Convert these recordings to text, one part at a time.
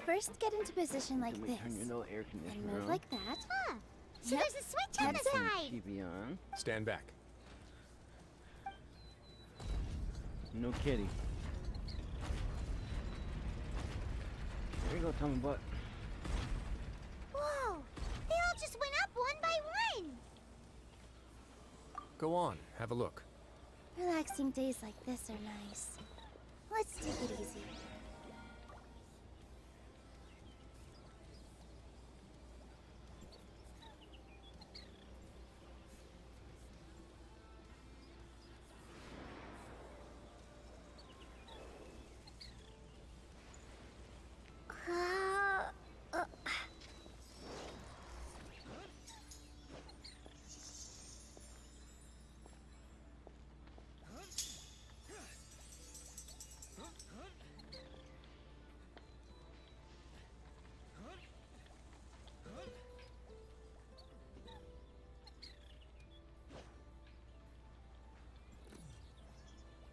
first get into position like Then we this. turn your little air And conditioner move on. like that. So Yep. there's a switch on the That's it. side. TV on. Stand back. No kitty. There you go, Tommy Butt. Whoa! They all just went up one by one. Go on, have a look. Relaxing days like this are nice. Let's take it easy.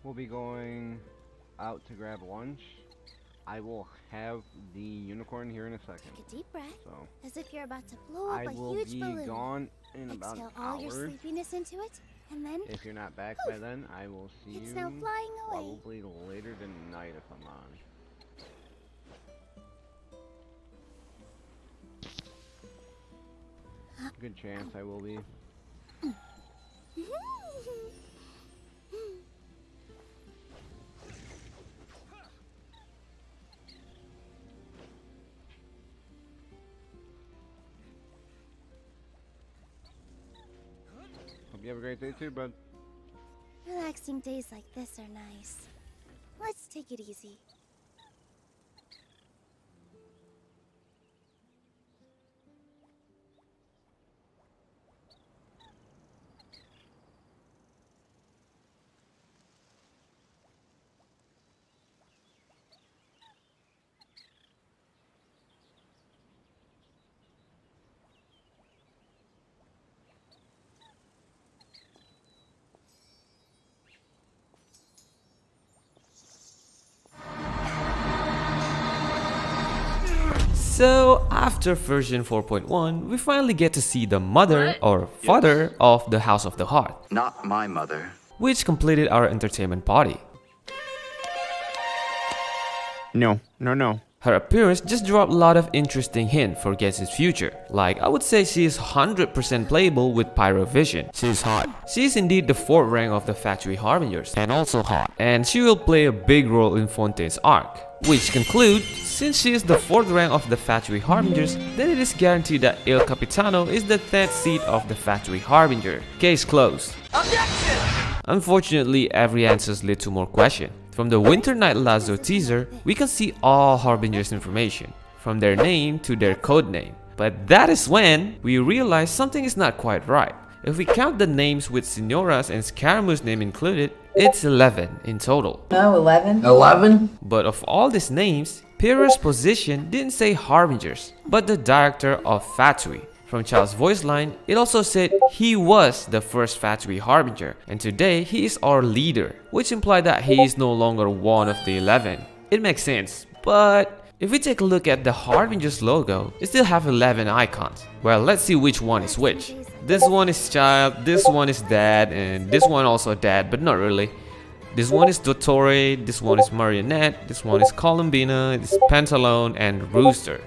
We'll be going out to grab lunch. I will have the unicorn here in a second. Take a deep breath, So as if you're about to blow up I a will huge be balloon. gone in about Exhale an all your hour. sleepiness into it, and then If you're not back by then, I will see it's you now flying away. probably later tonight if I'm on. Good chance I will be. Hope you have a great day too, bud. Relaxing days like this are nice. Let's take it easy. So after version 4.1, we finally get to see the mother or father of the House of the Heart, Not my mother. which completed our entertainment party. No. Her appearance just dropped a lot of interesting hints for Genshin's future. Like, I would say she is 100% playable with Pyro Vision. She's hot. She is indeed the 4th rank of the Factory Harbingers. And also hot. And she will play a big role in Fontaine's arc. Which conclude, since she is the 4th rank of the Factory Harbingers, then it is guaranteed that Il Capitano is the 10th seat of the Factory Harbinger. Case closed. Objection! Unfortunately, every answer led to more questions. From the Winter Night Lazo teaser, we can see all Harbingers information, from their name to their code name. But that is when we realize something is not quite right. If we count the names with Signora's and Scaramouche's name included, it's 11 in total. No, 11? 11? But of all these names, Pierre's position didn't say Harbingers, but the director of Factory. From Child's voice line, it also said he was the first Factory Harbinger, and today he is our leader, which implied that he is no longer one of the 11. It makes sense, but if we take a look at the Harbinger's logo, it still have 11 icons. Well, let's see which one is which. This one is Child, this one is Dad, and this one also Dad, but not really. This one is Dottore, this one is Marionette, this one is Columbina, this is Pantalone, and Rooster.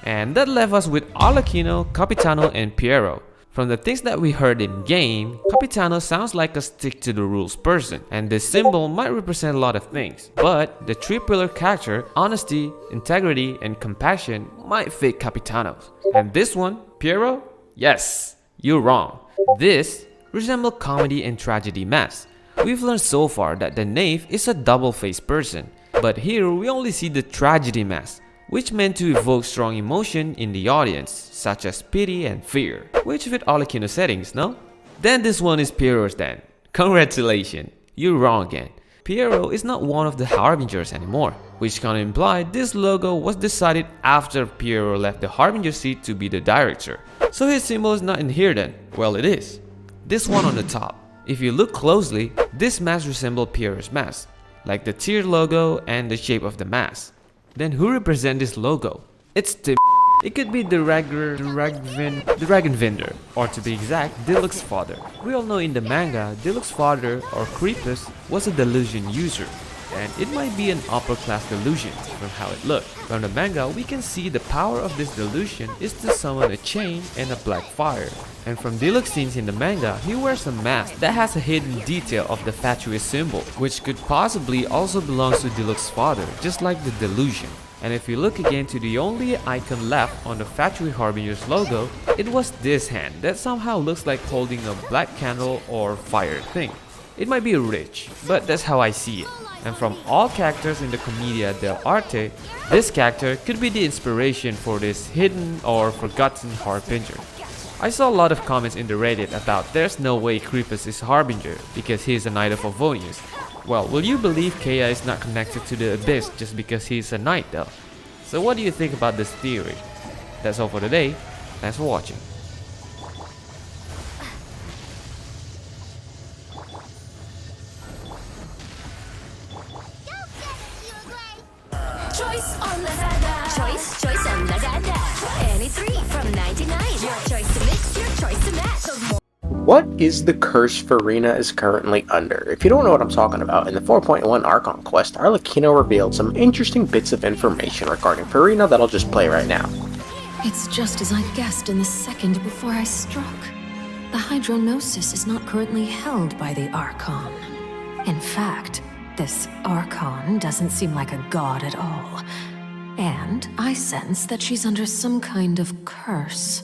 And that left us with Arlecchino, Capitano, and Piero. From the things that we heard in game, Capitano sounds like a stick to the rules person, and this symbol might represent a lot of things. But the 3-pillar character, honesty, integrity, and compassion might fit Capitano's. And this one, Piero? Yes, you're wrong. This resembles comedy and tragedy mask. We've learned so far that the knave is a double-faced person, but here we only see the tragedy mask, which meant to evoke strong emotion in the audience, such as pity and fear, which fit Arlecchino's settings, no? Then this one is Piero's then. Congratulations, you're wrong again. Piero is not one of the Harbingers anymore, which can imply this logo was decided after Piero left the Harbinger seat to be the director. So his symbol is not in here then? Well, it is. This one on the top. If you look closely, this mask resembles Piero's mask, like the tier logo and the shape of the mask. then who represents this logo? It's the It could be the Dragon Vendor, or to be exact, Diluc's father. We all know in the manga, Diluc's father, or Creepus, was a delusion user. And it might be an upper class delusion from how it looked. From the manga, we can see the power of this delusion is to summon a chain and a black fire. And from Diluc's scenes in the manga, he wears a mask that has a hidden detail of the fatuous symbol, which could possibly also belong to Diluc's father, just like the delusion. And if you look again to the only icon left on the Factory Harbinger's logo, it was this hand that somehow looks like holding a black candle or fire thing. It might be rich, but that's how I see it. And from all characters in the Commedia dell'arte, this character could be the inspiration for this hidden or forgotten Harbinger. I saw a lot of comments in the Reddit about there's no way Creepus is Harbinger because he is a Knight of Favonius. Well, will you believe Kea is not connected to the Abyss just because he's a knight though? So what do you think about this theory? That's all for today. Thanks for watching. Choice on Lazada. Choice on Lazada. Any three from 99. Your choice to mix, your choice to match. What is the curse Farina is currently under? If you don't know what I'm talking about, in the 4.1 Archon quest, Arlecchino revealed some interesting bits of information regarding Farina that I'll just play right now. It's just as I guessed in the second before I struck. The Hydronosis is not currently held by the Archon. In fact, this Archon doesn't seem like a god at all. And I sense that she's under some kind of curse.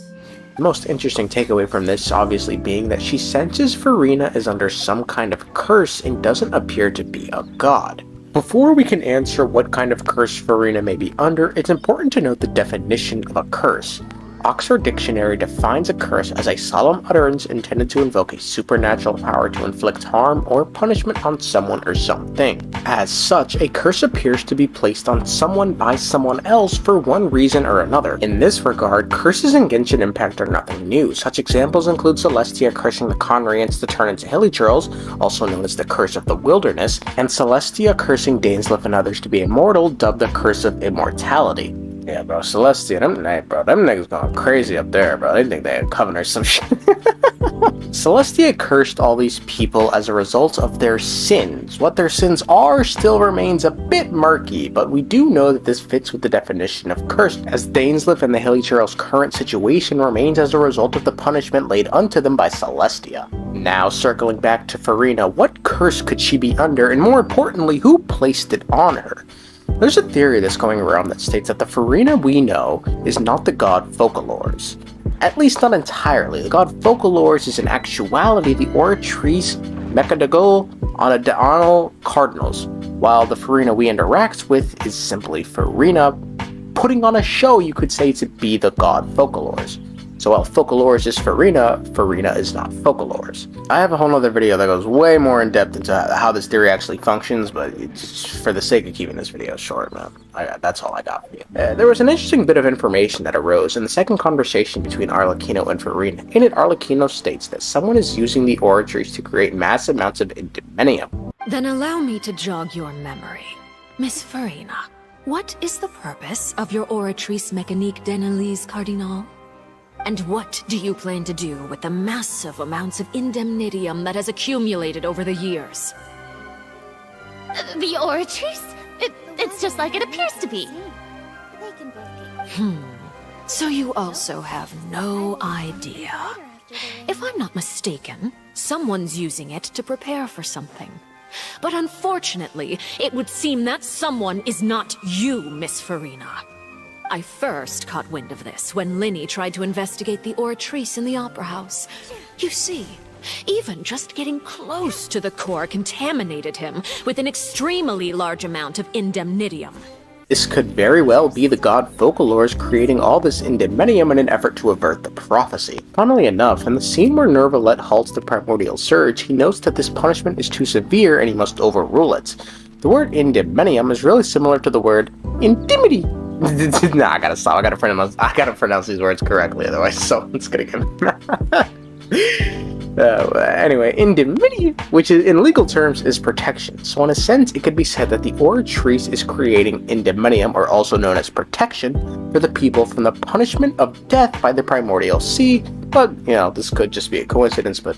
The most interesting takeaway from this obviously being that she senses Farina is under some kind of curse and doesn't appear to be a god. Before we can answer what kind of curse Farina may be under, it's important to note the definition of a curse. Oxford Dictionary defines a curse as a solemn utterance intended to invoke a supernatural power to inflict harm or punishment on someone or something. As such, a curse appears to be placed on someone by someone else for one reason or another. In this regard, curses in Genshin Impact are nothing new. Such examples include Celestia cursing the Conrians to turn into hilly churls, also known as the Curse of the Wilderness, and Celestia cursing Dainsleif and others to be immortal, dubbed the Curse of Immortality. Yeah, bro, Celestia, them niggas going crazy up there, bro. They think they had coven or some shit. Celestia cursed all these people as a result of their sins. What their sins are still remains a bit murky, but we do know that this fits with the definition of cursed, as Dainsleif and the Hilly Churl's current situation remains as a result of the punishment laid unto them by Celestia. Now, circling back to Farina, what curse could she be under, and more importantly, who placed it on her? There's a theory that's going around that states that the Farina we know is not the god Focalors. At least not entirely. The god Focalors is in actuality the Oratrice Mechanical Onodonal Cardinals, while the Farina we interact with is simply Farina putting on a show, you could say, to be the god Focalors. So while Focalors is Farina, Farina is not Focalors. I have a whole other video that goes way more in depth into how this theory actually functions, but it's for the sake of keeping this video short, man. That's all I got for you. There was an interesting bit of information that arose in the second conversation between Arlecchino and Farina. In it, Arlecchino states that someone is using the Oratrice to create mass amounts of indemnium. Then allow me to jog your memory. Miss Farina, what is the purpose of your Oratrice Mécanique d'Analyse Cardinal? And what do you plan to do with the massive amounts of indemnitium that has accumulated over the years? The Oratrice? It's just like it appears to be. They can both get So you also have no idea. If I'm not mistaken, someone's using it to prepare for something. But unfortunately, it would seem that someone is not you, Miss Farina. I first caught wind of this when Linny tried to investigate the Oratrice in the Opera House. You see, even just getting close to the core contaminated him with an extremely large amount of indemnitium. This could very well be the god Focalors creating all this indemnitium in an effort to avert the prophecy. Funnily enough, in the scene where Nervalet halts the primordial surge, he notes that this punishment is too severe and he must overrule it. The word indemnitium is really similar to the word indemnity. Nah, I gotta stop. I gotta pronounce these words correctly, otherwise someone's gonna get mad. Anyway, indemnity, which is, in legal terms is protection. So in a sense, it could be said that the Oratrice is creating indemnitium, or also known as protection, for the people from the punishment of death by the primordial sea. But, you know, this could just be a coincidence, but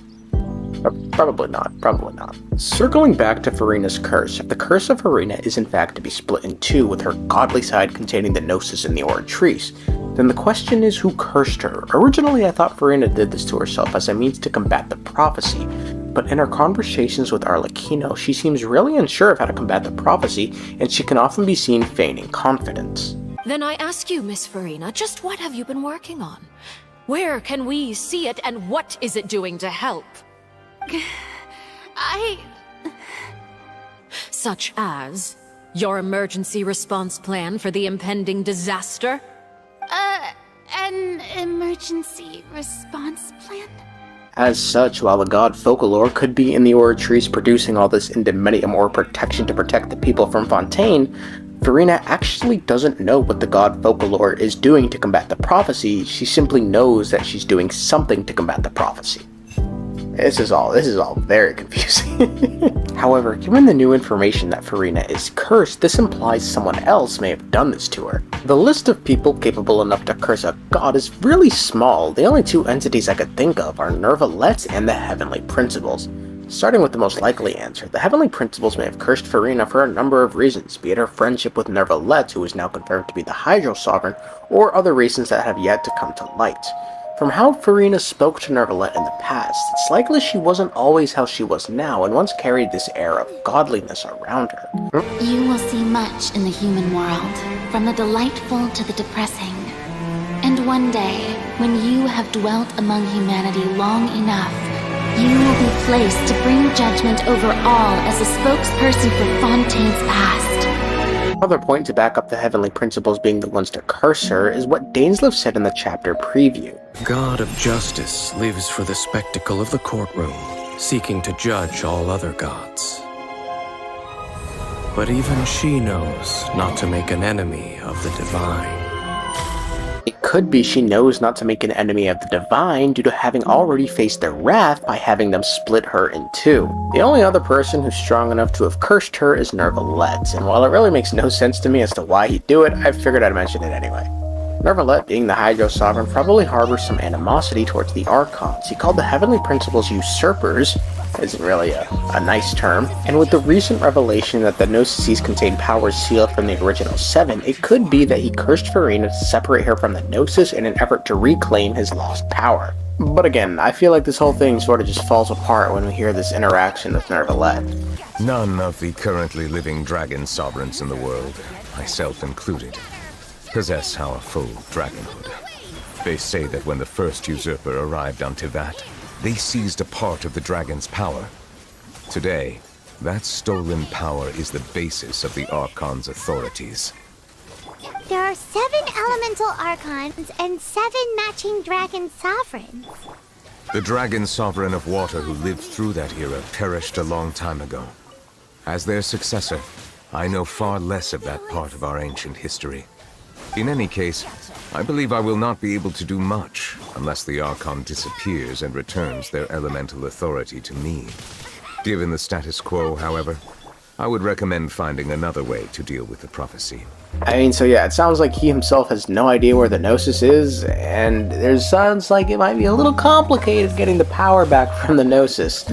probably not. Circling back to Farina's curse, if the curse of Farina is in fact to be split in two, with her godly side containing the Gnosis and the Oratrice, then the question is, who cursed her? Originally, I thought Farina did this to herself as a means to combat the prophecy, but in her conversations with Arlecchino, she seems really unsure of how to combat the prophecy, and she can often be seen feigning confidence. Then I ask you, Miss Farina, just what have you been working on? Where can we see it, and what is it doing to help? Such as your emergency response plan for the impending disaster? An emergency response plan? As such, while the god Folklore could be in the Oratrice producing all this indemnitium or protection to protect the people from Fontaine, Farina actually doesn't know what the god Folklore is doing to combat the prophecy. She simply knows that she's doing something to combat the prophecy. This is all very confusing. However, given the new information that Farina is cursed, this implies someone else may have done this to her. The list of people capable enough to curse a god is really small. The only two entities I could think of are Nervalette and the Heavenly Principles. Starting with the most likely answer, the Heavenly Principles may have cursed Farina for a number of reasons, be it her friendship with Nervalette, who is now confirmed to be the Hydro Sovereign, or other reasons that have yet to come to light. From how Farina spoke to Nervalette in the past, it's likely she wasn't always how she was now and once carried this air of godliness around her. You will see much in the human world, from the delightful to the depressing. And one day, when you have dwelt among humanity long enough, you will be placed to bring judgment over all as a spokesperson for Fontaine's past. Another point to back up the Heavenly Principles being the ones to curse her is what Dainsleif said in the chapter preview. God of justice lives for the spectacle of the courtroom, seeking to judge all other gods. But even she knows not to make an enemy of the divine. It could be she knows not to make an enemy of the divine due to having already faced their wrath by having them split her in two. The only other person who's strong enough to have cursed her is Nervalette, and while it really makes no sense to me as to why he'd do it, I figured I'd mention it anyway. Nervalette, being the Hydro Sovereign, probably harbors some animosity towards the Archons. He called the Heavenly Principles usurpers, isn't really a nice term, and with the recent revelation that the Gnosis contain powers sealed from the original 7, it could be that he cursed Farina to separate her from the Gnosis in an effort to reclaim his lost power. But again, I feel like this whole thing sort of just falls apart when we hear this interaction with Nervalette. None of the currently living dragon sovereigns in the world, myself included, possess our full dragonhood. They say that when the first usurper arrived on Tivat, they seized a part of the dragon's power. Today, that stolen power is the basis of the Archon's authorities. There are 7 elemental archons and 7 matching dragon sovereigns. The dragon sovereign of water who lived through that era perished a long time ago. As their successor, I know far less of that part of our ancient history. In any case, I believe I will not be able to do much unless the Archon disappears and returns their elemental authority to me. Given the status quo, however, I would recommend finding another way to deal with the prophecy. I mean, so yeah, it sounds like he himself has no idea where the Gnosis is, and it sounds like it might be a little complicated getting the power back from the Gnosis.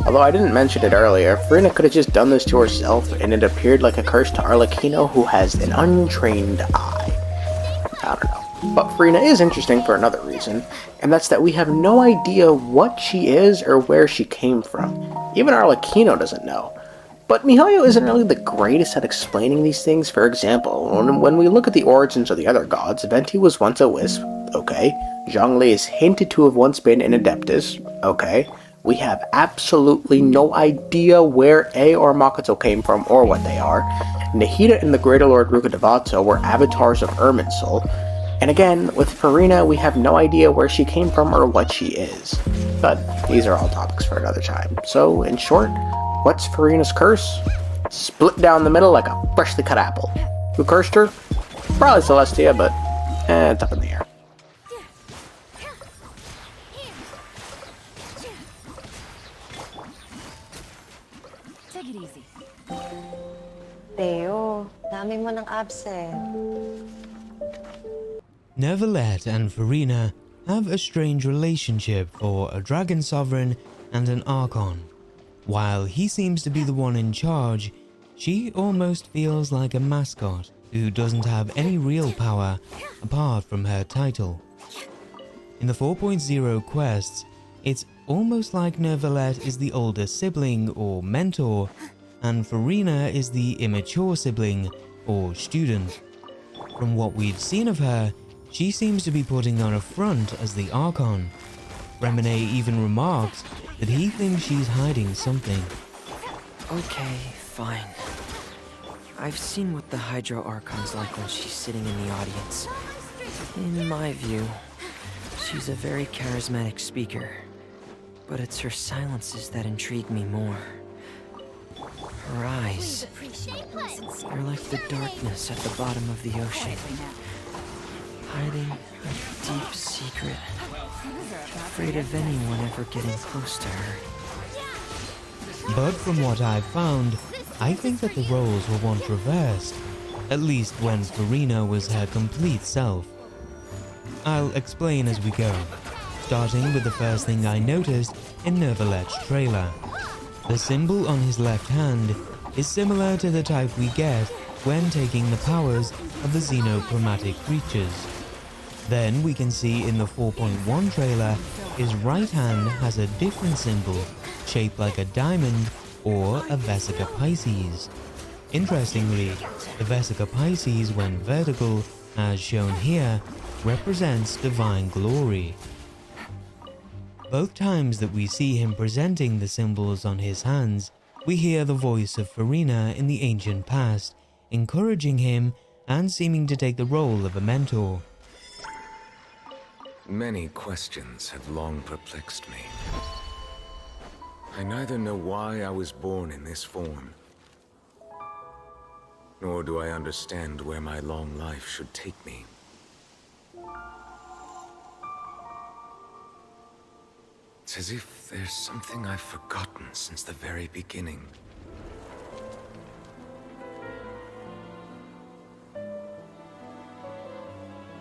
Although I didn't mention it earlier, Farina could have just done this to herself, and it appeared like a curse to Arlecchino, who has an untrained eye. I don't know. But Farina is interesting for another reason, and that's that we have no idea what she is or where she came from. Even Arlecchino doesn't know. But miHoYo isn't really the greatest at explaining these things. For example, when we look at the origins of the other gods, Venti was once a wisp, okay. Zhongli is hinted to have once been an Adeptus, okay. We have absolutely no idea where A or Makoto came from or what they are. Nahida and the Greater Lord Rukkhadevata were avatars of Irminsul. And again, with Farina, we have no idea where she came from or what she is. But these are all topics for another time. So, in short, what's Farina's curse? Split down the middle like a freshly cut apple. Who cursed her? Probably Celestia, but it's up in the air. upset. Neverlet and Farina have a strange relationship for a Dragon Sovereign and an Archon. While he seems to be the one in charge, she almost feels like a mascot who doesn't have any real power apart from her title. In the 4.0 quests, it's almost like Neverlet is the older sibling or mentor, and Farina is the immature sibling or student. From what we've seen of her, she seems to be putting on a front as the Archon. Remine even remarks that he thinks she's hiding something. Okay, fine. I've seen what the Hydro Archon's like when she's sitting in the audience. In my view, she's a very charismatic speaker, but it's her silences that intrigue me more. Her eyes, they're like the darkness at the bottom of the ocean, hiding a deep secret, afraid of anyone ever getting close to her. But from what I've found, I think that the roles were once reversed, at least when Farina was her complete self. I'll explain as we go, starting with the first thing I noticed in Neverlet's trailer. The symbol on his left hand is similar to the type we get when taking the powers of the xenochromatic creatures. Then we can see in the 4.1 trailer, his right hand has a different symbol, shaped like a diamond or a Vesica Pisces. Interestingly, the Vesica Pisces, when vertical, as shown here, represents divine glory. Both times that we see him presenting the symbols on his hands, we hear the voice of Farina in the ancient past, encouraging him and seeming to take the role of a mentor. Many questions have long perplexed me. I neither know why I was born in this form, nor do I understand where my long life should take me. It's as if there's something I've forgotten since the very beginning.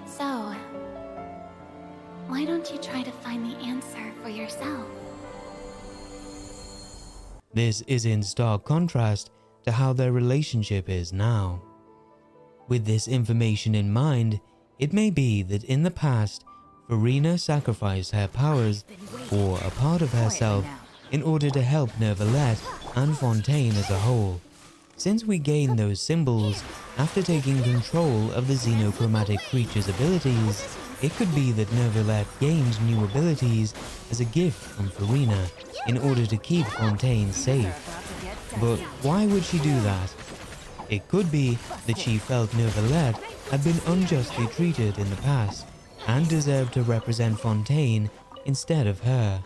So, why don't you try to find the answer for yourself? This is in stark contrast to how their relationship is now. With this information in mind, it may be that in the past, Farina sacrificed her powers, or a part of herself, in order to help Neverlet and Fontaine as a whole. Since we gain those symbols after taking control of the xenochromatic creature's abilities, it could be that Neverlet gained new abilities as a gift from Farina in order to keep Fontaine safe. But why would she do that? It could be that she felt Neverlet had been unjustly treated in the past and deserved to represent Fontaine instead of her.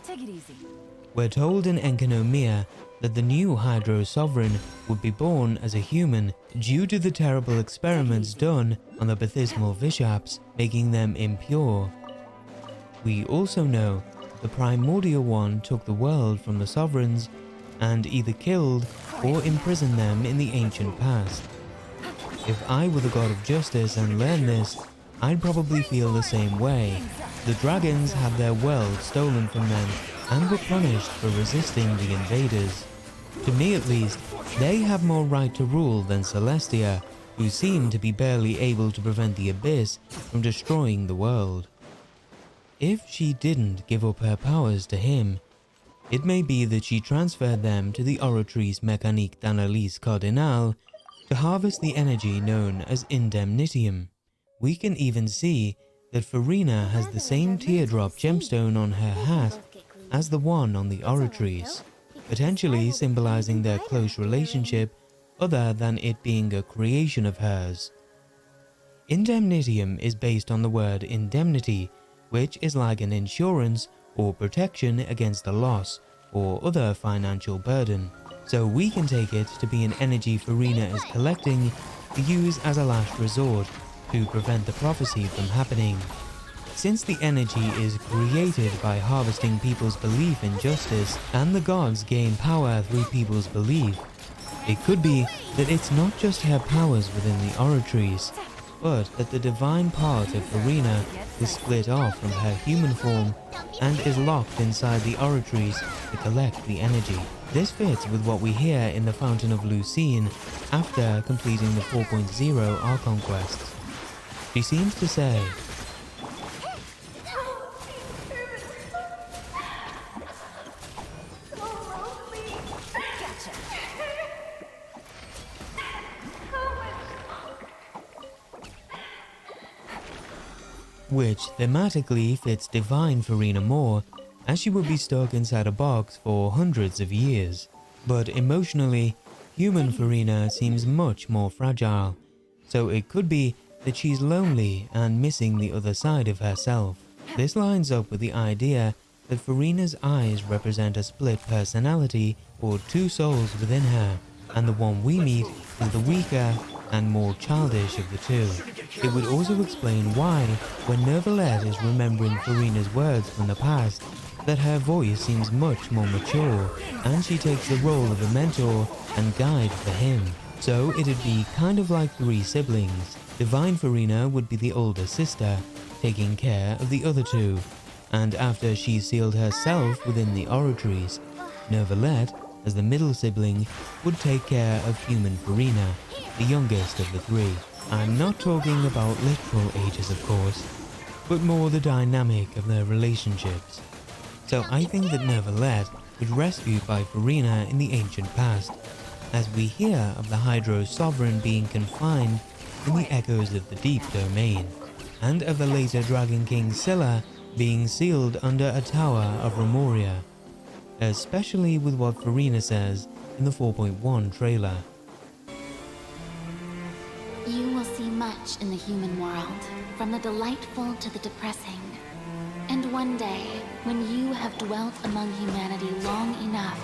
We're told in Enkanomiya that the new Hydro Sovereign would be born as a human due to the terrible experiments done on the Baptismal Vishaps, making them impure. We also know the Primordial One took the world from the Sovereigns and either killed or imprisoned them in the ancient past. If I were the god of justice and learned this, I'd probably feel the same way. The dragons had their world stolen from them and were punished for resisting the invaders. To me at least, they have more right to rule than Celestia, who seem to be barely able to prevent the Abyss from destroying the world. If she didn't give up her powers to him, it may be that she transferred them to the Oratrice Mécanique d'Analyse Cardinale to harvest the energy known as Indemnitium. We can even see that Farina has the same teardrop gemstone on her hat as the one on the Oratrice, potentially symbolizing their close relationship other than it being a creation of hers. Indemnitium is based on the word indemnity, which is like an insurance or protection against a loss or other financial burden. So we can take it to be an energy Farina is collecting to use as a last resort to prevent the prophecy from happening. Since the energy is created by harvesting people's belief in justice, and the gods gain power through people's belief, It could be that it's not just her powers within the oratories, but that the divine part of Farina is split off from her human form and is locked inside the oratories to collect the energy. This fits with what we hear in the Fountain of Lucine after completing the 4.0 Archon quests. She seems to say, which thematically fits Divine Farina more, as she would be stuck inside a box for hundreds of years. But emotionally, human Farina seems much more fragile, so it could be that she's lonely and missing the other side of herself. This lines up with the idea that Farina's eyes represent a split personality or two souls within her, and the one we meet is the weaker and more childish of the two. It would also explain why, when Nervalette is remembering Farina's words from the past, that her voice seems much more mature, and she takes the role of a mentor and guide for him. So it'd be kind of like three siblings. Divine Farina would be the older sister, taking care of the other two, and after she sealed herself within the oratories, Nervalette, as the middle sibling, would take care of human Farina, the youngest of the three. I'm not talking about literal ages, of course, but more the dynamic of their relationships. So I think that Nervalette was rescued by Farina in the ancient past, as we hear of the Hydro Sovereign being confined in the Echoes of the Deep domain, and of the later Dragon King Scylla being sealed under a tower of Remoria, especially with what Farina says in the 4.1 trailer. You will see much in the human world, from the delightful to the depressing. And one day, when you have dwelt among humanity long enough,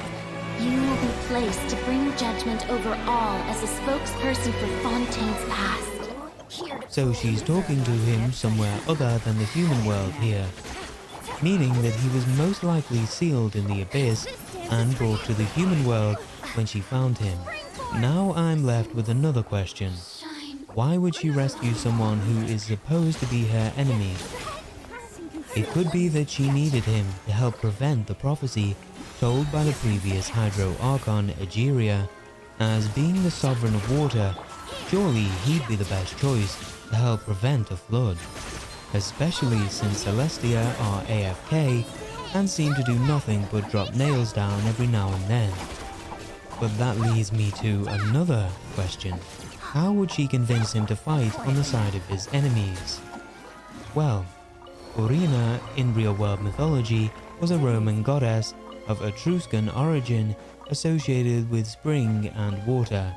you will be placed to bring judgment over all as a spokesperson for Fontaine's past. So she's talking to him somewhere other than the human world here, meaning that he was most likely sealed in the abyss and brought to the human world when she found him. Now I'm left with another question. Why would she rescue someone who is supposed to be her enemy? It could be that she needed him to help prevent the prophecy told by the previous Hydro Archon Egeria, as being the Sovereign of Water, surely he'd be the best choice to help prevent a flood, especially since Celestia are AFK and seem to do nothing but drop nails down every now and then. But that leads me to another question. How would she convince him to fight on the side of his enemies? Well, Urina in real-world mythology was a Roman goddess of Etruscan origin associated with spring and water.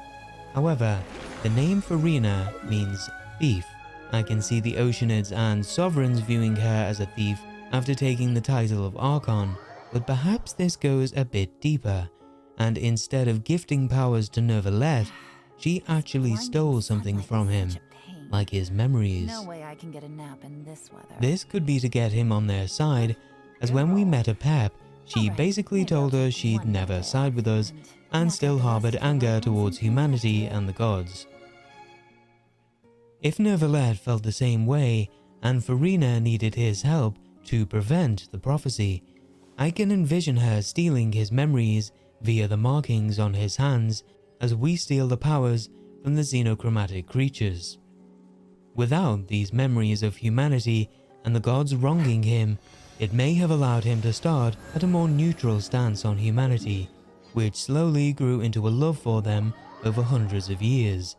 However, the name Farina means thief. I can see the Oceanids and Sovereigns viewing her as a thief after taking the title of Archon, but perhaps this goes a bit deeper, and instead of gifting powers to Nervalette, she actually stole something from him, like his memories. No way I can get a nap in this weather. This could be to get him on their side, as when we met Apep, she basically told us she'd never side with us and still harbored anger towards humanity and the gods. If Nervalette felt the same way, and Farina needed his help to prevent the prophecy, I can envision her stealing his memories via the markings on his hands as we steal the powers from the xenochromatic creatures. Without these memories of humanity and the gods wronging him, it may have allowed him to start at a more neutral stance on humanity, which slowly grew into a love for them over hundreds of years,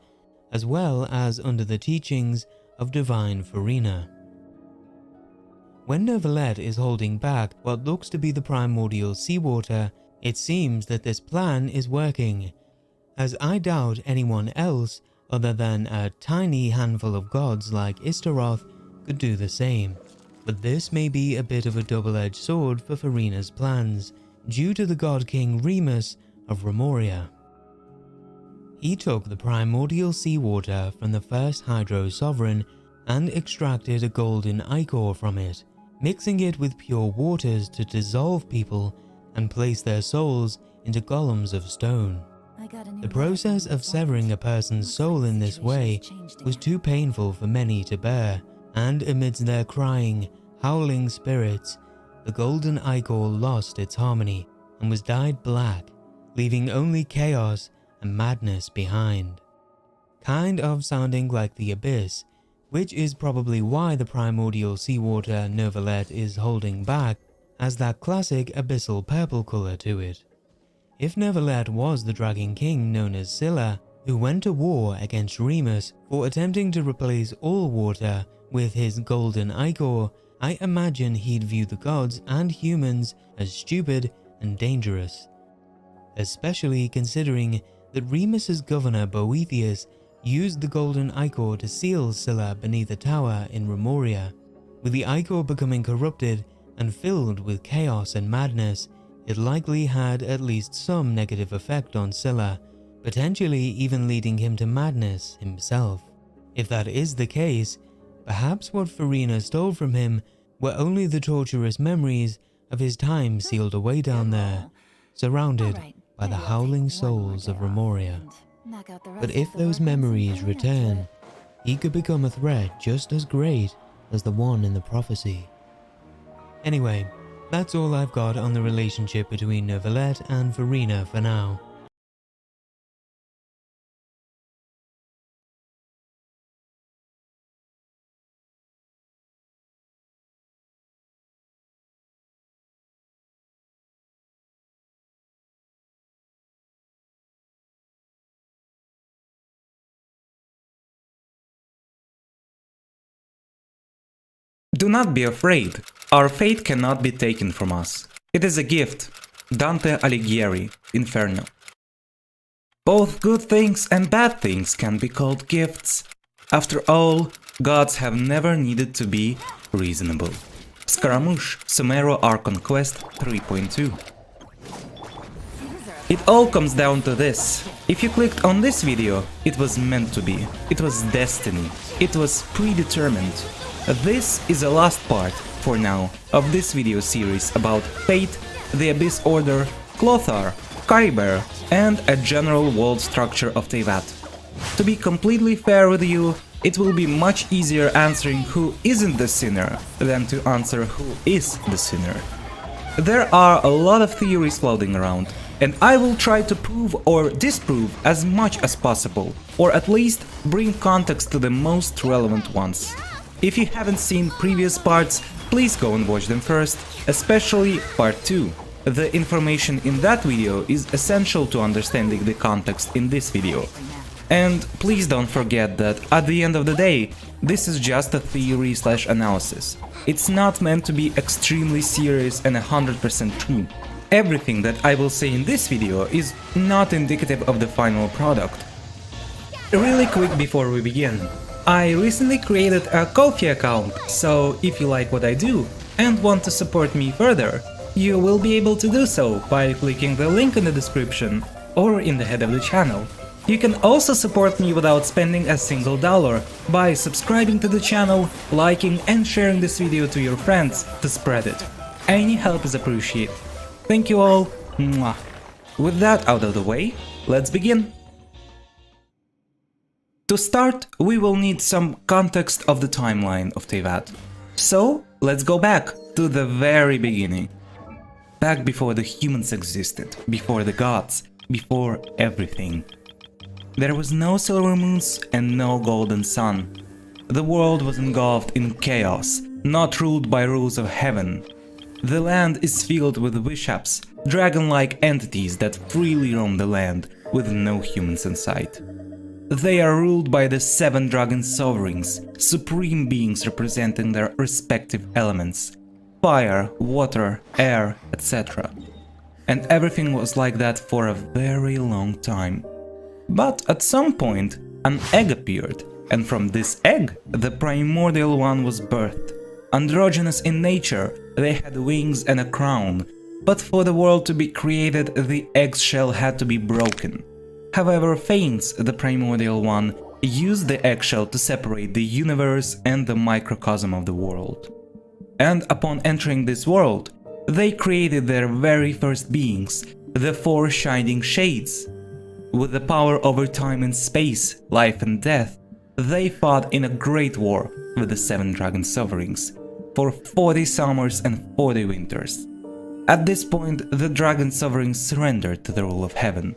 as well as under the teachings of Divine Farina. When Nervalette is holding back what looks to be the primordial seawater, it seems that this plan is working, as I doubt anyone else other than a tiny handful of gods like Istaroth could do the same. But this may be a bit of a double-edged sword for Farina's plans, due to the god king Remus of Remoria. He took the primordial seawater from the first Hydro Sovereign and extracted a golden ichor from it, mixing it with pure waters to dissolve people and place their souls into golems of stone. I The process of severing a person's soul in this way was too painful for many to bear, and amidst their crying, howling spirits, the golden ichor lost its harmony and was dyed black, leaving only chaos and madness behind. Kind of sounding like the abyss, which is probably why the primordial seawater Neuvillette is holding back, has that classic abyssal purple color to it. If Neuvillette was the Dragon King known as Scylla, who went to war against Remus for attempting to replace all water with his golden ichor, I imagine he'd view the gods and humans as stupid and dangerous. Especially considering that Remus's governor Boethius used the golden ichor to seal Scylla beneath a tower in Remoria. With the ichor becoming corrupted and filled with chaos and madness, it likely had at least some negative effect on Scylla, potentially even leading him to madness himself. If that is the case, perhaps what Farina stole from him were only the torturous memories of his time sealed away down there, surrounded by the howling souls of Remoria. But if those memories return, he could become a threat just as great as the one in the prophecy. Anyway, that's all I've got on the relationship between Neuvillette and Farina for now. Do not be afraid. Our fate cannot be taken from us. It is a gift. Dante Alighieri, Inferno. Both good things and bad things can be called gifts. After all, gods have never needed to be reasonable. Scaramouche, Sumeru Archon Quest 3.2. It all comes down to this. If you clicked on this video, it was meant to be. It was destiny. It was predetermined. This is the last part, for now, of this video series about Fate, the Abyss Order, Clothar, Kyber, and a general world structure of Teyvat. To be completely fair with you, it will be much easier answering who isn't the sinner than to answer who is the sinner. There are a lot of theories floating around, and I will try to prove or disprove as much as possible, or at least bring context to the most relevant ones. If you haven't seen previous parts, please go and watch them first, especially part 2. The information in that video is essential to understanding the context in this video. And please don't forget that at the end of the day, this is just a theory/analysis. It's not meant to be extremely serious and 100% true. Everything that I will say in this video is not indicative of the final product. Really quick before we begin. I recently created a Ko-fi account, so if you like what I do and want to support me further, you will be able to do so by clicking the link in the description or in the head of the channel. You can also support me without spending a single dollar by subscribing to the channel, liking and sharing this video to your friends to spread it. Any help is appreciated. Thank you all. Mwah. With that out of the way, let's begin. To start, we will need some context of the timeline of Teyvat. So, let's go back to the very beginning. Back before the humans existed, before the gods, before everything. There was no silver moons and no golden sun. The world was engulfed in chaos, not ruled by rules of heaven. The land is filled with wishaps, dragon-like entities that freely roam the land with no humans in sight. They are ruled by the 7 dragon sovereigns, supreme beings representing their respective elements: fire, water, air, etc. And everything was like that for a very long time. But at some point, an egg appeared, and from this egg, the primordial one was birthed. Androgynous in nature, they had wings and a crown, but for the world to be created, the eggshell had to be broken. However, Phanes, the primordial one, used the eggshell to separate the universe and the microcosm of the world. And upon entering this world, they created their very first beings, the 4 shining shades. With the power over time and space, life and death, they fought in a great war with the 7 dragon sovereigns for 40 summers and 40 winters. At this point, the dragon sovereigns surrendered to the rule of heaven,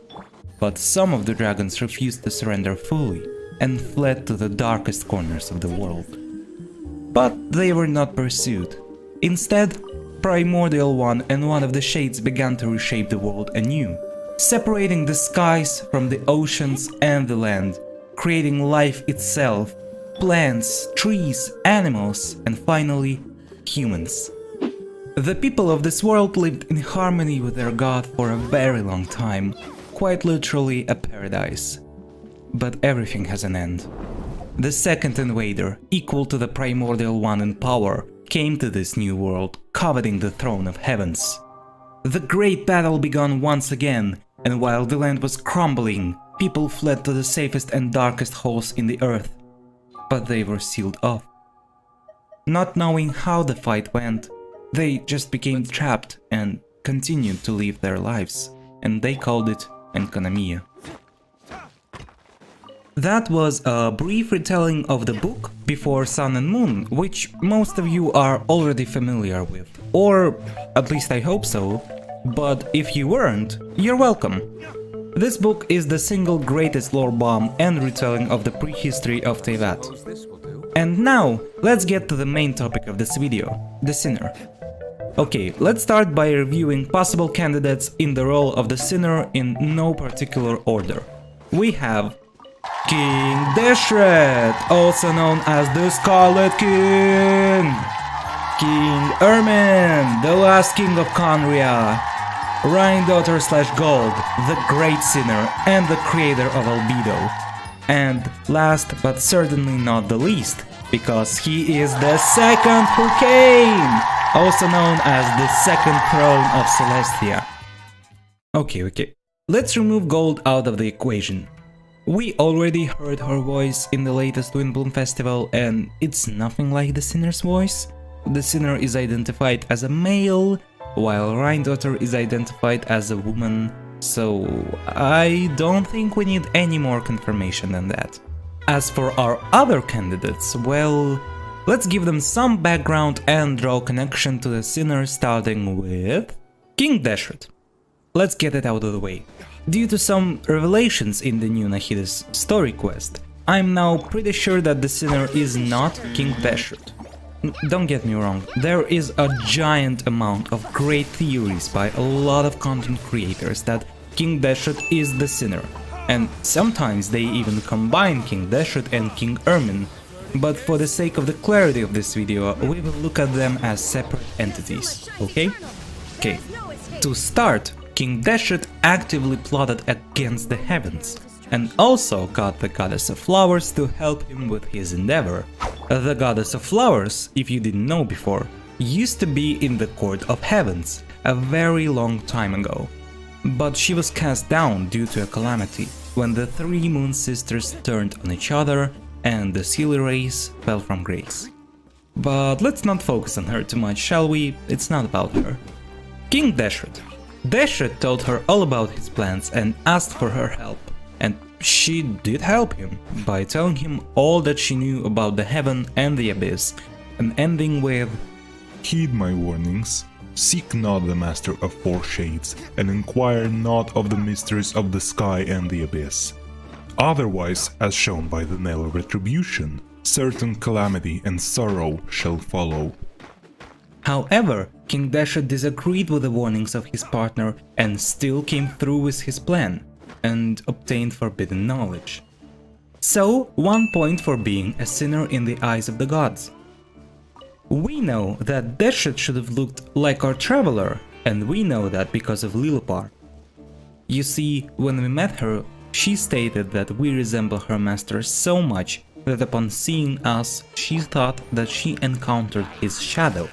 but some of the dragons refused to surrender fully and fled to the darkest corners of the world. But they were not pursued. Instead, Primordial One and one of the Shades began to reshape the world anew, separating the skies from the oceans and the land, creating life itself, plants, trees, animals, and finally, humans. The people of this world lived in harmony with their god for a very long time, quite literally a paradise. But everything has an end. The second invader, equal to the Primordial One in power, came to this new world, coveting the throne of heavens. The great battle began once again, and while the land was crumbling, people fled to the safest and darkest holes in the earth. But they were sealed off. Not knowing how the fight went, they just became trapped and continued to live their lives, and they called it Enconomia. That was a brief retelling of the book Before Sun and Moon, which most of you are already familiar with, or at least I hope so, but if you weren't, you're welcome. This book is the single greatest lore bomb and retelling of the prehistory of Teyvat. And now, let's get to the main topic of this video, the Sinner. Okay, let's start by reviewing possible candidates in the role of the Sinner in no particular order. We have King Deshret, also known as the Scarlet King, King Ermin, the last king of Conria, Rhine-Daughter / Gold, the Great Sinner and the creator of Albedo, and last but certainly not the least, because he is the second Hurricane, also known as the second throne of Celestia. Okay, let's remove Gold out of the equation. We already heard her voice in the latest Windbloom Festival, and it's nothing like the Sinner's voice. The Sinner is identified as a male, while Rhine-Daughter is identified as a woman, so I don't think we need any more confirmation than that. As for our other candidates, well, let's give them some background and draw connection to the Sinner, starting with King Deshret. Let's get it out of the way. Due to some revelations in the new Nahida's story quest, I'm now pretty sure that the Sinner is not King Deshret. Don't get me wrong, there is a giant amount of great theories by a lot of content creators that King Deshret is the Sinner, and sometimes they even combine King Deshret and King Ermin, but for the sake of the clarity of this video, we will look at them as separate entities, okay? Okay, to start, King Deshret actively plotted against the heavens, and also got the Goddess of Flowers to help him with his endeavor. The Goddess of Flowers, if you didn't know before, used to be in the Court of Heavens a very long time ago, but she was cast down due to a calamity when the 3 Moon Sisters turned on each other and the Sealy race fell from grace. But let's not focus on her too much, shall we? It's not about her. King Deshret. Deshret told her all about his plans and asked for her help, and she did help him by telling him all that she knew about the heaven and the abyss, and ending with, "Heed my warnings, seek not the Master of 4 Shades, and inquire not of the mysteries of the sky and the abyss. Otherwise, as shown by the Knell of Retribution, certain calamity and sorrow shall follow." However, King Deshret disagreed with the warnings of his partner and still came through with his plan, and obtained forbidden knowledge. So, 1 point for being a sinner in the eyes of the gods. We know that Deshret should have looked like our traveler, and we know that because of Lilipar. You see, when we met her, she stated that we resemble her master so much that upon seeing us, she thought that she encountered his shadow.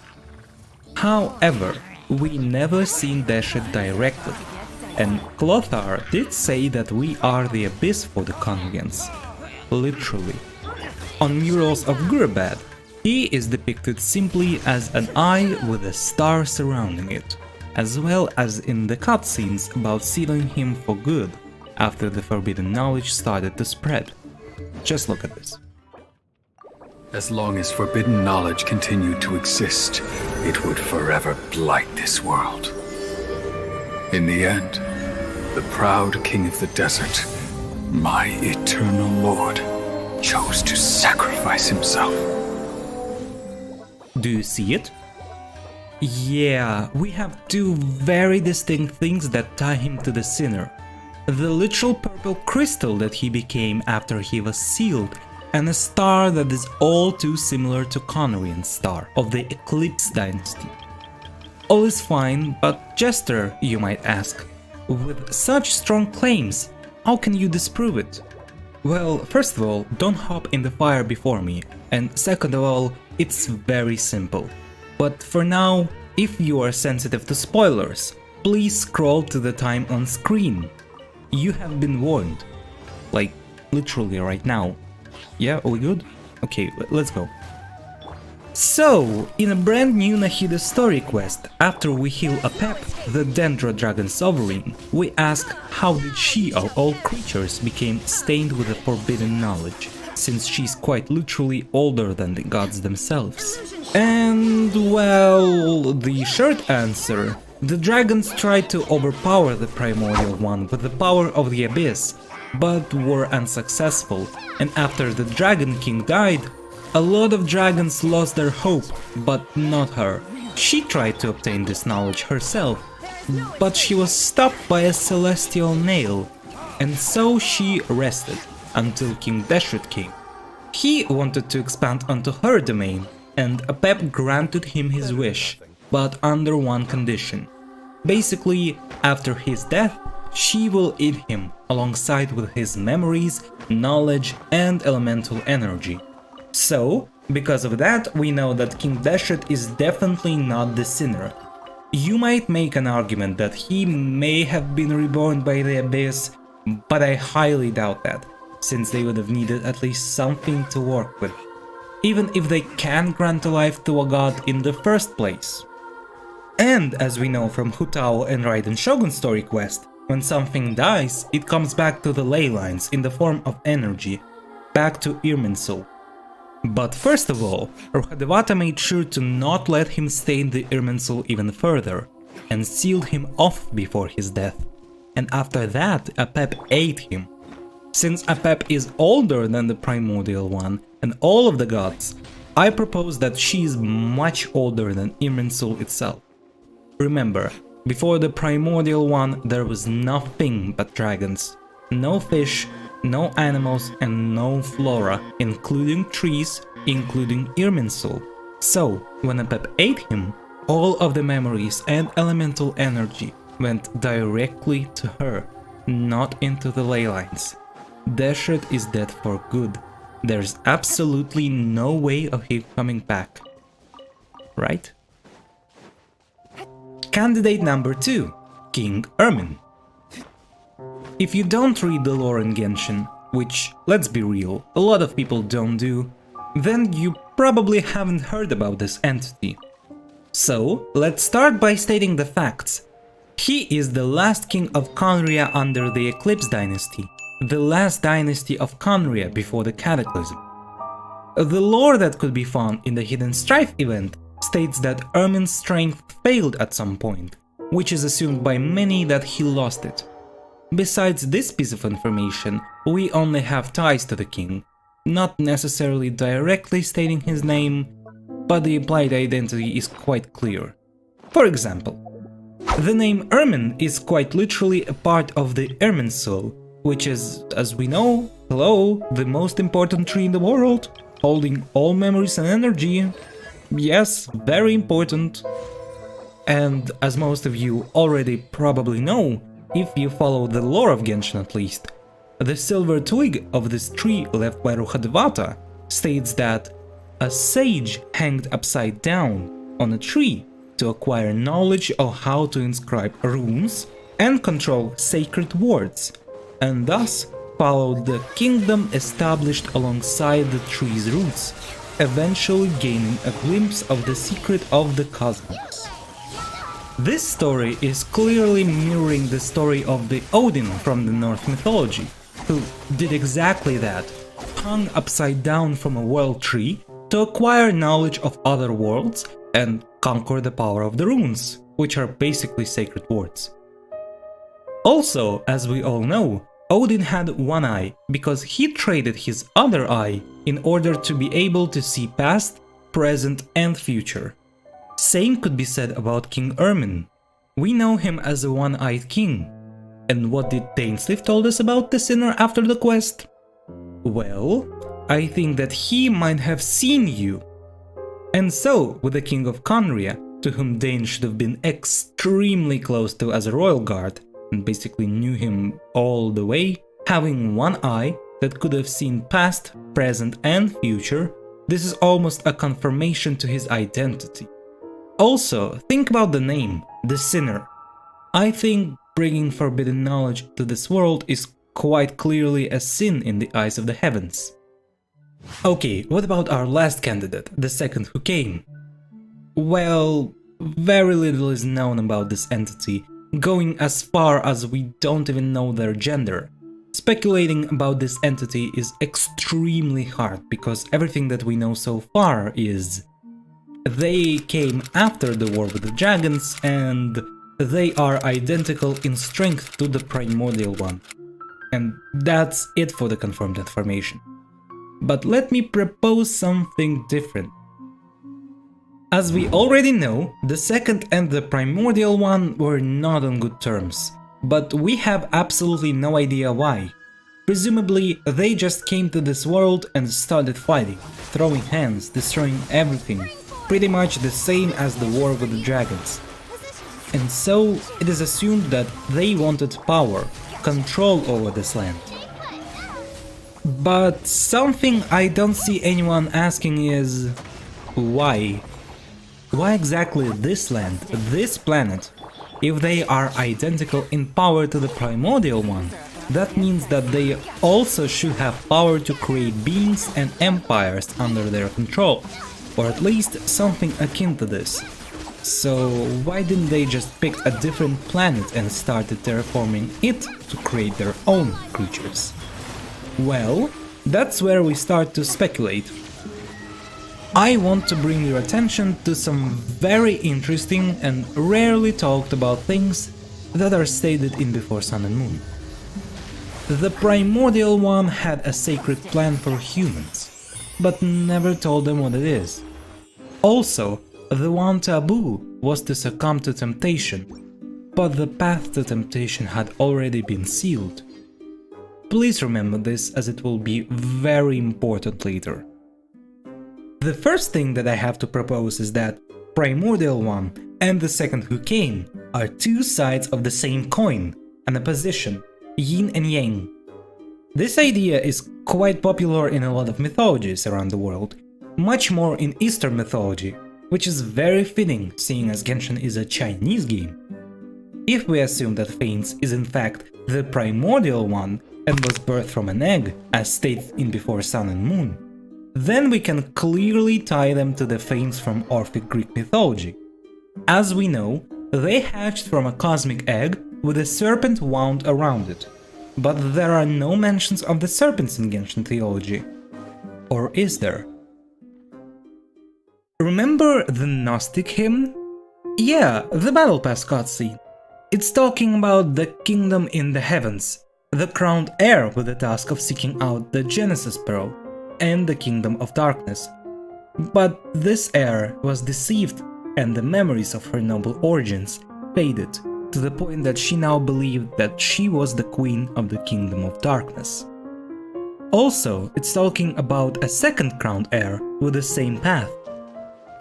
However, we never seen Deshret directly, and Clothar did say that we are the abyss for the Congregants, literally. On murals of Gurbad, he is depicted simply as an eye with a star surrounding it, as well as in the cutscenes about sealing him for good, after the forbidden knowledge started to spread. Just look at this. As long as forbidden knowledge continued to exist, it would forever blight this world. In the end, the proud king of the desert, my eternal lord, chose to sacrifice himself. Do you see it? Yeah, we have two very distinct things that tie him to the sinner. The literal purple crystal that he became after he was sealed, and a star that is all too similar to Conrian's star of the Eclipse dynasty. All is fine, but Jester, you might ask, with such strong claims, how can you disprove it? Well, first of all, don't hop in the fire before me, and second of all, it's very simple. But for now, if you are sensitive to spoilers, please scroll to the time on screen. You have been warned. Like, literally right now. Yeah, are we good? Okay, let's go. So, in a brand new Nahida story quest, after we heal Apep, the Dendro Dragon Sovereign, we ask how did she of all creatures became stained with the forbidden knowledge, since she's quite literally older than the gods themselves. And well, the short answer, the dragons tried to overpower the Primordial One with the power of the Abyss, but were unsuccessful, and after the Dragon King died, a lot of dragons lost their hope, but not her. She tried to obtain this knowledge herself, but she was stopped by a celestial nail, and so she rested until King Deshret came. He wanted to expand onto her domain, and Apep granted him his wish, but under one condition. Basically, after his death, she will eat him alongside with his memories, knowledge, and elemental energy. So, because of that, we know that King Deshret is definitely not the sinner. You might make an argument that he may have been reborn by the Abyss, but I highly doubt that, since they would have needed at least something to work with, even if they can't grant a life to a god in the first place. And as we know from Hu Tao and Raiden Shogun story quest, when something dies, it comes back to the ley lines in the form of energy, back to Irminsul. But first of all, Rohadevata made sure to not let him stain the Irminsul even further, and sealed him off before his death. And after that, Apep ate him. Since Apep is older than the Primordial One and all of the gods, I propose that she is much older than Irminsul itself. Remember, before the Primordial One there was nothing but dragons. No fish, no animals, and no flora, including trees, including Irminsul. So, when Apep ate him, all of the memories and elemental energy went directly to her, not into the ley lines. Deshret is dead for good. There's absolutely no way of him coming back. Right? Candidate number 2, King Ermin. If you don't read the lore in Genshin, which, let's be real, a lot of people don't do, then you probably haven't heard about this entity. So, let's start by stating the facts. He is the last king of Conria under the Eclipse dynasty, the last dynasty of Conria before the Cataclysm. The lore that could be found in the Hidden Strife event states that Ermin's strength failed at some point, which is assumed by many that he lost it. Besides this piece of information, we only have ties to the king, not necessarily directly stating his name, but the implied identity is quite clear. For example, the name Ermin is quite literally a part of the Irminsul, which is, as we know, hello, the most important tree in the world, holding all memories and energy. Yes, very important. And as most of you already probably know, if you follow the lore of Genshin at least, the silver twig of this tree left by Rohadevata states that a sage hanged upside down on a tree to acquire knowledge of how to inscribe runes and control sacred words, and thus followed the kingdom established alongside the tree's roots, eventually gaining a glimpse of the secret of the cosmos. This story is clearly mirroring the story of the Odin from the Norse mythology, who did exactly that, hung upside down from a world tree to acquire knowledge of other worlds and conquer the power of the runes, which are basically sacred words. Also, as we all know, Odin had one eye because he traded his other eye in order to be able to see past, present and future. Same could be said about King Ermin. We know him as a one-eyed king. And what did Dainsleif told us about the sinner after the quest? Well, I think that he might have seen you. And so, with the King of Conria, to whom Dane should have been extremely close to as a royal guard, and basically knew him all the way, having one eye that could have seen past, present and future, this is almost a confirmation to his identity. Also, think about the name, the Sinner. I think bringing forbidden knowledge to this world is quite clearly a sin in the eyes of the heavens. Okay, what about our last candidate, the second who came? Well, very little is known about this entity, going as far as we don't even know their gender. Speculating about this entity is extremely hard because everything that we know so far is they came after the war with the dragons and they are identical in strength to the primordial one. And that's it for the confirmed information. But let me propose something different. As we already know, the second and the primordial one were not on good terms, but we have absolutely no idea why. Presumably, they just came to this world and started fighting, throwing hands, destroying everything, pretty much the same as the war with the dragons. And so, it is assumed that they wanted power, control over this land. But something I don't see anyone asking is why? Why exactly this land, this planet? If they are identical in power to the primordial one, that means that they also should have power to create beings and empires under their control, or at least something akin to this. So why didn't they just pick a different planet and started terraforming it to create their own creatures? Well, that's where we start to speculate. I want to bring your attention to some very interesting and rarely talked about things that are stated in Before Sun and Moon. The primordial one had a sacred plan for humans, but never told them what it is. Also, the one taboo was to succumb to temptation, but the path to temptation had already been sealed. Please remember this as it will be very important later. The first thing that I have to propose is that Primordial One and the second who came are two sides of the same coin, an opposition, yin and yang. This idea is quite popular in a lot of mythologies around the world, much more in Eastern mythology, which is very fitting seeing as Genshin is a Chinese game. If we assume that Phanes is in fact the primordial one and was birthed from an egg, as stated in Before Sun and Moon, then we can clearly tie them to the Phanes from Orphic Greek mythology. As we know, they hatched from a cosmic egg with a serpent wound around it, but there are no mentions of the serpents in Genshin theology. Or is there? Remember the Gnostic hymn? Yeah, the Battle Pass cutscene. It's talking about the kingdom in the heavens, the crowned heir with the task of seeking out the Genesis Pearl, and the Kingdom of Darkness. But this heir was deceived, and the memories of her noble origins faded, to the point that she now believed that she was the queen of the Kingdom of Darkness. Also, it's talking about a second crowned heir with the same path.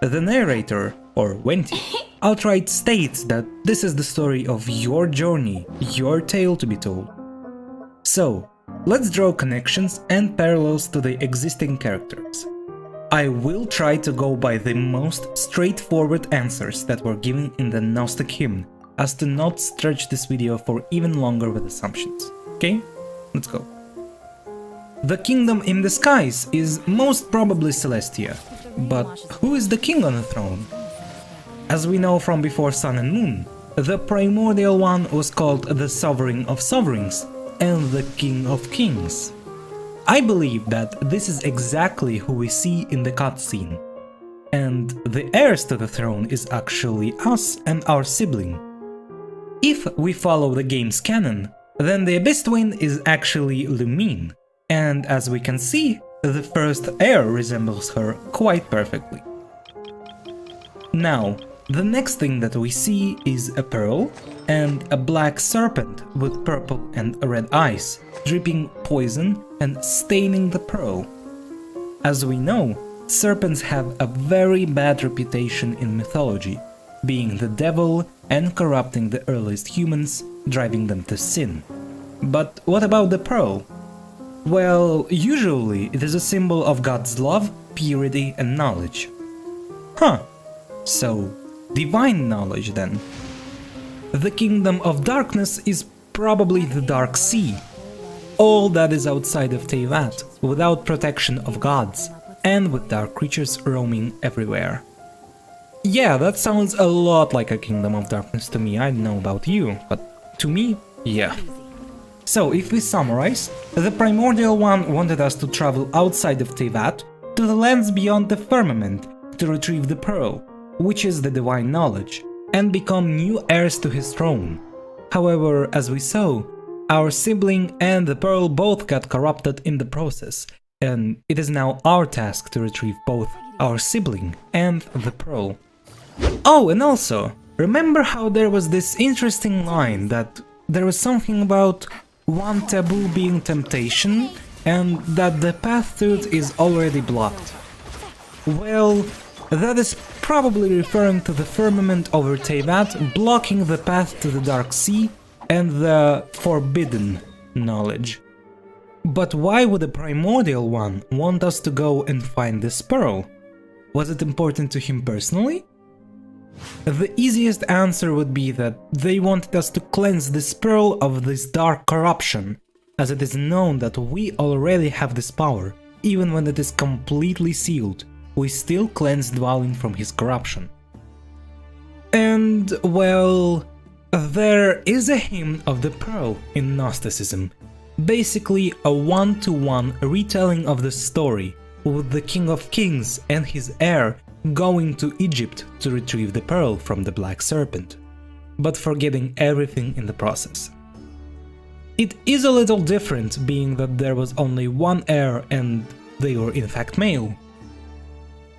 The narrator, or Wenti, outright states that this is the story of your journey, your tale to be told. So, let's draw connections and parallels to the existing characters. I will try to go by the most straightforward answers that were given in the Gnostic hymn, as to not stretch this video for even longer with assumptions. Okay? Let's go. The kingdom in the skies is most probably Celestia, but who is the king on the throne? As we know from before Sun and Moon, the primordial one was called the Sovereign of Sovereigns and the King of Kings. I believe that this is exactly who we see in the cutscene. And the heirs to the throne is actually us and our sibling. If we follow the game's canon, then the Abyss Twin is actually Lumine, and as we can see, the first heir resembles her quite perfectly. Now, the next thing that we see is a pearl and a black serpent with purple and red eyes, dripping poison and staining the pearl. As we know, serpents have a very bad reputation in mythology, being the devil and corrupting the earliest humans, driving them to sin. But what about the pearl? Well, usually it is a symbol of God's love, purity and knowledge. Huh, so divine knowledge then. The kingdom of darkness is probably the Dark Sea, all that is outside of Teyvat, without protection of gods, and with dark creatures roaming everywhere. Yeah, that sounds a lot like a kingdom of darkness to me. I don't know about you, but to me, yeah. So, if we summarize, the Primordial One wanted us to travel outside of Teyvat to the lands beyond the firmament to retrieve the pearl, which is the divine knowledge, and become new heirs to his throne. However, as we saw, our sibling and the pearl both got corrupted in the process, and it is now our task to retrieve both our sibling and the pearl. Oh, and also, remember how there was this interesting line that there was something about one taboo being temptation, and that the path to it is already blocked? Well, that is probably referring to the firmament over Teyvat blocking the path to the Dark Sea and the forbidden knowledge. But why would the Primordial One want us to go and find this pearl? Was it important to him personally? The easiest answer would be that they wanted us to cleanse this pearl of this dark corruption, as it is known that we already have this power. Even when it is completely sealed, we still cleanse Dwalin from his corruption. And, well, there is a hymn of the pearl in Gnosticism, basically a one-to-one retelling of the story, with the King of Kings and his heir going to Egypt to retrieve the pearl from the Black Serpent, but forgetting everything in the process. It is a little different, being that there was only one heir and they were in fact male.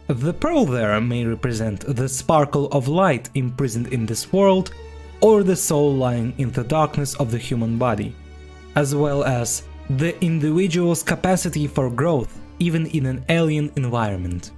The pearl there may represent the sparkle of light imprisoned in this world, or the soul lying in the darkness of the human body, as well as the individual's capacity for growth even in an alien environment.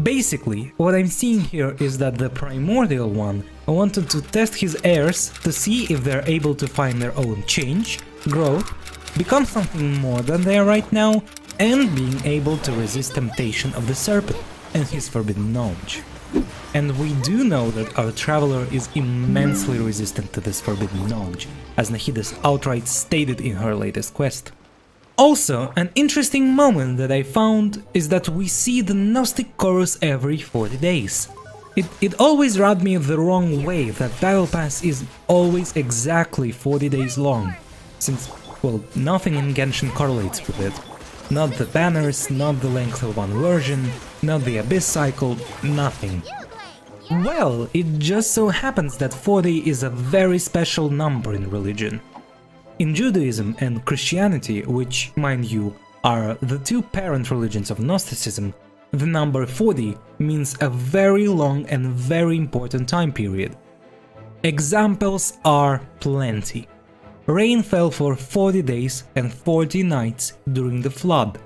Basically, what I'm seeing here is that the Primordial One wanted to test his heirs to see if they're able to find their own change, growth, become something more than they are right now, and being able to resist temptation of the serpent and his forbidden knowledge. And we do know that our traveler is immensely resistant to this forbidden knowledge, as Nahida's outright stated in her latest quest. Also, an interesting moment that I found is that we see the Gnostic chorus every 40 days. It always rubbed me the wrong way that Battle Pass is always exactly 40 days long, since, well, nothing in Genshin correlates with it. Not the banners, not the length of one version, not the Abyss cycle, nothing. Well, it just so happens that 40 is a very special number in religion. In Judaism and Christianity, which, mind you, are the two parent religions of Gnosticism, the number 40 means a very long and very important time period. Examples are plenty. Rain fell for 40 days and 40 nights during the flood.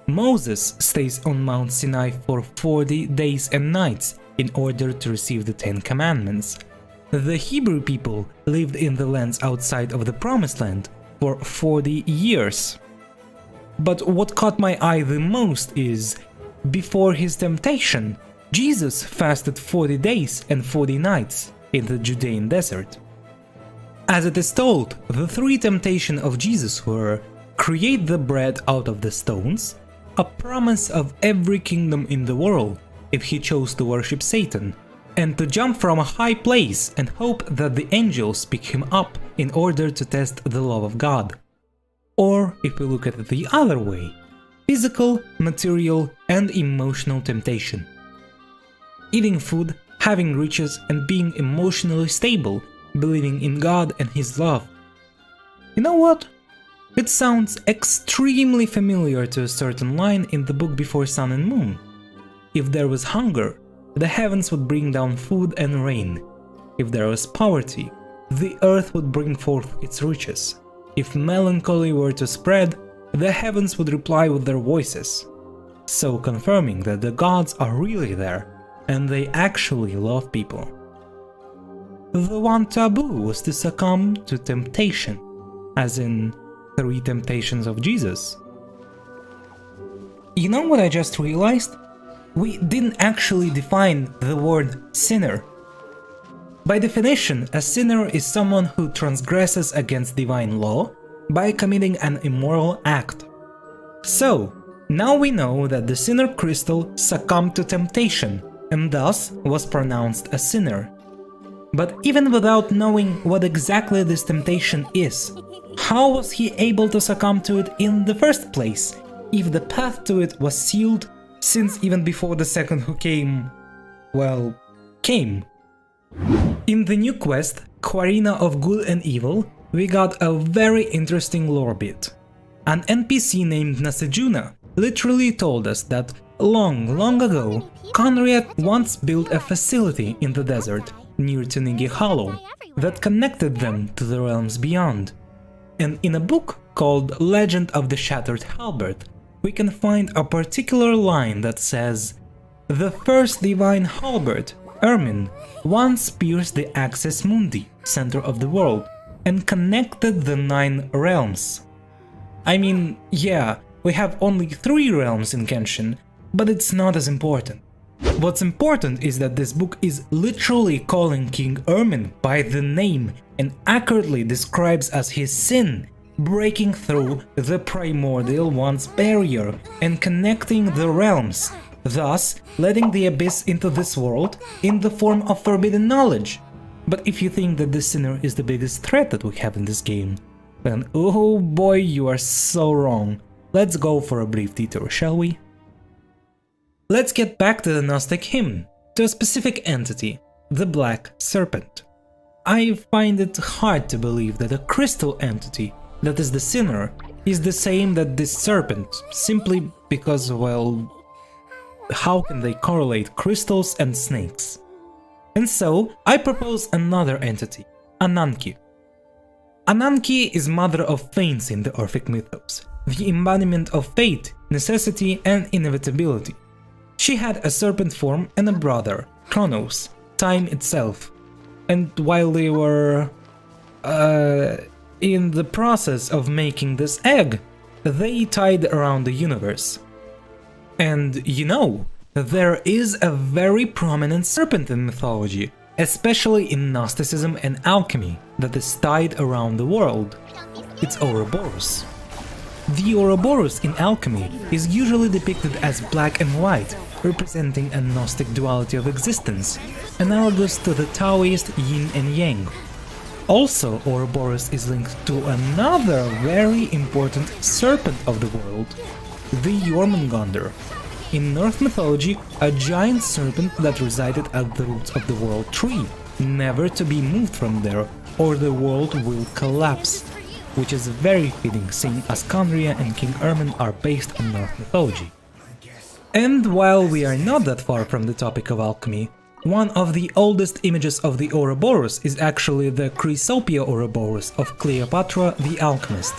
Moses stays on Mount Sinai for 40 days and nights in order to receive the 10 Commandments. The Hebrew people lived in the lands outside of the Promised Land for 40 years. But what caught my eye the most is, before his temptation, Jesus fasted 40 days and 40 nights in the Judean desert. As it is told, the three temptations of Jesus were: create the bread out of the stones, a promise of every kingdom in the world if he chose to worship Satan, and to jump from a high place and hope that the angels pick him up in order to test the love of God. Or, if we look at it the other way, physical, material, and emotional temptation. Eating food, having riches, and being emotionally stable, believing in God and His love. You know what? It sounds extremely familiar to a certain line in the book Before Sun and Moon. If there was hunger, the heavens would bring down food and rain. If there was poverty, the earth would bring forth its riches. If melancholy were to spread, the heavens would reply with their voices. So confirming that the gods are really there, and they actually love people. The one taboo was to succumb to temptation, as in 3 temptations of Jesus. You know what I just realized? We didn't actually define the word sinner. By definition, a sinner is someone who transgresses against divine law by committing an immoral act. So, now we know that the sinner Crystal succumbed to temptation and thus was pronounced a sinner. But even without knowing what exactly this temptation is, how was he able to succumb to it in the first place, if the path to it was sealed since even before the second who came, well, came? In the new quest, Quarina of Good and Evil, we got a very interesting lore bit. An NPC named Nasejuna literally told us that long ago, Conriat once built a facility in the desert near Tunigi Hollow that connected them to the realms beyond. And in a book called Legend of the Shattered Halberd, we can find a particular line that says, "The first divine halberd, Ermin, once pierced the Axis Mundi, center of the world, and connected the 9 realms." I mean, yeah, we have only 3 realms in Genshin, but it's not as important. What's important is that this book is literally calling King Ermin by the name and accurately describes as his sin, breaking through the Primordial One's barrier and connecting the realms, thus letting the Abyss into this world in the form of forbidden knowledge. But if you think that the sinner is the biggest threat that we have in this game, then oh boy, you are so wrong. Let's go for a brief detour, shall we? Let's get back to the Gnostic hymn, to a specific entity, the Black Serpent. I find it hard to believe that a crystal entity that is the sinner is the same that this serpent, simply because, well, how can they correlate crystals and snakes? And so, I propose another entity, Ananke. Ananke is mother of Fanes in the Orphic mythos, the embodiment of fate, necessity, and inevitability. She had a serpent form and a brother, Kronos, time itself. And while they were in the process of making this egg, they tied around the universe. And you know, there is a very prominent serpent in mythology, especially in Gnosticism and alchemy, that is tied around the world. It's Ouroboros. The Ouroboros in alchemy is usually depicted as black and white, representing a Gnostic duality of existence, analogous to the Taoist yin and yang. Also, Ouroboros is linked to another very important serpent of the world, the Jormungandr. In Norse mythology, a giant serpent that resided at the roots of the World Tree, never to be moved from there, or the world will collapse. Which is very fitting, seeing as Conria and King Ermin are based on Norse mythology. And while we are not that far from the topic of alchemy, one of the oldest images of the Ouroboros is actually the Chrysopia Ouroboros of Cleopatra the Alchemist.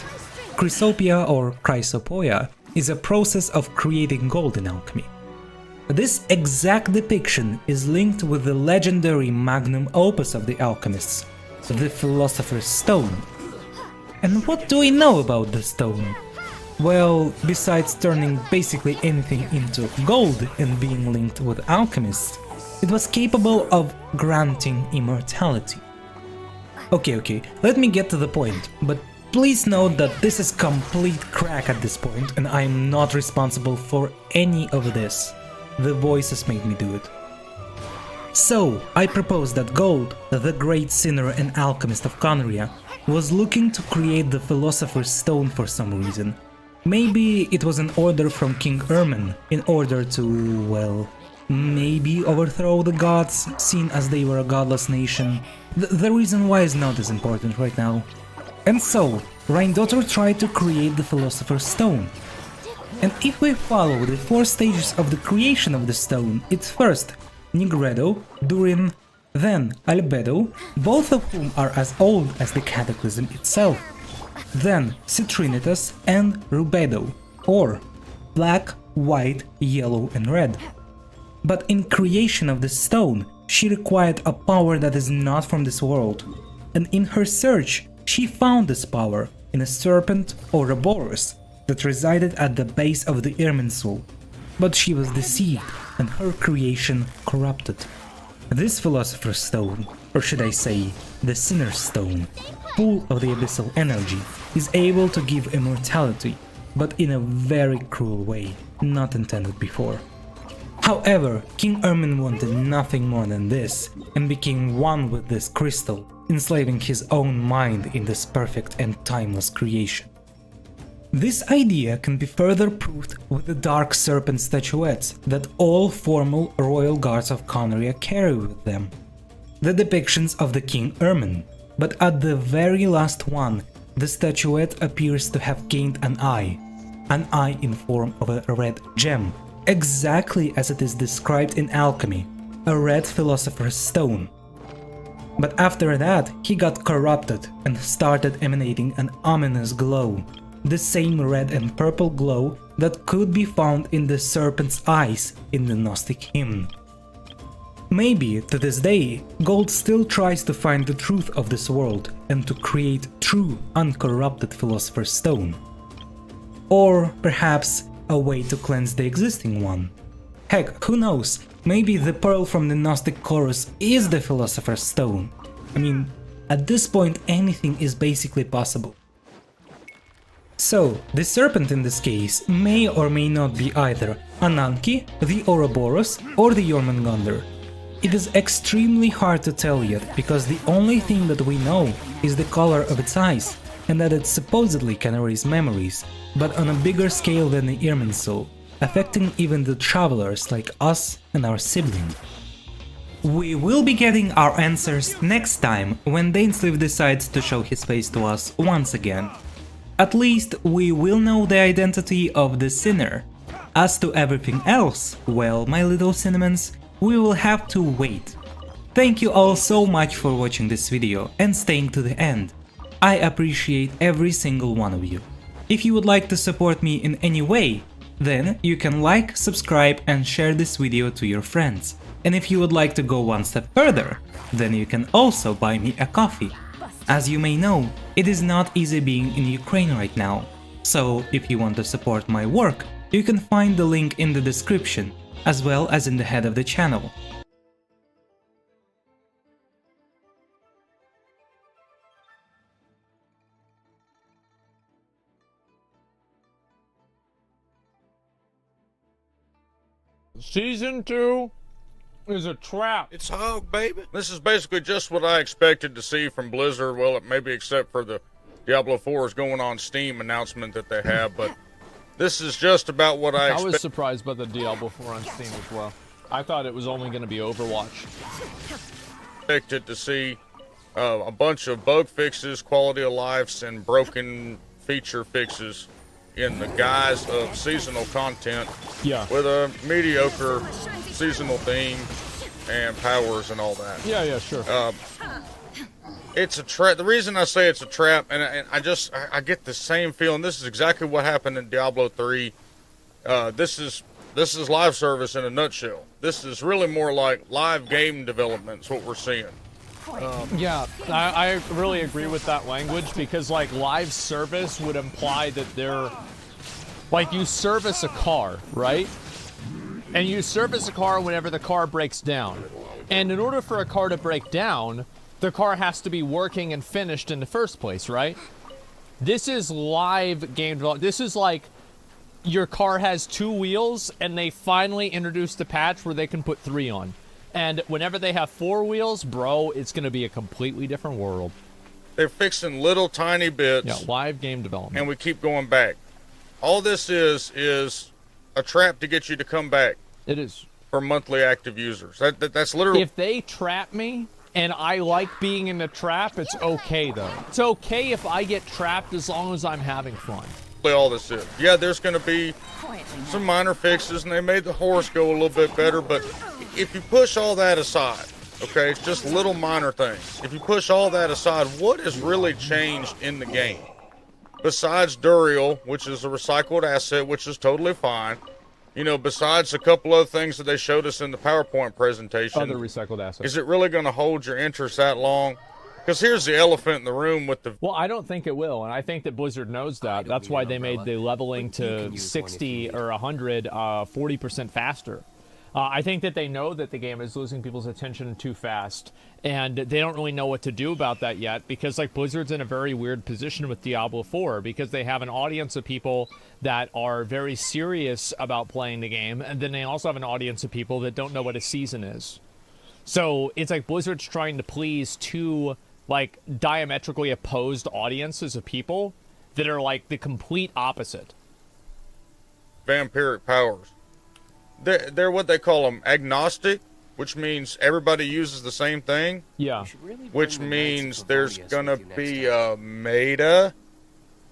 Chrysopia, or chrysopoia, is a process of creating gold in alchemy. This exact depiction is linked with the legendary magnum opus of the alchemists, the Philosopher's Stone. And what do we know about the stone? Well, besides turning basically anything into gold and being linked with alchemists, it was capable of granting immortality. Okay, let me get to the point, but please note that this is complete crack at this point and I am not responsible for any of this. The voices made me do it. So, I propose that Gold, the great sinner and alchemist of Conria, was looking to create the Philosopher's Stone for some reason. Maybe it was an order from King Ermin in order to, well, maybe overthrow the gods, seen as they were a godless nation. The reason why is not as important right now. And so, Rheindotter tried to create the Philosopher's Stone. And if we follow the 4 stages of the creation of the stone, it's first Nigredo, Durin, then Albedo, both of whom are as old as the Cataclysm itself, then Citrinitas and Rubedo, or black, white, yellow and red. But in creation of the stone, she required a power that is not from this world, and in her search, she found this power in a serpent Ouroboros that resided at the base of the Irminsul, but she was deceived and her creation corrupted. This Philosopher's Stone, or should I say, the Sinner's Stone, full of the abyssal energy, is able to give immortality, but in a very cruel way, not intended before. However, King Ermin wanted nothing more than this, and became one with this crystal, enslaving his own mind in this perfect and timeless creation. This idea can be further proved with the dark serpent statuettes that all formal royal guards of Conria carry with them. The depictions of the King Ermin, but at the very last one, the statuette appears to have gained an eye in form of a red gem, exactly as it is described in alchemy, a red philosopher's stone. But after that, he got corrupted and started emanating an ominous glow, the same red and purple glow that could be found in the serpent's eyes in the Gnostic hymn. Maybe, to this day, Gold still tries to find the truth of this world and to create true, uncorrupted Philosopher's Stone. Or perhaps a way to cleanse the existing one. Heck, who knows, maybe the pearl from the Gnostic chorus is the Philosopher's Stone. I mean, at this point anything is basically possible. So, the serpent in this case may or may not be either Ananke, the Ouroboros, or the Jormungandr. It is extremely hard to tell yet, because the only thing that we know is the color of its eyes, and that it supposedly can erase memories, but on a bigger scale than the Irminsul, affecting even the travelers like us and our sibling. We will be getting our answers next time when Dainsleif decides to show his face to us once again. At least we will know the identity of the sinner. As to everything else, well, my little cinnamons, we will have to wait. Thank you all so much for watching this video and staying to the end. I appreciate every single one of you. If you would like to support me in any way, then you can like, subscribe and share this video to your friends. And if you would like to go one step further, then you can also buy me a coffee. As you may know, it is not easy being in Ukraine right now, so if you want to support my work, you can find the link in the description, as well as in the head of the channel. Season 2 is a trap. It's hog, baby. This is basically just what I expected to see from Blizzard. Well, maybe except for the Diablo 4 is going on Steam announcement that they have, but this is just about what I was surprised by the Diablo 4 on Steam as well. I thought it was only going to be Overwatch. Expected to see a bunch of bug fixes, quality of life, and broken feature fixes in the guise of seasonal content. Yeah. With a mediocre seasonal theme and powers and all that. Yeah, sure. It's a trap. The reason I say it's a trap, and I get the same feeling. This is exactly what happened in Diablo 3. This is live service in a nutshell. This is really more like live game development is what we're seeing. Yeah, I really agree with that language, because like live service would imply that they're like, you service a car, right? And you service a car whenever the car breaks down. And in order for a car to break down, the car has to be working and finished in the first place, right? This is live game development. This is like your car has 2 wheels and they finally introduced a patch where they can put 3 on. And whenever they have 4 wheels, bro, it's going to be a completely different world. They're fixing little tiny bits. Yeah, live game development. And we keep going back. All this is a trap to get you to come back. It is. For monthly active users. That's literally... If they trap me and I like being in the trap, it's okay, though. It's okay if I get trapped as long as I'm having fun. All this is. Yeah, there's going to be some minor fixes, and they made the horse go a little bit better, but if you push all that aside, okay, it's just little minor things. If you push all that aside, what has really changed in the game? Besides Duriel, which is a recycled asset, which is totally fine, you know, besides a couple other things that they showed us in the PowerPoint presentation. Other recycled assets. Is it really going to hold your interest that long? Because here's the elephant in the room with the... Well, I don't think it will, and I think that Blizzard knows that. That's why they made the leveling to 60 or 100 40% faster. I think that they know that the game is losing people's attention too fast, and they don't really know what to do about that yet, because like Blizzard's in a very weird position with Diablo 4, because they have an audience of people that are very serious about playing the game, and then they also have an audience of people that don't know what a season is. So it's like Blizzard's trying to please two like diametrically opposed audiences of people that are like the complete opposite. Vampiric powers. They're what they call them, agnostic, which means everybody uses the same thing. Yeah. Which means there's gonna be a meta,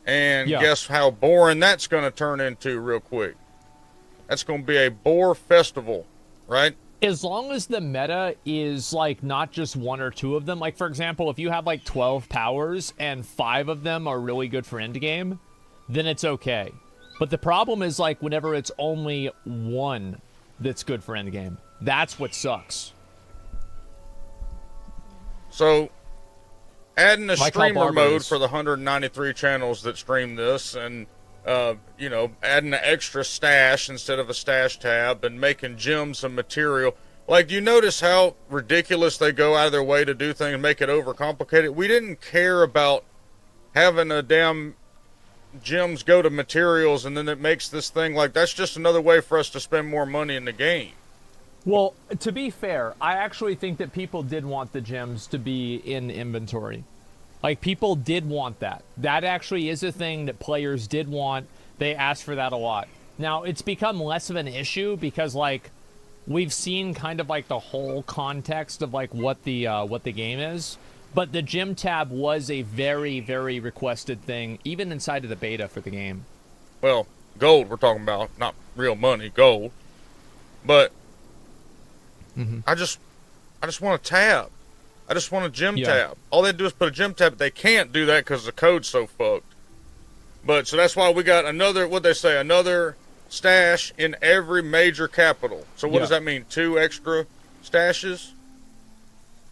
and guess how boring that's gonna turn into real quick. That's gonna be a boar festival, right? As long as the meta is like not just 1 or 2 of them, like for example, if you have like 12 powers and 5 of them are really good for endgame, then it's okay. But the problem is like whenever it's only 1 that's good for endgame. That's what sucks. So, adding a streamer mode for the 193 channels that stream this, and you know, adding an extra stash instead of a stash tab, and making gems and material. Like, you notice how ridiculous they go out of their way to do things and make it overcomplicated? We didn't care about having a damn gems go to materials, and then it makes this thing like that's just another way for us to spend more money in the game. Well, to be fair, I actually think that people did want the gems to be in inventory. Like, people did want that. That actually is a thing that players did want. They asked for that a lot. Now, it's become less of an issue because, like, we've seen kind of, like, the whole context of, like, what the game is. But the gem tab was a very, very requested thing, even inside of the beta for the game. Well, gold we're talking about, not real money, gold. But I just want a tab. I just want a gem tab. All they do is put a gem tab. They can't do that because the code's so fucked. But so that's why we got another, what'd they say, another stash in every major capital. So what does that mean? 2 extra stashes?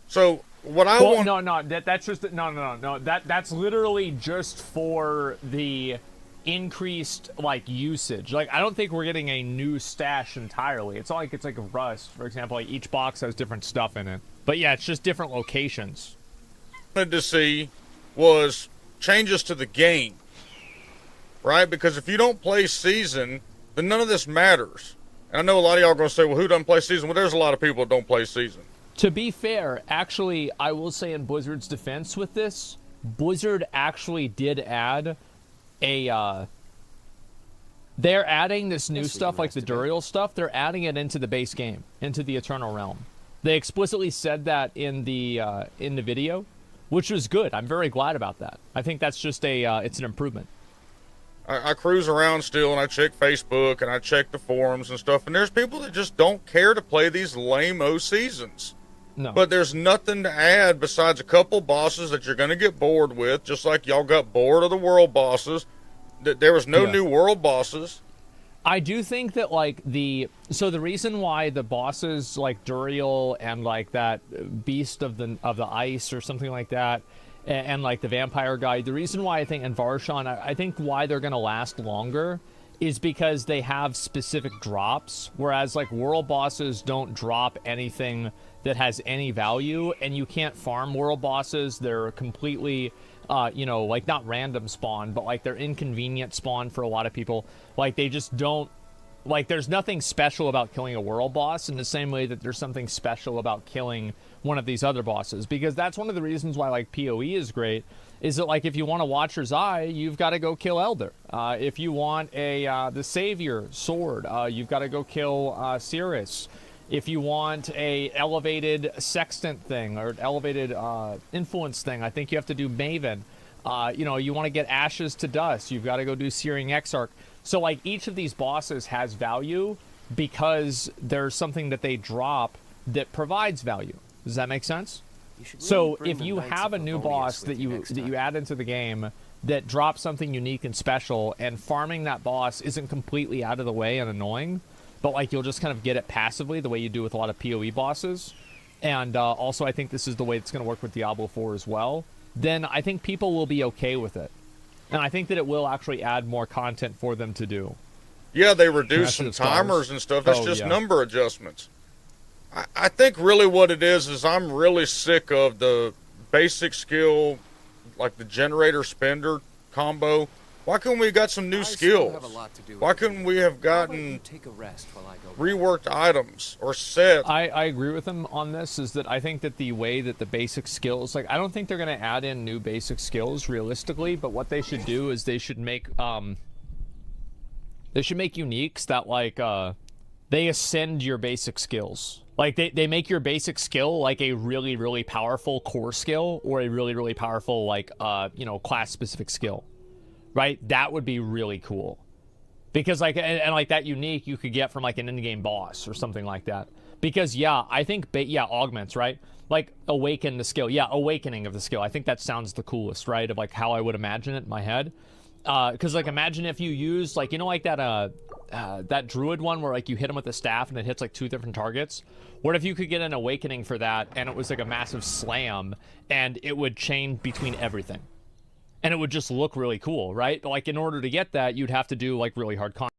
So what I want... No, that's just... No. That's literally just for the increased, like, usage. Like, I don't think we're getting a new stash entirely. It's not like it's like a Rust, for example. Like, each box has different stuff in it. But yeah, it's just different locations. What I wanted to see was changes to the game, right? Because if you don't play season, then none of this matters. And I know a lot of y'all are going to say, well, who doesn't play season? Well, there's a lot of people that don't play season. To be fair, actually, I will say in Blizzard's defense with this, Blizzard actually did add a, they're adding this new stuff, like the Duriel stuff, they're adding it into the base game, into the Eternal Realm. They explicitly said that in the video, which was good. I'm very glad about that. I think that's just it's an improvement. I cruise around still, and I check Facebook, and I check the forums and stuff, and there's people that just don't care to play these lame-o seasons. No. But there's nothing to add besides a couple bosses that you're going to get bored with, just like y'all got bored of the world bosses. There was no new world bosses. I do think that, like, the reason why the bosses like Duriel and like that beast of the ice or something like that, and like the vampire guy, the reason why I think, and Varshan, I think why they're gonna last longer is because they have specific drops, whereas like world bosses don't drop anything that has any value, and you can't farm world bosses. They're completely you know, like not random spawn, but like they're inconvenient spawn for a lot of people. Like they just don't Like, there's nothing special about killing a world boss in the same way that there's something special about killing one of these other bosses. Because that's one of the reasons why, like, PoE is great, is that, like, if you want a Watcher's Eye, you've got to go kill Elder. If you want the Savior sword, you've got to go kill Cirrus. If you want a elevated Sextant thing, or elevated Influence thing, I think you have to do Maven. You know, you want to get Ashes to Dust, you've got to go do Searing Exarch. So, like, each of these bosses has value because there's something that they drop that provides value. Does that make sense? So, if you have a new boss that you add into the game that drops something unique and special, and farming that boss isn't completely out of the way and annoying, but, like, you'll just kind of get it passively the way you do with a lot of PoE bosses, and also I think this is the way it's going to work with Diablo 4 as well, then I think people will be okay with it. And I think that it will actually add more content for them to do. Yeah, they reduce some timers and stuff. That's just number adjustments. I think really what it is I'm really sick of the basic skill, like the generator spender combo. Why couldn't we got some new skills? Why couldn't we have gotten reworked items or sets? I agree with him on this, is that I think that the way that the basic skills, like, I don't think they're going to add in new basic skills realistically, but what they should do is they should make uniques that, like, they ascend your basic skills. Like, they make your basic skill like a really, really powerful core skill, or a really, really powerful, like, you know, class specific skill. Right? That would be really cool. Because, like, and like, that unique you could get from, like, an in-game boss or something like that. Because, yeah, I think, augments, right? Like, awaken the skill. Yeah, awakening of the skill. I think that sounds the coolest, right? Of, like, how I would imagine it in my head. Because, like, imagine if you use, like, you know, like that druid one where, like, you hit him with a staff and it hits, like, 2 different targets? What if you could get an awakening for that, and it was, like, a massive slam, and it would chain between everything? And it would just look really cool, right? But, like, in order to get that, you'd have to do, like, really hard content.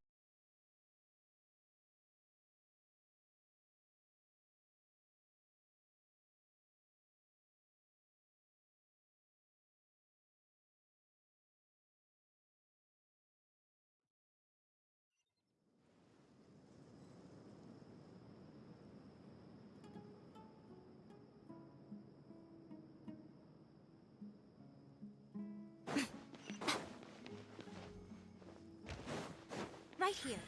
Right here.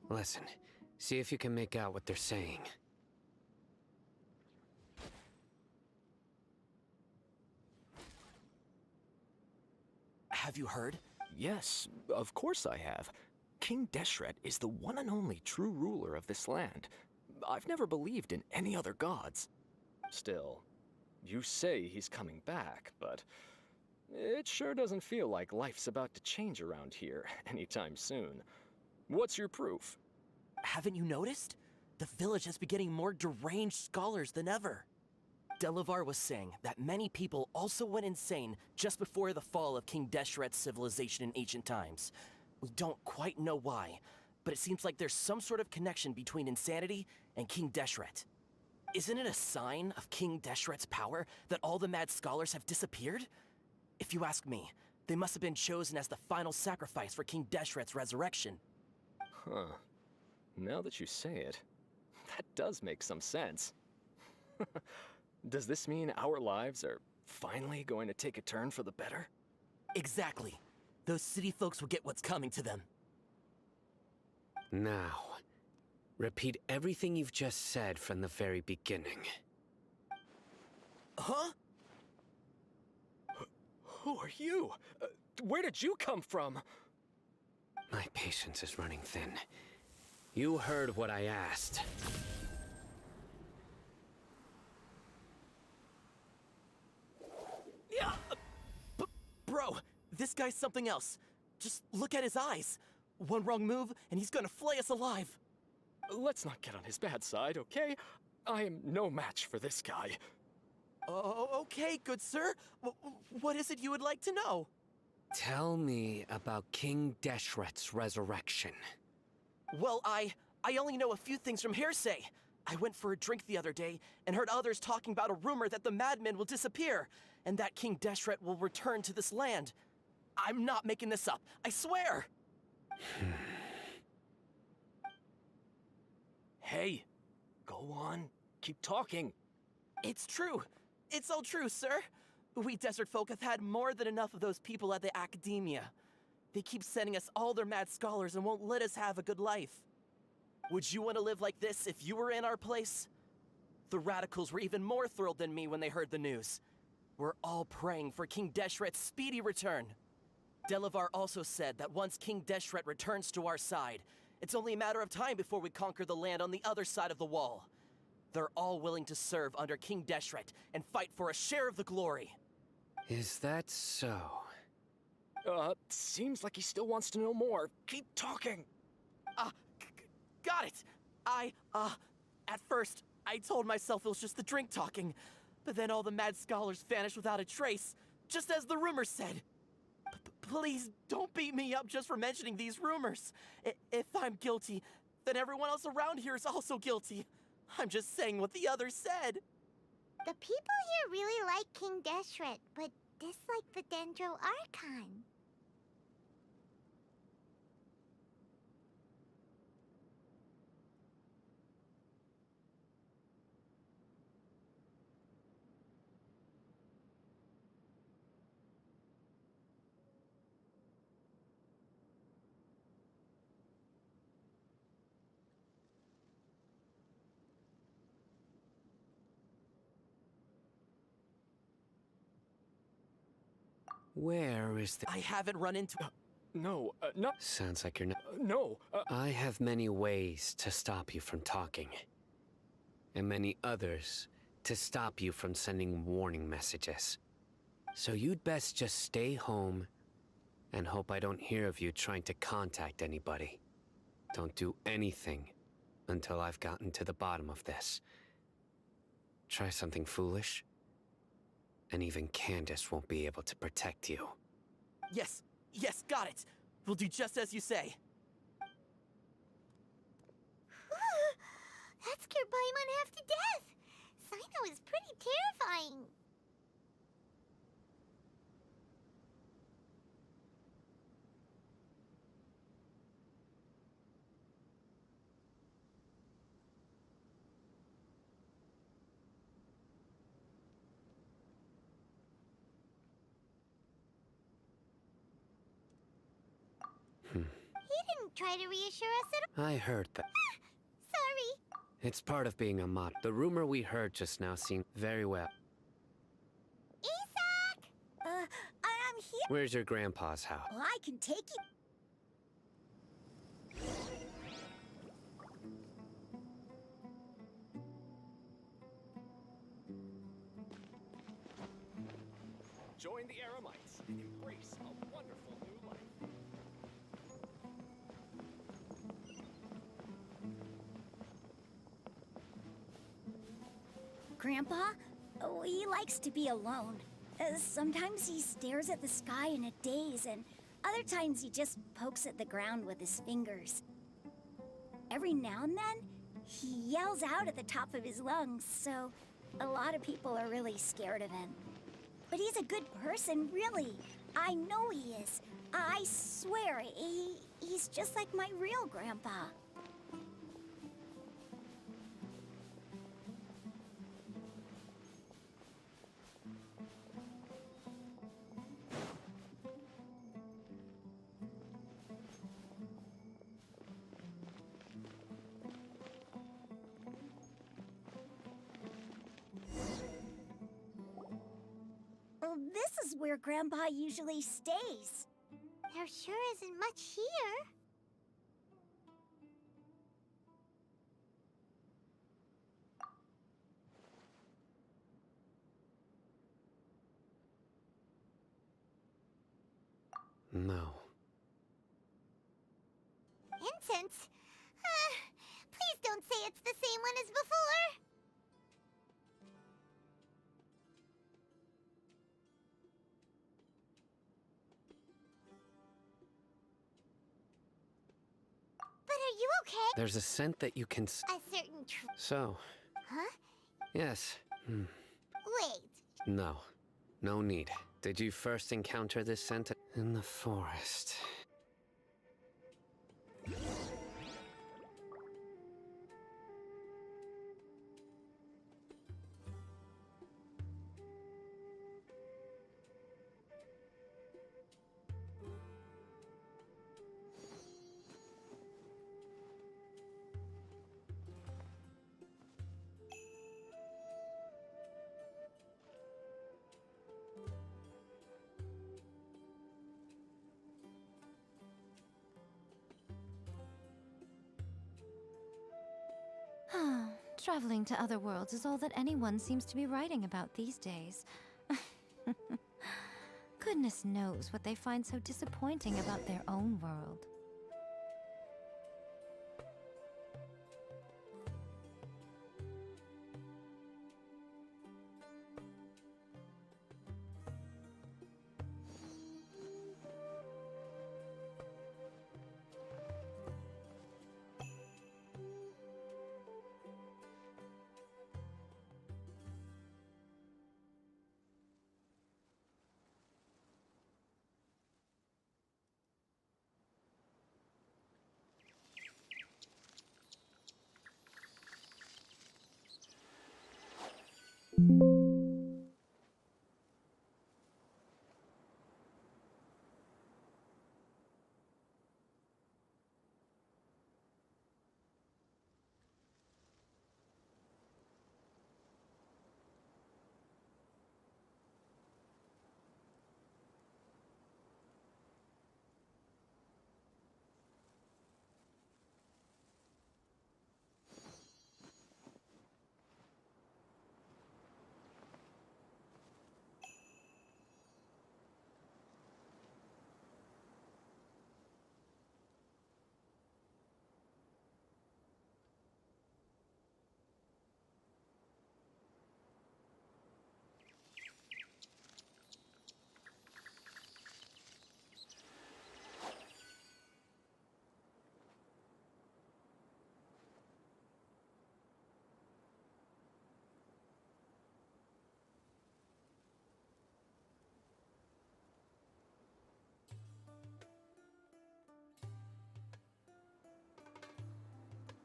Listen, see if you can make out what they're saying. Have you heard? Yes, of course I have. King Deshret is the one and only true ruler of this land. I've never believed in any other gods. Still, you say he's coming back, but it sure doesn't feel like life's about to change around here anytime soon. What's your proof? Haven't you noticed? The village has been getting more deranged scholars than ever. Delavar was saying that many people also went insane just before the fall of King Deshret's civilization in ancient times. We don't quite know why, but it seems like there's some sort of connection between insanity and King Deshret. Isn't it a sign of King Deshret's power that all the mad scholars have disappeared? If you ask me, they must have been chosen as the final sacrifice for King Deshret's resurrection. Huh. Now that you say it, that does make some sense. Does this mean our lives are finally going to take a turn for the better? Exactly. Those city folks will get what's coming to them. Now, repeat everything you've just said from the very beginning. Huh? Who are you? Where did you come from? My patience is running thin. You heard what I asked. Yeah, bro, this guy's something else. Just look at his eyes. One wrong move, and he's gonna flay us alive. Let's not get on his bad side, okay? I am no match for this guy. Oh, okay, good sir. What is it you would like to know? Tell me about King Deshret's resurrection. Well, I only know a few things from hearsay. I went for a drink the other day and heard others talking about a rumor that the madmen will disappear and that King Deshret will return to this land. I'm not making this up, I swear! Hey, go on. Keep talking. It's true. It's all true, sir. We desert folk have had more than enough of those people at the academia. They keep sending us all their mad scholars and won't let us have a good life. Would you want to live like this if you were in our place? The radicals were even more thrilled than me when they heard the news. We're all praying for King Deshret's speedy return. Delavar also said that once King Deshret returns to our side, it's only a matter of time before we conquer the land on the other side of the wall. They're all willing to serve under King Deshret and fight for a share of the glory. Is that so? Seems like he still wants to know more. Keep talking. Got it. At first, I told myself it was just the drink talking, but then all the mad scholars vanished without a trace, just as the rumors said. Please don't beat me up just for mentioning these rumors. If I'm guilty, then everyone else around here is also guilty. I'm just saying what the others said. The people here really like King Deshret, but dislike the Dendro Archon. Where is the... I haven't run into... No. Sounds like you're not... No. I have many ways to stop you from talking. And many others to stop you from sending warning messages. So you'd best just stay home and hope I don't hear of you trying to contact anybody. Don't do anything until I've gotten to the bottom of this. Try something foolish, and even Candace won't be able to protect you. Yes, got it. We'll do just as you say. That scared Paimon half to death. Sino is pretty terrifying. He didn't try to reassure us at all. I heard that. Sorry. It's part of being a mod. The rumor we heard just now seemed very well. Isaac! I'm here. Where's your grandpa's house? Well, I can take you. Join the Eremites and embrace a wonderful new life. Grandpa? Oh, he likes to be alone. Sometimes he stares at the sky in a daze, and other times he just pokes at the ground with his fingers. Every now and then, he yells out at the top of his lungs, so a lot of people are really scared of him. But he's a good person, really. I know he is. I swear, he's just like my real grandpa. This is where Grandpa usually stays. There sure isn't much here. No. Incense? Please don't say it's the same one as before. But are you okay? There's a scent that you can A certain So, Huh? yes. Wait. No. No need. Did you first encounter this scent in the forest? Traveling to other worlds is all that anyone seems to be writing about these days. Goodness knows what they find so disappointing about their own world.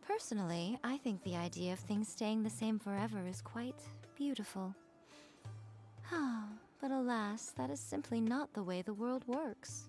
Personally, I think the idea of things staying the same forever is quite beautiful. But alas, that is simply not the way the world works.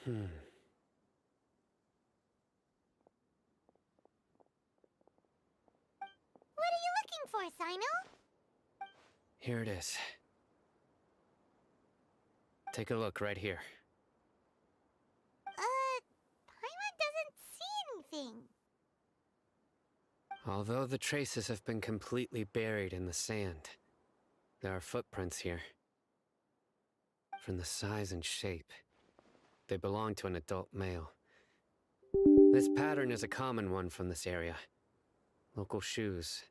Hmm. What are you looking for, Sino? Here it is. Take a look right here. Paimon doesn't see anything. Although the traces have been completely buried in the sand, there are footprints here. From the size and shape, they belong to an adult male. This pattern is a common one from this area. Local shoes.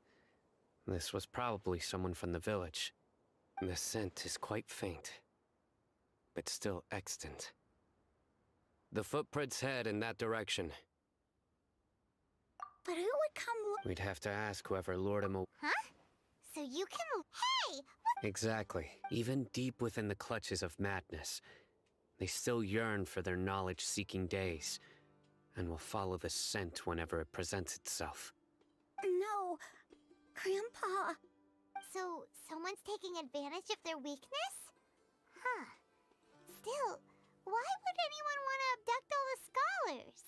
This was probably someone from the village. The scent is quite faint, but still extant. The footprints head in that direction. But who would come We'd have to ask whoever lured him. Huh? So you can... Hey! Exactly. Even deep within the clutches of madness, they still yearn for their knowledge-seeking days, and will follow the scent whenever it presents itself. No, Grandpa. So someone's taking advantage of their weakness? Huh. Still, why would anyone want to abduct all the scholars?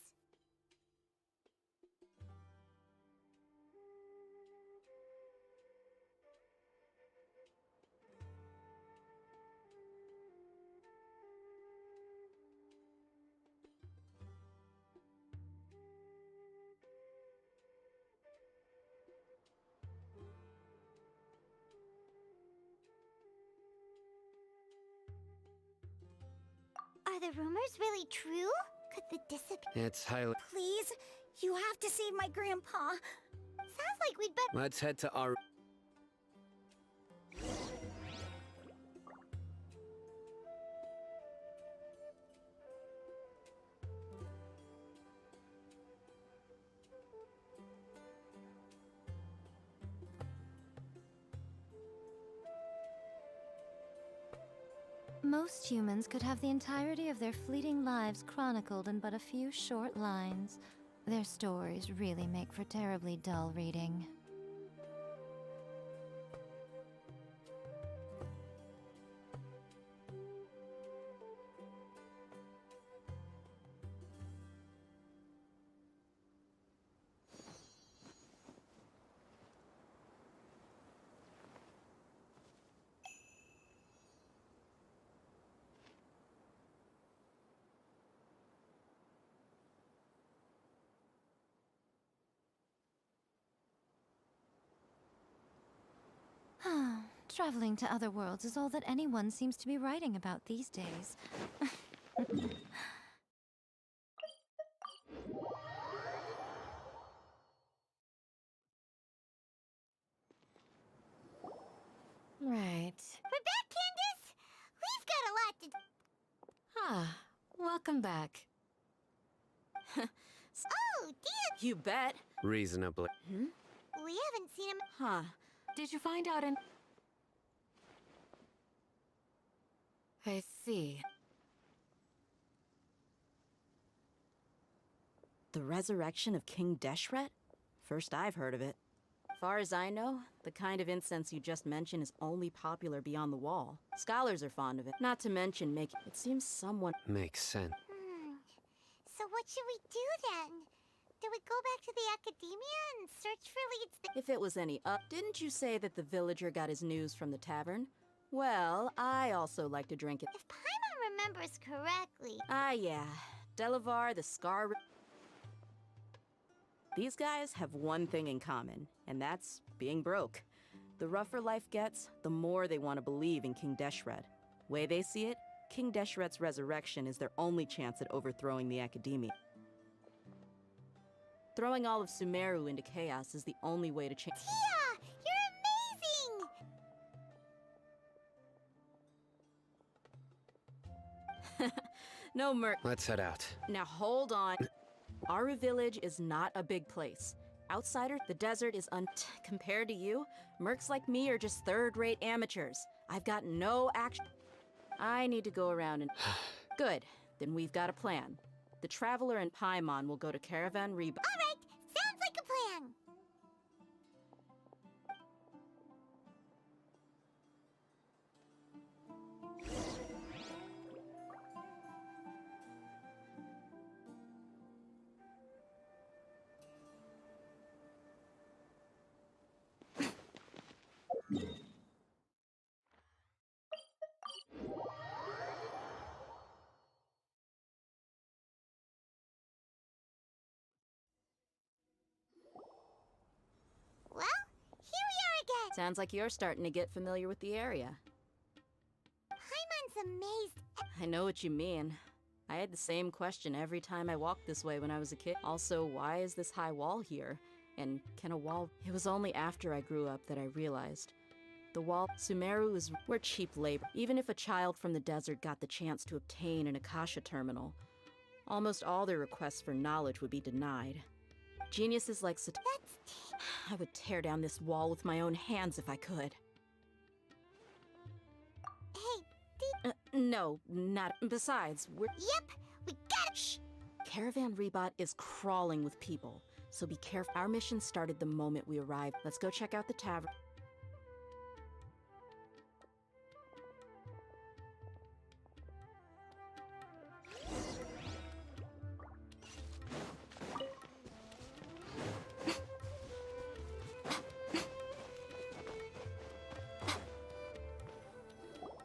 Are the rumors really true? Could the disappear? It's highly... Please, you have to save my grandpa. Sounds like we'd better. Let's head to our... Most humans could have the entirety of their fleeting lives chronicled in but a few short lines. Their stories really make for terribly dull reading. Traveling to other worlds is all that anyone seems to be writing about these days. Right. We're back, Candace! We've got a lot to do. Ah, welcome back. Oh, dear! You bet. Reasonably. We haven't seen him. Huh. Did you find out in... I see. The resurrection of King Deshret? First I've heard of it. Far as I know, the kind of incense you just mentioned is only popular beyond the wall. Scholars are fond of it, not to mention making... It seems someone... Makes sense. So what should we do then? Do we go back to the academia and search for leads that... If it was any up, didn't you say that the villager got his news from the tavern? Well, I also like to drink it. If Paimon remembers correctly... Ah, yeah. Delavar, the Scar... These guys have one thing in common, and that's being broke. The rougher life gets, the more they want to believe in King Deshret. Way they see it, King Deshret's resurrection is their only chance at overthrowing the Academia. Throwing all of Sumeru into chaos is the only way to change. Tia! You're amazing! No merc. Let's head out. Now hold on. Aru Village is not a big place. Outsider, the desert is compared to you, mercs like me are just third-rate amateurs. I've got no action. I need to go around and... Good. Then we've got a plan. The Traveler and Paimon will go to Caravan Reba. Alright! Sounds like a plan! Well, here we are again! Sounds like you're starting to get familiar with the area. Paimon's amazed. I know what you mean. I had the same question every time I walked this way when I was a kid. Also, why is this high wall here? And can a wall... It was only after I grew up that I realized. The wall... Sumeru is... We're cheap labor. Even if a child from the desert got the chance to obtain an Akasha terminal, almost all their requests for knowledge would be denied. Geniuses like I would tear down this wall with my own hands if I could. Hey, no, not... Besides, we're... Yep, we got it! Shh! Caravan Rebot is crawling with people, so be careful. Our mission started the moment we arrived. Let's go check out the tavern.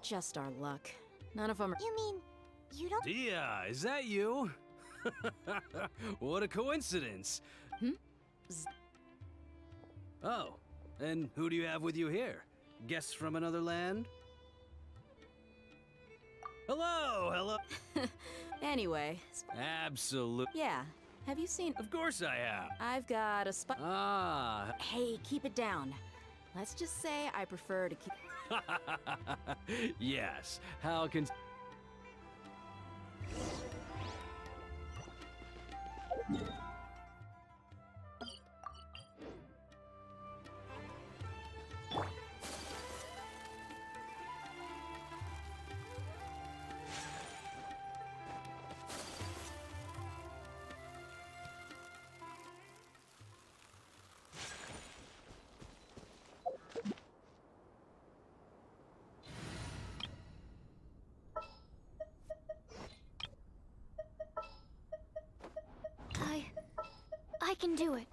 Just our luck. None of them are... You mean, you don't... Tia, is that you? What a coincidence. Oh, and who do you have with you here? Guests from another land? Hello, hello. Anyway. Absolute. Yeah. Have you seen? Of course I have. I've got a spot. Ah. Hey, keep it down. Let's just say I prefer to keep. Yes. How can... I can do it.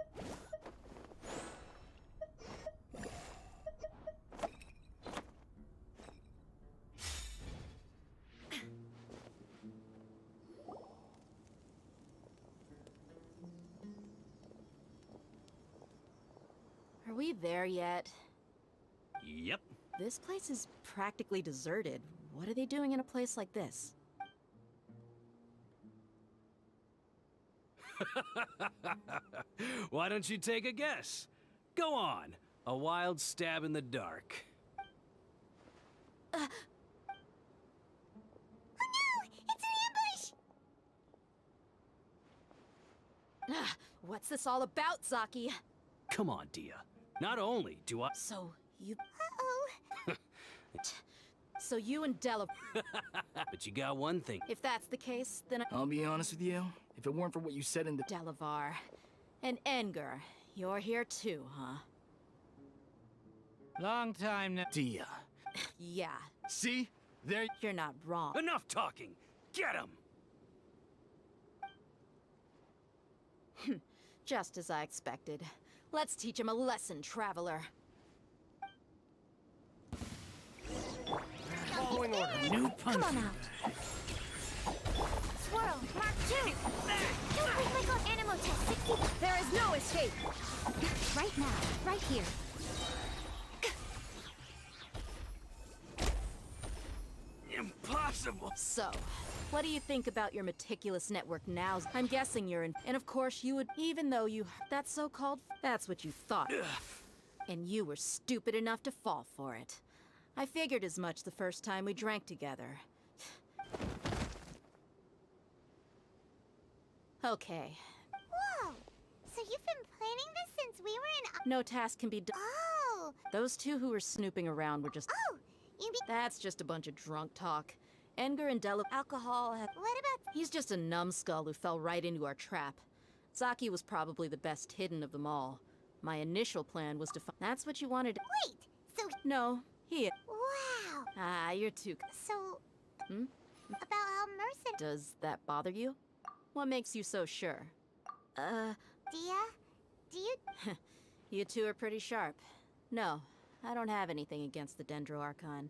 Are we there yet? Yep. This place is practically deserted. What are they doing in a place like this? Why don't you take a guess? Go on. A wild stab in the dark. Oh no! It's an ambush! What's this all about, Zaki? Come on, Dia. Not only do I... So, you... Uh-oh. So you and Della... But you got one thing. If that's the case, then I'll be honest with you. If it weren't for what you said in the... Delavar. And Enger. You're here too, huh? Long time now. Dia. Yeah. See? There... You're not wrong. Enough talking! Get him! Just as I expected. Let's teach him a lesson, Traveler. Following order. New punch. Come on out. Swirl, Mark 2. Do a quick wiggle animal test. 60. There is no escape! Right now, right here. Impossible! So, what do you think about your meticulous network now? I'm guessing you're in... And of course you would... Even though you... That so-called... That's what you thought. And you were stupid enough to fall for it. I figured as much the first time we drank together. Okay. Whoa! So you've been planning this since we were in... No task can be done. Oh! Those two who were snooping around were just... Oh! You mean... That's just a bunch of drunk talk. Enger and Della... Alcohol have... What about... He's just a numbskull who fell right into our trap. Zaki was probably the best hidden of them all. My initial plan was to find... That's what you wanted... Wait! So... No, he... Wow! Ah, you're too... So... Hmm? About how mercenary... Does that bother you? What makes you so sure? Dia? Do you... You two are pretty sharp. No, I don't have anything against the Dendro Archon.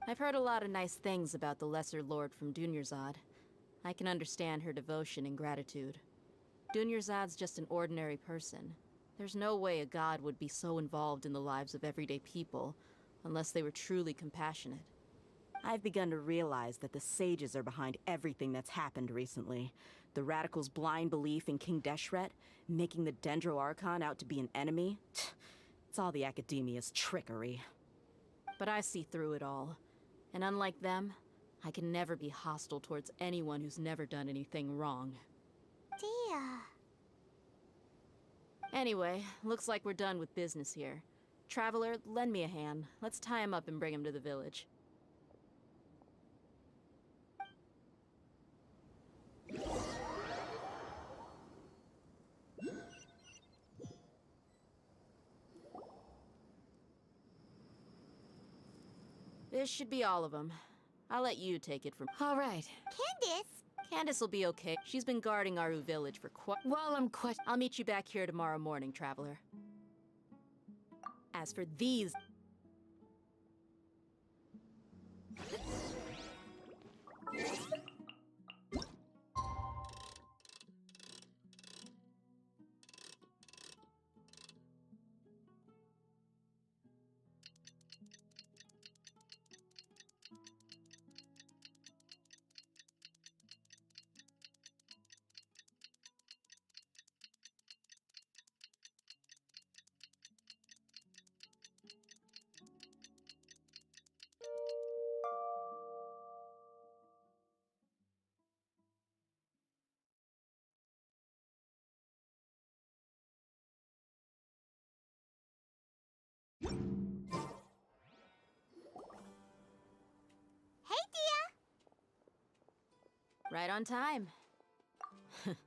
I've heard a lot of nice things about the Lesser Lord from Dunyarzad. I can understand her devotion and gratitude. Dunyarzad's just an ordinary person. There's no way a god would be so involved in the lives of everyday people, unless they were truly compassionate. I've begun to realize that the sages are behind everything that's happened recently. The radicals' blind belief in King Deshret, making the Dendro Archon out to be an enemy. It's all the academia's trickery. But I see through it all. And unlike them, I can never be hostile towards anyone who's never done anything wrong. Dia... Anyway, looks like we're done with business here. Traveler, lend me a hand. Let's tie him up and bring him to the village. This should be all of them. I'll let you take it from... All right. Candace? Candace will be okay. She's been guarding Aru village for While I'm quite... I'll meet you back here tomorrow morning, Traveler. As for these... Right on time. Paimon's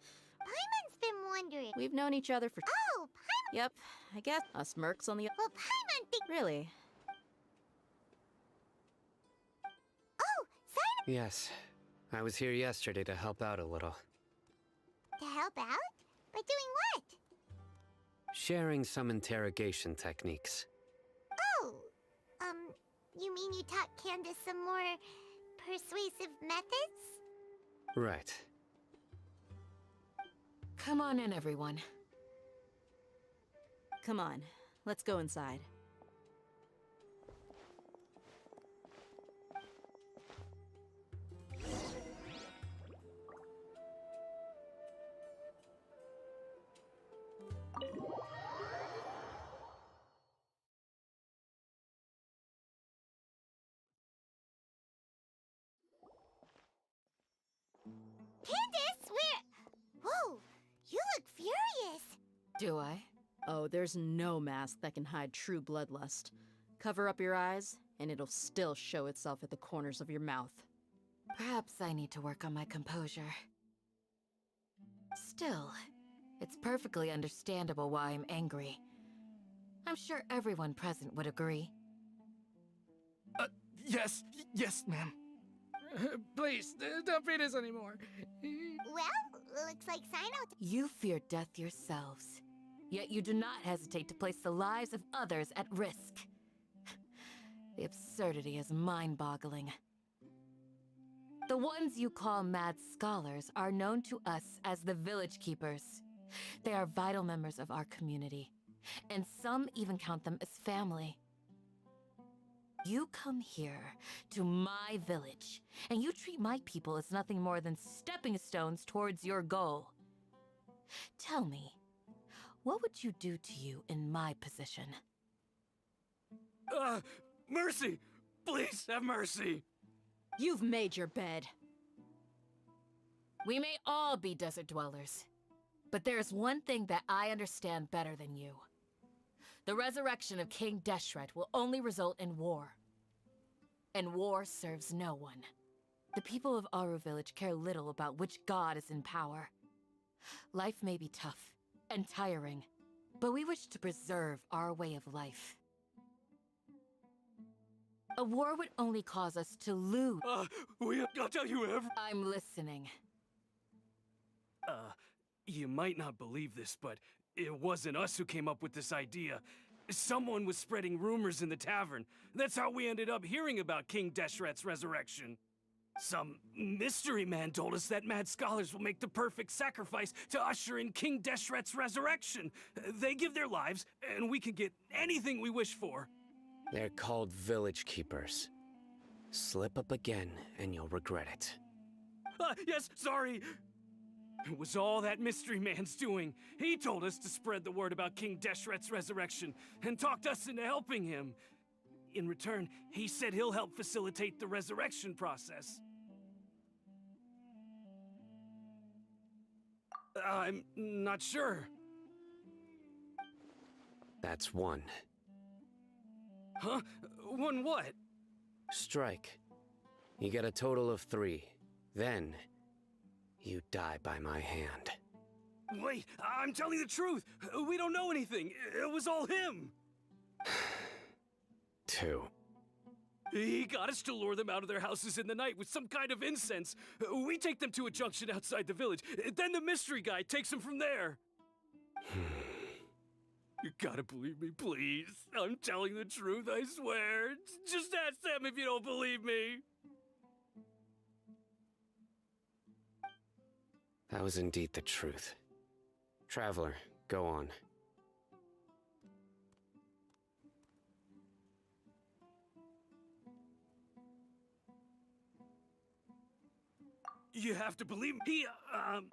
been wondering. We've known each other for... Oh, Paimon! Yep, I guess. Us mercs on the... Well, Paimon think... Really? Oh, Sign... Yes. I was here yesterday to help out a little. To help out? By doing what? Sharing some interrogation techniques. Oh, you mean you taught Candace some more persuasive methods? Right. Come on in, everyone. Come on, let's go inside. Candace, whoa, you look furious. Do I? Oh, there's no mask that can hide true bloodlust. Cover up your eyes, and it'll still show itself at the corners of your mouth. Perhaps I need to work on my composure. Still, it's perfectly understandable why I'm angry. I'm sure everyone present would agree. Yes, ma'am. Please, don't beat us anymore. Well, looks like Sino... You fear death yourselves, yet you do not hesitate to place the lives of others at risk. The absurdity is mind-boggling. The ones you call mad scholars are known to us as the Village Keepers. They are vital members of our community, and some even count them as family. You come here, to my village, and you treat my people as nothing more than stepping stones towards your goal. Tell me, what would you do to you in my position? Mercy! Please, have mercy! You've made your bed. We may all be desert dwellers, but there's one thing that I understand better than you. The resurrection of King Deshret will only result in war. And war serves no one. The people of Aru Village care little about which god is in power. Life may be tough and tiring, but we wish to preserve our way of life. A war would only cause us to lose. I'll tell you everything. I'm listening. You might not believe this, but it wasn't us who came up with this idea. Someone was spreading rumors in the tavern. That's how we ended up hearing about King Deshret's resurrection. Some mystery man told us that mad scholars will make the perfect sacrifice to usher in King Deshret's resurrection. They give their lives, and we can get anything we wish for. They're called Village Keepers. Slip up again, and you'll regret it. Yes, sorry. It was all that mystery man's doing. He told us to spread the word about King Deshret's resurrection and talked us into helping him. In return, he said he'll help facilitate the resurrection process. I'm not sure. That's one. Huh? One what? Strike. You get a total of 3. Then, you die by my hand. Wait, I'm telling the truth. We don't know anything. It was all him. 2. He got us to lure them out of their houses in the night with some kind of incense. We take them to a junction outside the village. Then the mystery guy takes them from there. You gotta believe me, please. I'm telling the truth, I swear. Just ask them if you don't believe me. That was indeed the truth. Traveler, go on. You have to believe me.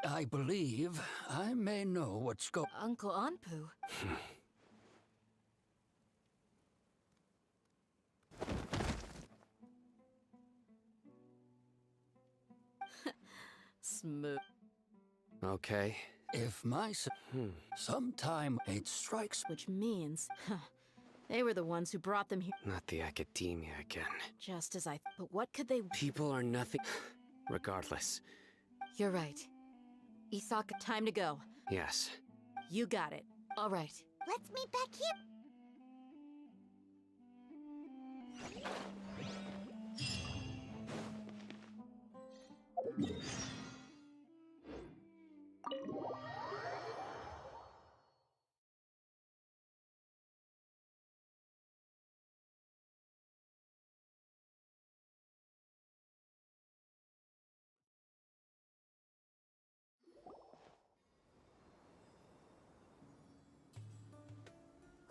I believe I may know what's going. Uncle Anpu. Smooth. Okay. If my sometime it strikes, which means they were the ones who brought them here. Not the academia again. Just as I. But what could they? People are nothing. Regardless, You're right. Isaka, time to go. Yes. You got it. All right. Let's meet back here.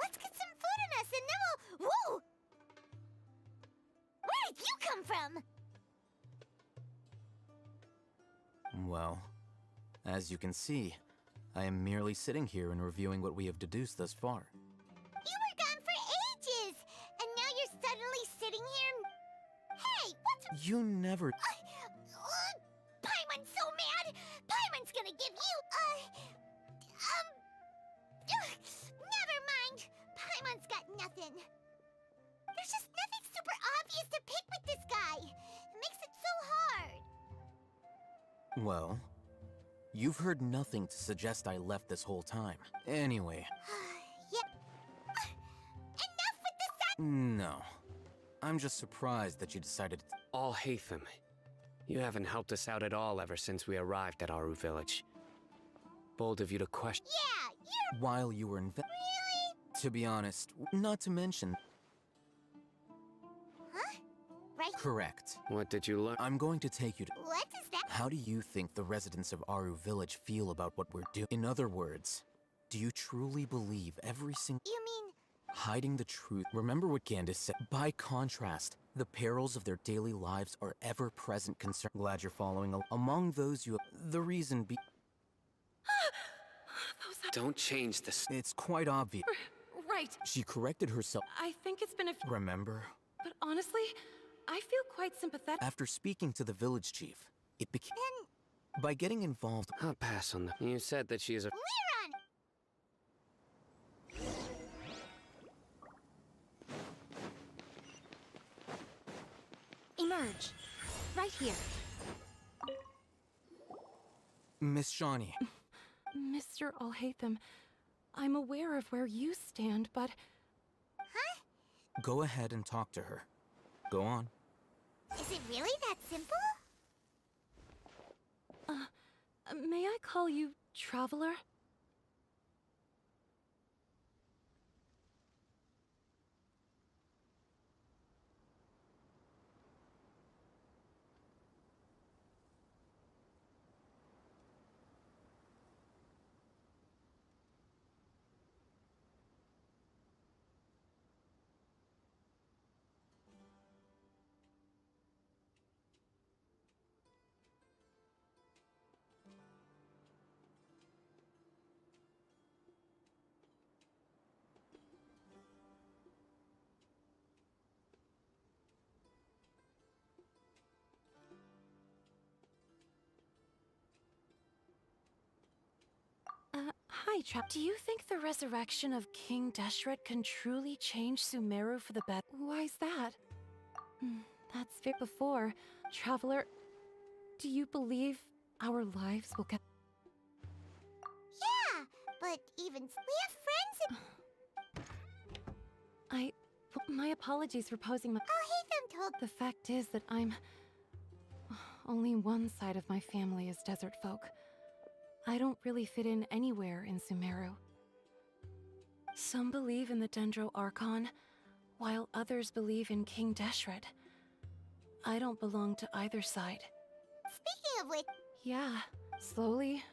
Let's get some food in us and then we'll... Whoa! Where did you come from? Well, as you can see, I am merely sitting here and reviewing what we have deduced thus far. You were gone for ages! And now you're suddenly sitting here and... Hey, what's... You never... Paimon's so mad! Paimon's gonna give you... Never mind! Paimon's got nothing. There's just nothing super obvious to pick with this guy. It makes it so hard. Well, you've heard nothing to suggest I left this whole time. Anyway. Enough with the No. I'm just surprised that you decided to... Alhaitham, you haven't helped us out at all ever since we arrived at Aru Village. Bold of you to question... Yeah, you're... While you were in... Really? To be honest, not to mention... Huh? Right? Correct. What did you learn? I'm going to take you to... What is that? How do you think the residents of Aru Village feel about what we're doing? In other words, do you truly believe every single... You mean... Hiding the truth. Remember what Gandis said. By contrast, the perils of their daily lives are ever-present concern. Glad you're following among those you... The reason be... Don't change this. It's quite obvious. Right. She corrected herself. I think it's been a few... Remember? But honestly, I feel quite sympathetic. After speaking to the village chief, it became... By getting involved... I'll pass on that. You said that she is a... Emerge. Right here. Miss Shawnee. Mr. Alhaitham, I'm aware of where you stand, but... Huh? Go ahead and talk to her. Go on. Is it really that simple? May I call you Traveler? Hi, Trap. Do you think the resurrection of King Deshret can truly change Sumeru for the better? Why's that? That's fit before. Traveler, do you believe our lives will get... Yeah, but even... We have friends and... My apologies for posing my... Alhaitham told... The fact is that I'm... Only one side of my family is desert folk. I don't really fit in anywhere in Sumeru. Some believe in the Dendro Archon, while others believe in King Deshret. I don't belong to either side. Speaking of which... Yeah, slowly,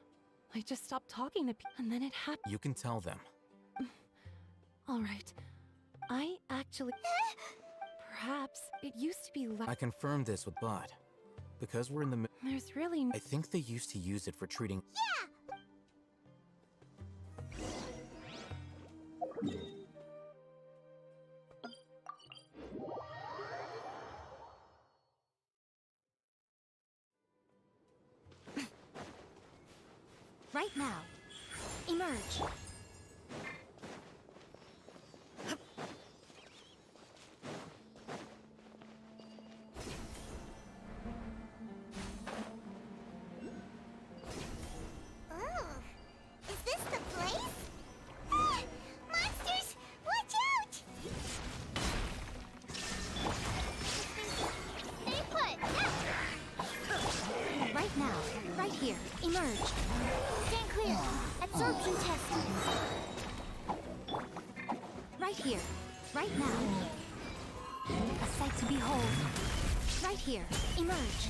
I just stopped talking to people, and then it happened. You can tell them. Alright, I actually... Perhaps it used to be I confirmed this with Bud. Because we're in the... There's really... I think they used to use it for treating... Yeah! Right now. Emerge. Absorption test. Right here. Right now. A sight to behold. Right here. Emerge.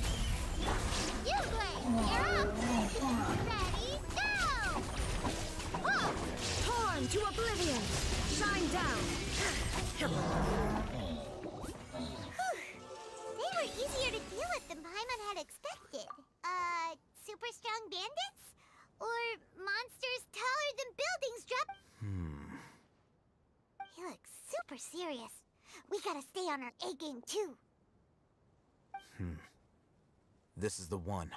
You're up! Ready, go! Oh! Torn to oblivion! Shine down! They were easier to deal with than Paimon had expected. Super strong bandits? Or monsters taller than buildings drop... He looks super serious. We gotta stay on our A game too. This is the one.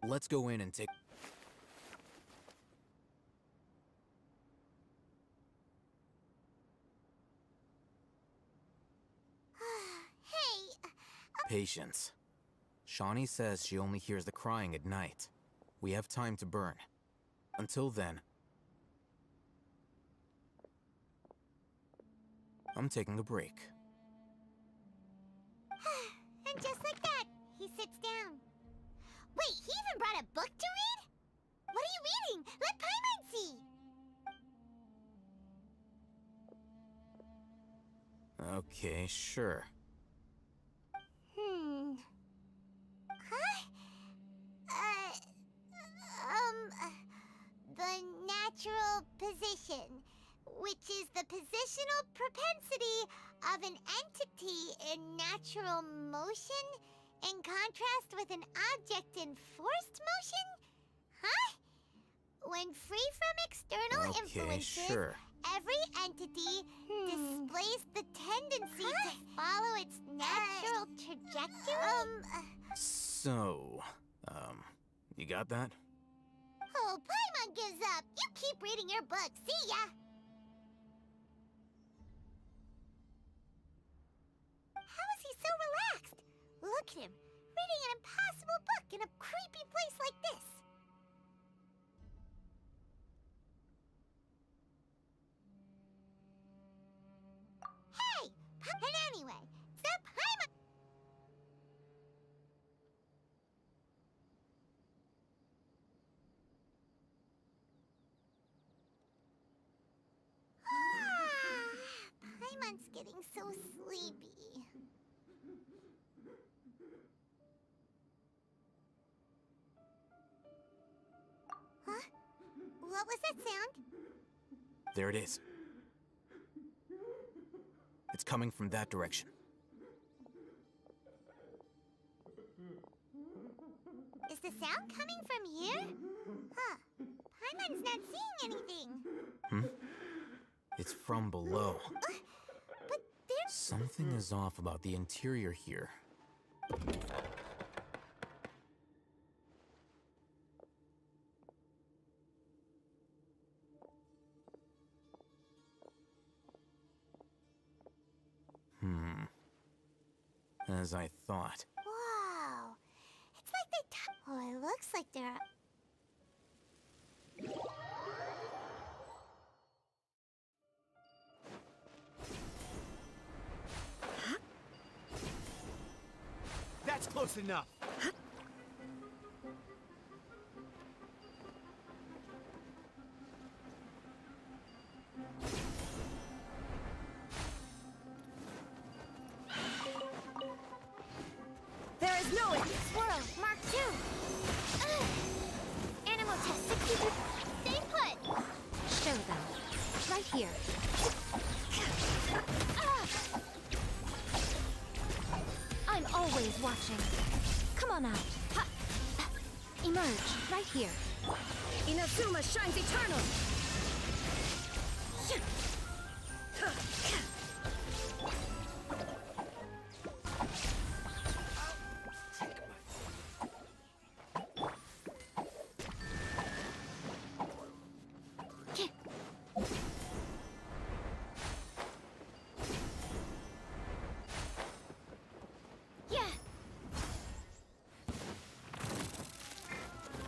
Let's go in and take... Hey, Patience. Shawnee says she only hears the crying at night. We have time to burn. Until then, I'm taking a break. and just like that, he sits down. Wait, he even brought a book to read? What are you reading? Let Paimon see! Okay, sure. Huh? The natural position, which is the positional propensity of an entity in natural motion in contrast with an object in forced motion? Huh? When free from external influences, sure. every entity displays the tendency to follow its natural trajectory. So, you got that? Oh, Paimon gives up. You keep reading your book. See ya. How is he so relaxed? Look at him, reading an impossible book in a creepy place like this. Hey! And anyway, so Paimon... Paimon's getting so sleepy. Huh? What was that sound? There it is. It's coming from that direction. Is the sound coming from here? Huh. Paimon's not seeing anything. It's from below. But there's... Something is off about the interior here. As I thought. Wow. It's like they... Oh, it looks like they're... That's close enough. There is no it! Swirl, Mark 2. Animal test 62. Stay put. Show them. Right here. I'm always watching. Come on out. Ha. Emerge. Right here. Inazuma shines eternal!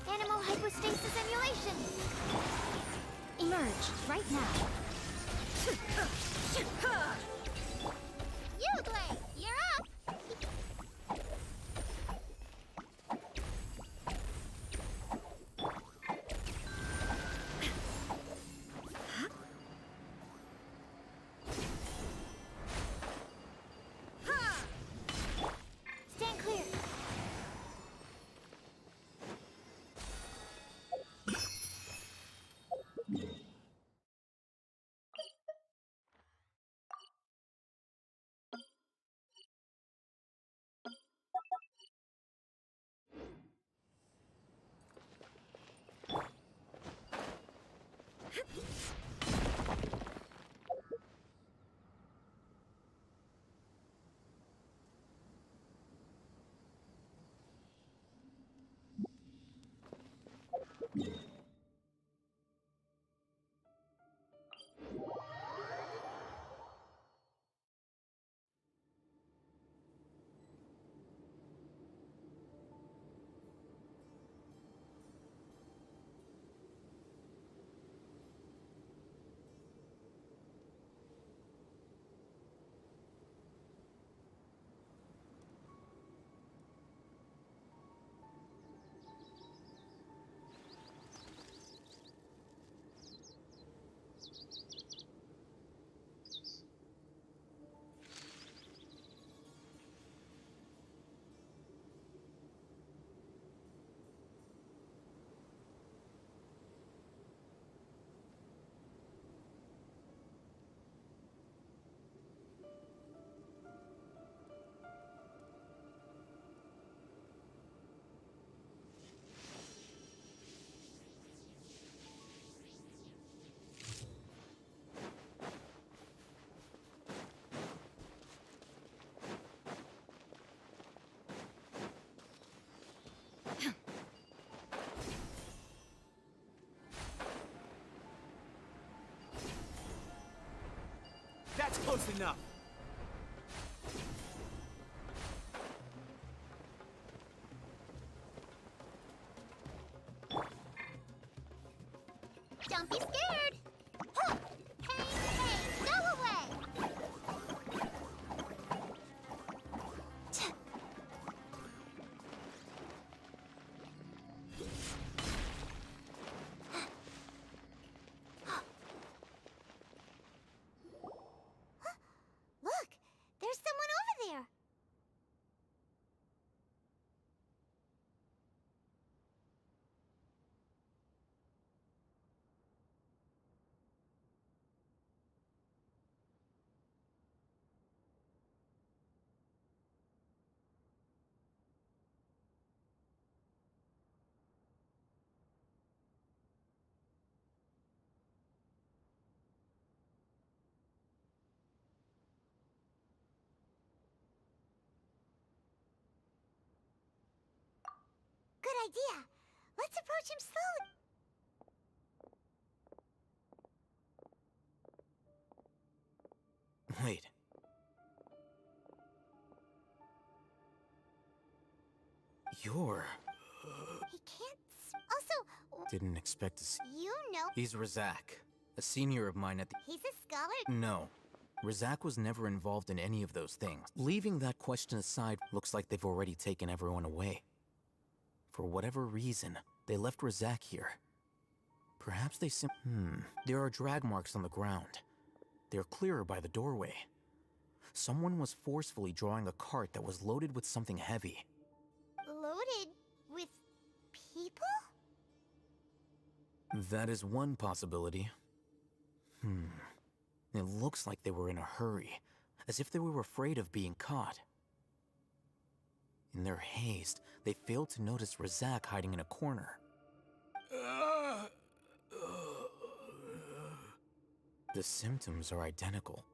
Animal hypostasis emulation. Emerge. Right now. Yudway, you're up! Stand clear. That's close enough. Don't be scared. Huh. Hey, hey, go away. Look, there's someone over there. Good idea. Let's approach him slowly. Wait. You're... He can't... Also, Didn't expect to see... you know... He's Razak, a senior of mine at the... He's a scholar. No. Razak was never involved in any of those things. Leaving that question aside, looks like they've already taken everyone away. For whatever reason, they left Razak here. Perhaps they There are drag marks on the ground. They're clearer by the doorway. Someone was forcefully drawing a cart that was loaded with something heavy. Loaded with people? That is one possibility. It looks like they were in a hurry, as if they were afraid of being caught. In their haste, they failed to notice Razak hiding in a corner. The symptoms are identical.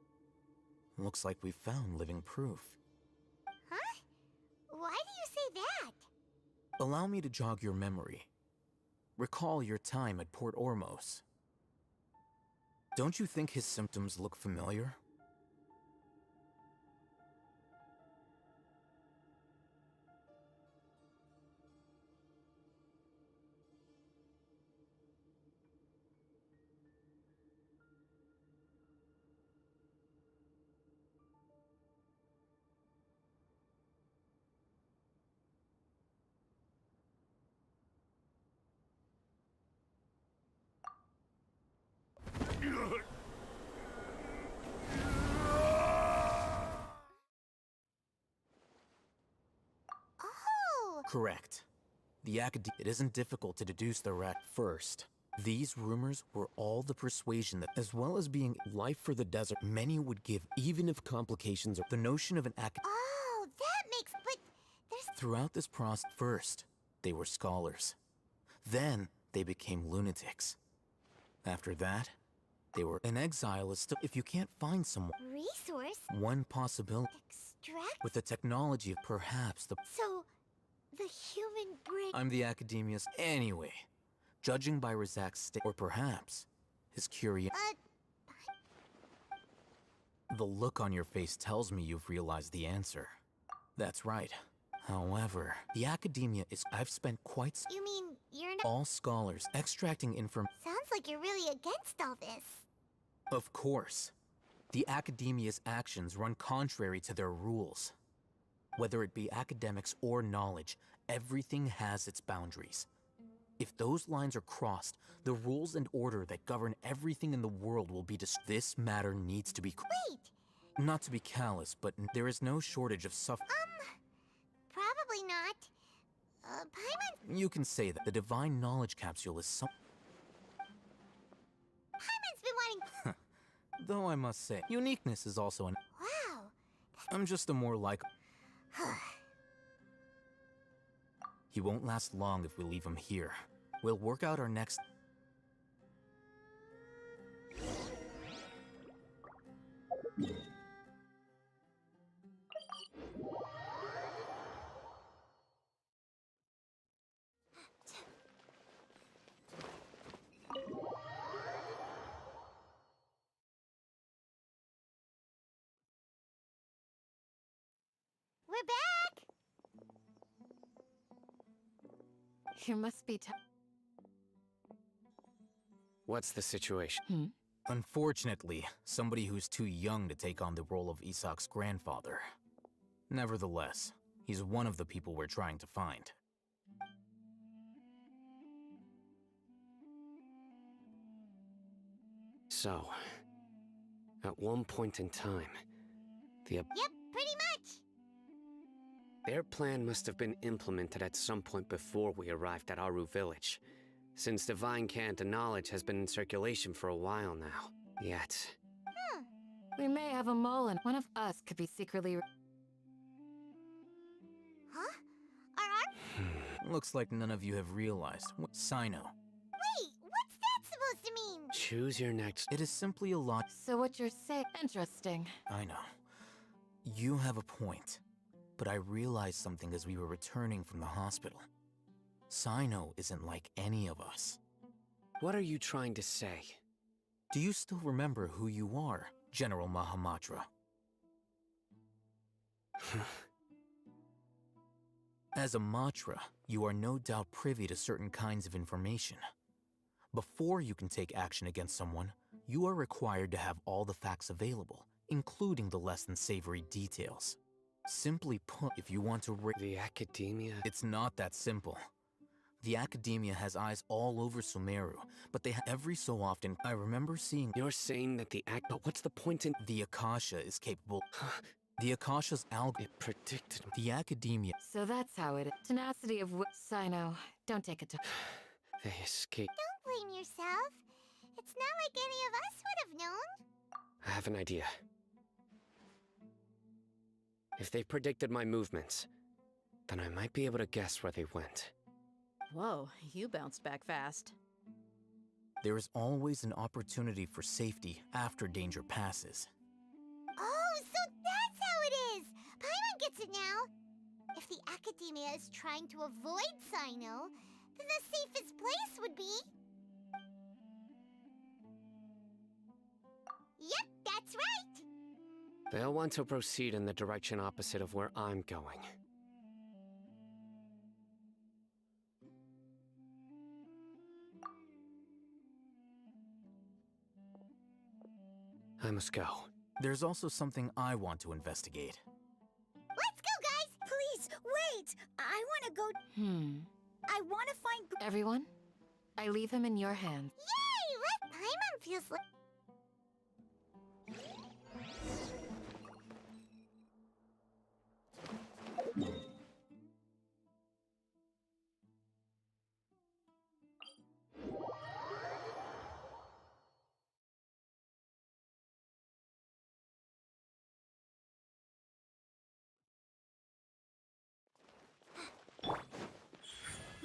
Looks like we found living proof. Huh? Why do you say that? Allow me to jog your memory. Recall your time at Port Ormos. Don't you think his symptoms look familiar? Oh! Correct. It isn't difficult to deduce the rat first. These rumors were all the persuasion that, as well as being life for the desert, many would give, even if complications are the notion of an Oh, that makes... But there's... Throughout this process, first, they were scholars. Then, they became lunatics. After that, they were in exile. Is still, if you can't find someone... Resource? One possibility. Extract? With the technology of perhaps the... So, the human brain... I'm the academia's... Anyway, judging by Razak's state, or perhaps his curiosity... The look on your face tells me you've realized the answer. That's right. However, the academia is... I've spent quite... You mean you're not... All scholars extracting information... Sounds like you're really against all this. Of course. The academia's actions run contrary to their rules. Whether it be academics or knowledge, everything has its boundaries. If those lines are crossed, the rules and order that govern everything in the world will be This matter needs to be... Wait! Not to be callous, but there is no shortage of suffering. Probably not. Paimon... You can say that the divine knowledge capsule is some... Paimon's been wanting... Though I must say, uniqueness is also an... Wow! I'm just a more like... He won't last long if we leave him here. We'll work out our next... We're back! You must be What's the situation? Unfortunately, somebody who's too young to take on the role of Isak's grandfather. Nevertheless, he's one of the people we're trying to find. So, at one point in time, Yep, pretty much! Their plan must have been implemented at some point before we arrived at Aru village, since divine cant and knowledge has been in circulation for a while now. Yet... We may have a mole and one of us could be secretly... Huh? Are Looks like none of you have realized. Sino. Wait, what's that supposed to mean? Choose your next... It is simply a lot... So what you're saying... Interesting. I know. You have a point. But I realized something as we were returning from the hospital. Sino isn't like any of us. What are you trying to say? Do you still remember who you are, General Mahamatra? As a Matra, you are no doubt privy to certain kinds of information. Before you can take action against someone, you are required to have all the facts available, including the less than savory details. Simply put, if you want to The academia? It's not that simple. The academia has eyes all over Sumeru, but they every so often, I remember seeing... You're saying that But what's the point in... The Akasha is capable... The Akasha's It predicted... The academia... So that's how it is. Tenacity of Sino. Don't take it to... They escaped. Don't blame yourself. It's not like any of us would have known. I have an idea. If they predicted my movements, then I might be able to guess where they went. Whoa, you bounced back fast. There is always an opportunity for safety after danger passes. Oh, so that's how it is! Paimon gets it now! If the academia is trying to avoid Sino, then the safest place would be... Yep, that's right! They'll want to proceed in the direction opposite of where I'm going. I must go. There's also something I want to investigate. Let's go, guys! Please, wait! I want to go... I want to find... Everyone, I leave him in your hands. Yay! Let Paimon feels like...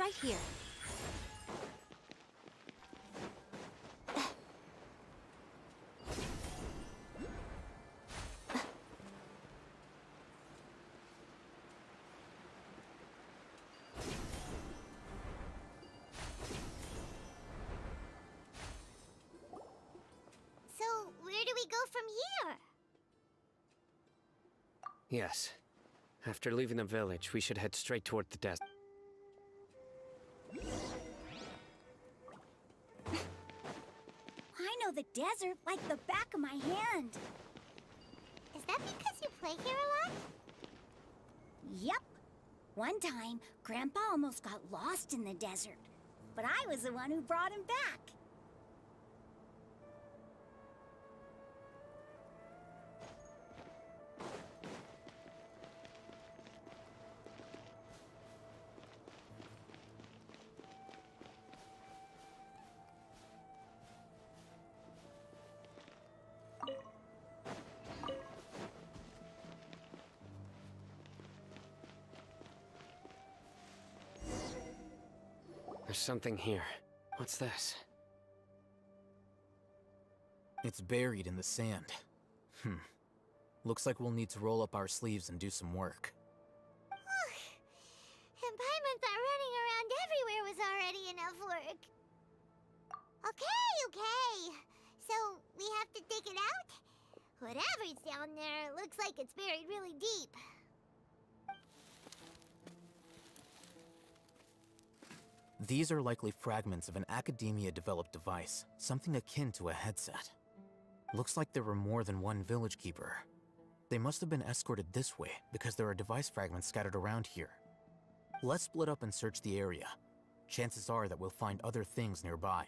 right here. So, where do we go from here? Yes. After leaving the village, we should head straight toward the desert. I know the desert like the back of my hand. Is that because you play here a lot? Yep. One time, Grandpa almost got lost in the desert, but I was the one who brought him back. There's something here. What's this? It's buried in the sand. Looks like we'll need to roll up our sleeves and do some work. And Paimon thought running around everywhere was already enough work. Okay. So, we have to dig it out? Whatever's down there looks like it's buried really deep. These are likely fragments of an Academia-developed device, something akin to a headset. Looks like there were more than one village keeper. They must have been escorted this way because there are device fragments scattered around here. Let's split up and search the area. Chances are that we'll find other things nearby.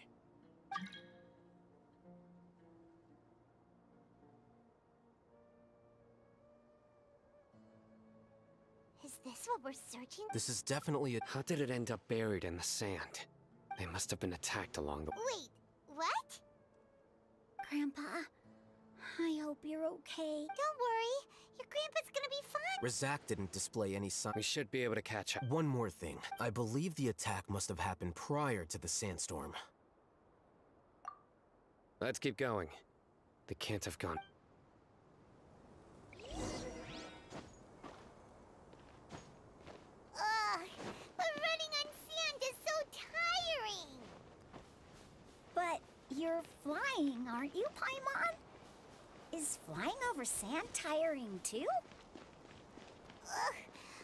Is this what we're searching? This is definitely a— How did it end up buried in the sand? They must have been attacked along the— Wait, what? Grandpa, I hope you're okay. Don't worry, your grandpa's gonna be fine. Razak didn't display any sign. We should be able to catch up. One more thing. I believe the attack must have happened prior to the sandstorm. Let's keep going. They can't have gone. Ugh, but running on sand is so tiring. But you're flying, aren't you, Paimon? Is flying over sand tiring too? Ugh,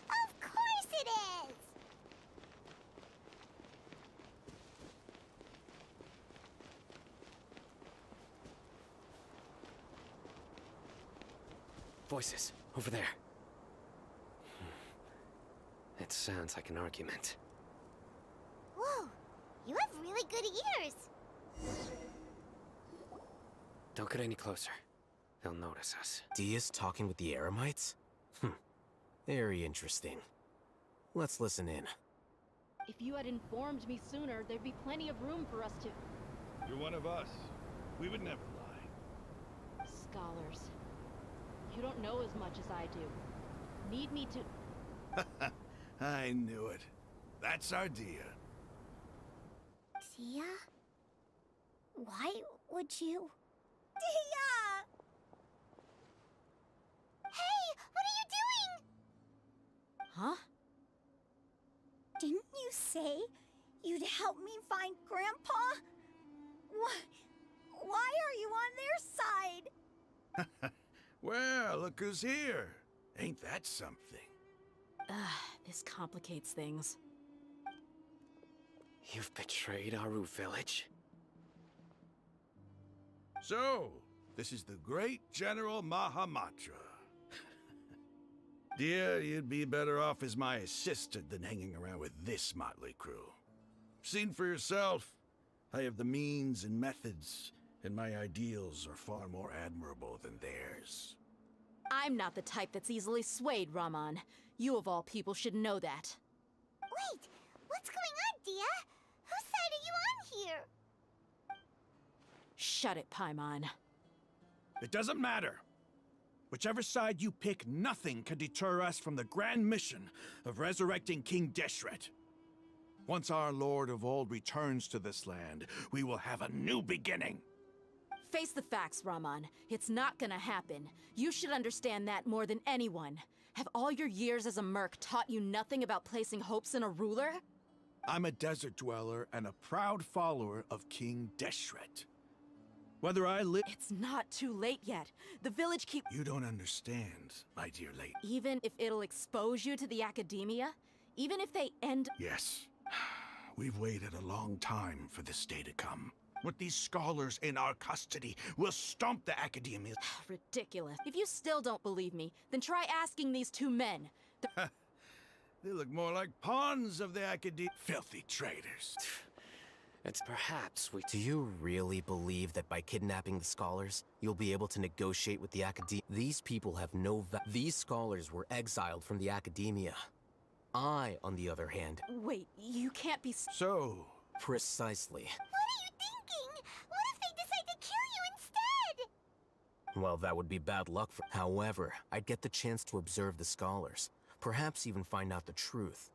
of course it is. Voices, over there. It sounds like an argument. Whoa, you have really good ears. Don't get any closer. They'll notice us. Dia's talking with the Eremites? Very interesting. Let's listen in. If you had informed me sooner, there'd be plenty of room for us to... You're one of us. We would never lie. Scholars. You don't know as much as I do. Need me to... I knew it. That's our Dia. Dia? Why would you... Dia! Hey, what are you doing? Huh? Didn't you say you'd help me find Grandpa? Why are you on their side? Well, look who's here. Ain't that something? This complicates things. You've betrayed Aru village? So, this is the great General Mahamatra. Dear, you'd be better off as my assistant than hanging around with this motley crew. Seen for yourself, I have the means and methods, and my ideals are far more admirable than theirs. I'm not the type that's easily swayed, Raman. You of all people should know that. Wait, what's going on, Dia? Whose side are you on here? Shut it, Paimon. It doesn't matter. Whichever side you pick, nothing can deter us from the grand mission of resurrecting King Deshret. Once our Lord of Old returns to this land, we will have a new beginning. Face the facts, Raman. It's not gonna happen. You should understand that more than anyone. Have all your years as a merc taught you nothing about placing hopes in a ruler? I'm a desert dweller and a proud follower of King Deshret. Whether I live... It's not too late yet. The village keep... You don't understand, my dear lady. Even if it'll expose you to the academia? Even if they end... Yes. We've waited a long time for this day to come. With these scholars in our custody, we'll stomp the academia. Ridiculous. If you still don't believe me, then try asking these two men. They look more like pawns of the academia. Filthy traitors. It's perhaps we... Do you really believe that by kidnapping the scholars, you'll be able to negotiate with the academia? These people have no These scholars were exiled from the academia. I, on the other hand... Wait, you can't be... So... Precisely. What are you thinking? What if they decide to kill you instead? Well, that would be bad luck for... However, I'd get the chance to observe the scholars. Perhaps even find out the truth.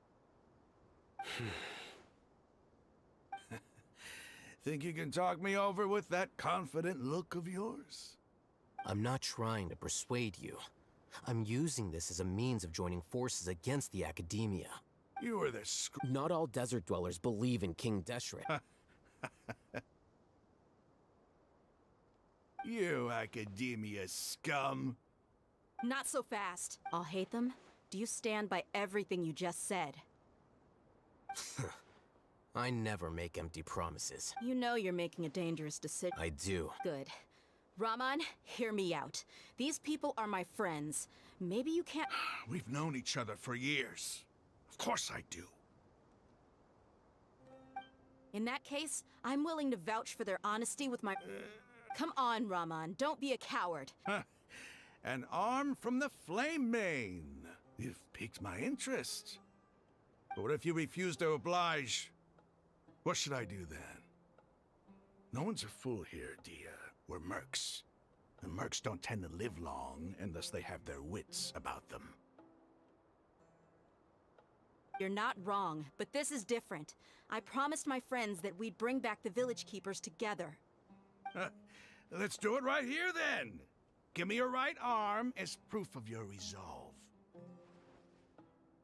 Think you can talk me over with that confident look of yours? I'm not trying to persuade you. I'm using this as a means of joining forces against the academia. You were the Not all desert dwellers believe in King Deshret. You academia scum. Not so fast. I'll hate them. Do you stand by everything you just said? I never make empty promises. You know you're making a dangerous decision. I do. Good. Raman, hear me out. These people are my friends. Maybe you can't... We've known each other for years. Of course I do. In that case, I'm willing to vouch for their honesty with my... Come on, Raman. Don't be a coward. An arm from the Flame Mane. You've piqued my interest. But what if you refuse to oblige? What should I do then? No one's a fool here, Dia. We're mercs. And mercs don't tend to live long unless they have their wits about them. You're not wrong, but this is different. I promised my friends that we'd bring back the village keepers together. Let's do it right here then. Give me your right arm as proof of your resolve.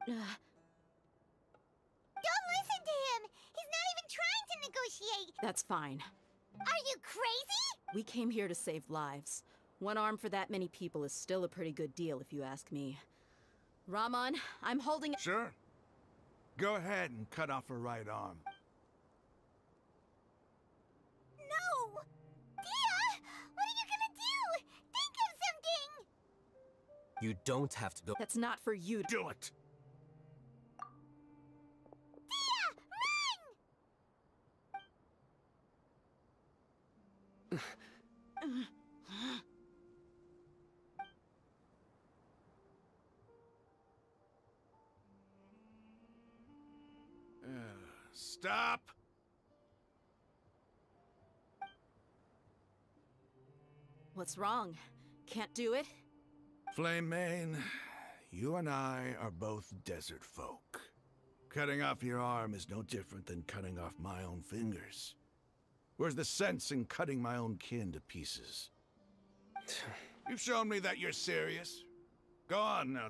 Don't listen to him! He's not even trying to negotiate! That's fine. Are you crazy? We came here to save lives. One arm for that many people is still a pretty good deal, if you ask me. Raman, I'm holding... Sure. Go ahead and cut off her right arm. No! Dia! What are you gonna do? Think of something! You don't have to go... That's not for you to... Do it! Stop! What's wrong? Can't do it? Flame Mane, you and I are both desert folk. Cutting off your arm is no different than cutting off my own fingers. Where's the sense in cutting my own kin to pieces? You've shown me that you're serious. Go on now.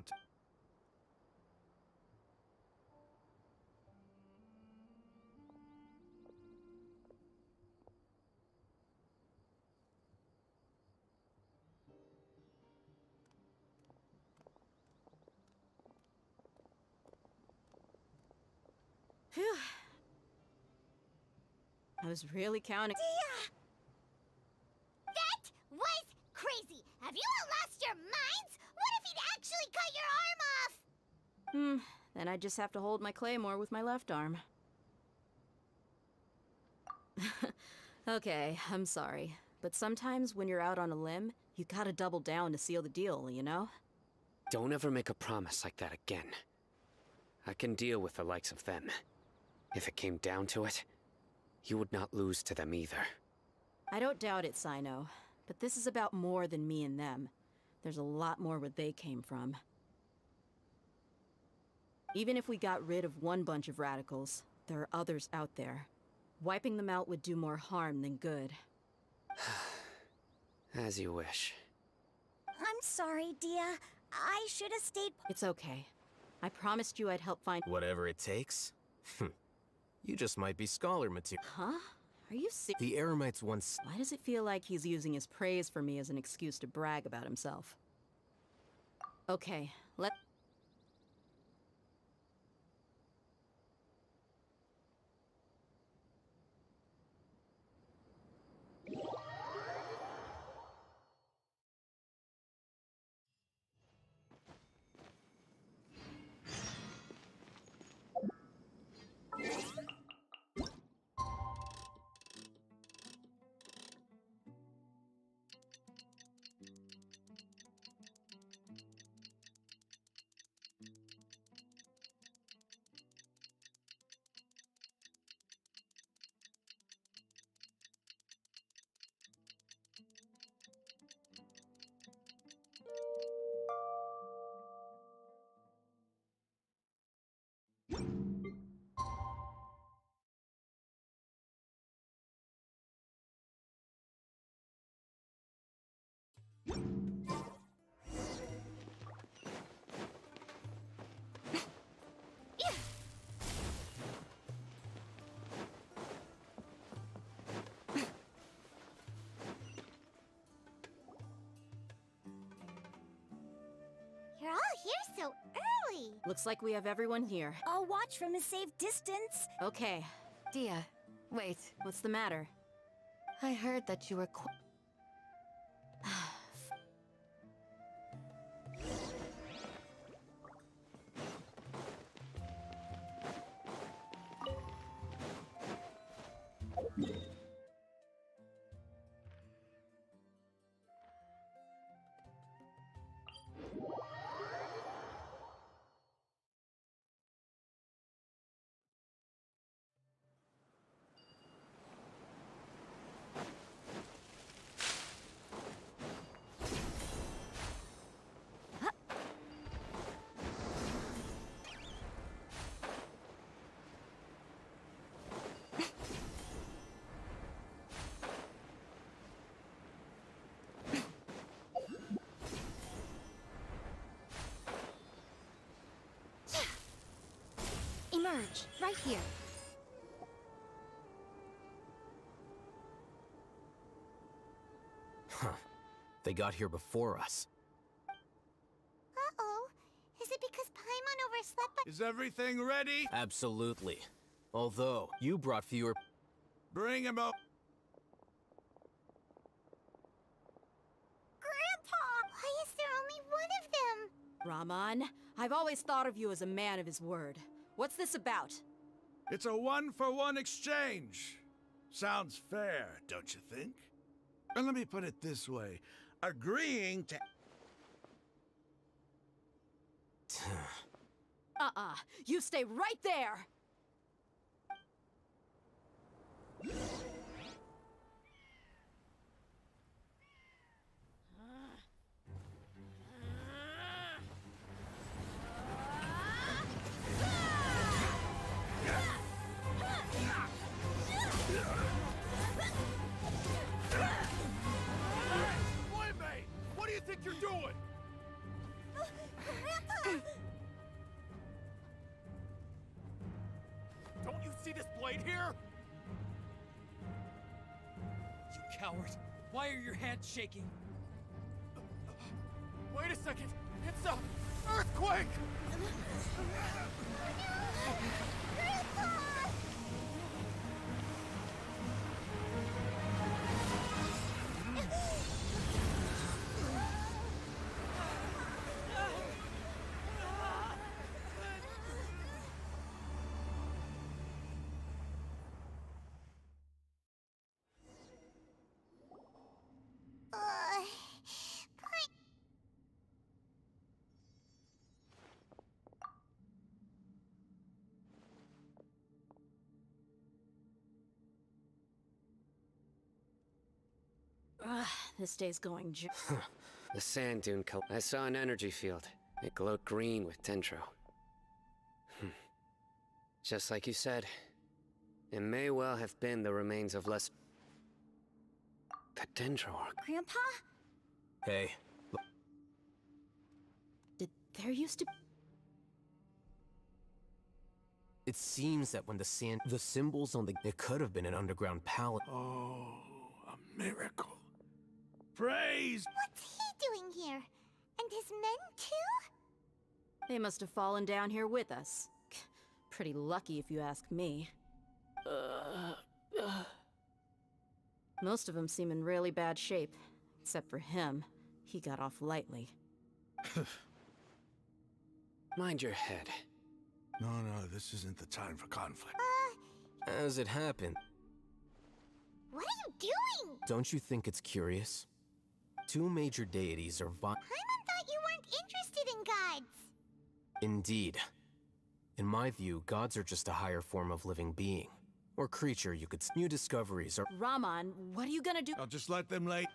Phew. I was really counting. Dia! That was crazy! Have you all lost your minds? What if he'd actually cut your arm off? Then I just have to hold my claymore with my left arm. Okay, I'm sorry. But sometimes when you're out on a limb, you gotta double down to seal the deal, you know? Don't ever make a promise like that again. I can deal with the likes of them. If it came down to it, you would not lose to them either. I don't doubt it, Sino. But this is about more than me and them. There's a lot more where they came from. Even if we got rid of one bunch of radicals, there are others out there. Wiping them out would do more harm than good. As you wish. I'm sorry, Dia. I should have stayed. It's okay. I promised you I'd help find— Whatever it takes? You just might be scholar material. Huh? Are you serious? The Eremites once... Why does it feel like he's using his praise for me as an excuse to brag about himself? Okay, let— You're all here so early. Looks like we have everyone here. I'll watch from a safe distance. Okay. Dia, wait. What's the matter? I heard that you were Emerge, right here. Huh. They got here before us. Uh-oh. Is it because Paimon overslept by— Is everything ready? Absolutely. Although, you brought fewer... Bring him up. Grandpa! Why is there only one of them? Rahman, I've always thought of you as a man of his word. What's this about? It's a one-for-one exchange. Sounds fair, don't you think? And let me put it this way. Agreeing to... You stay right there! What do you think you're doing? Grandpa! Don't you see this blade here? You coward. Why are your hands shaking? Wait a second. It's a earthquake! Grandpa! This day's going The sand dune I saw an energy field. It glowed green with dendro. Just like you said, It may well have been the remains of less... the Dendroark. Grandpa? Hey, Did there used to... it seems that when the symbols on the... It could have been an underground palace. Oh, a miracle. Praise! What's he doing here? And his men too? They must have fallen down here with us. Pretty lucky if you ask me. Most of them seem in really bad shape. Except for him. He got off lightly. Mind your head. No, this isn't the time for conflict. As it happened, What are you doing? don't you think it's curious? Two major deities are Paimon thought you weren't interested in gods. Indeed. In my view, gods are just a higher form of living being. Or creature, you could... New discoveries are... Raman, what are you gonna do? I'll just let them lay...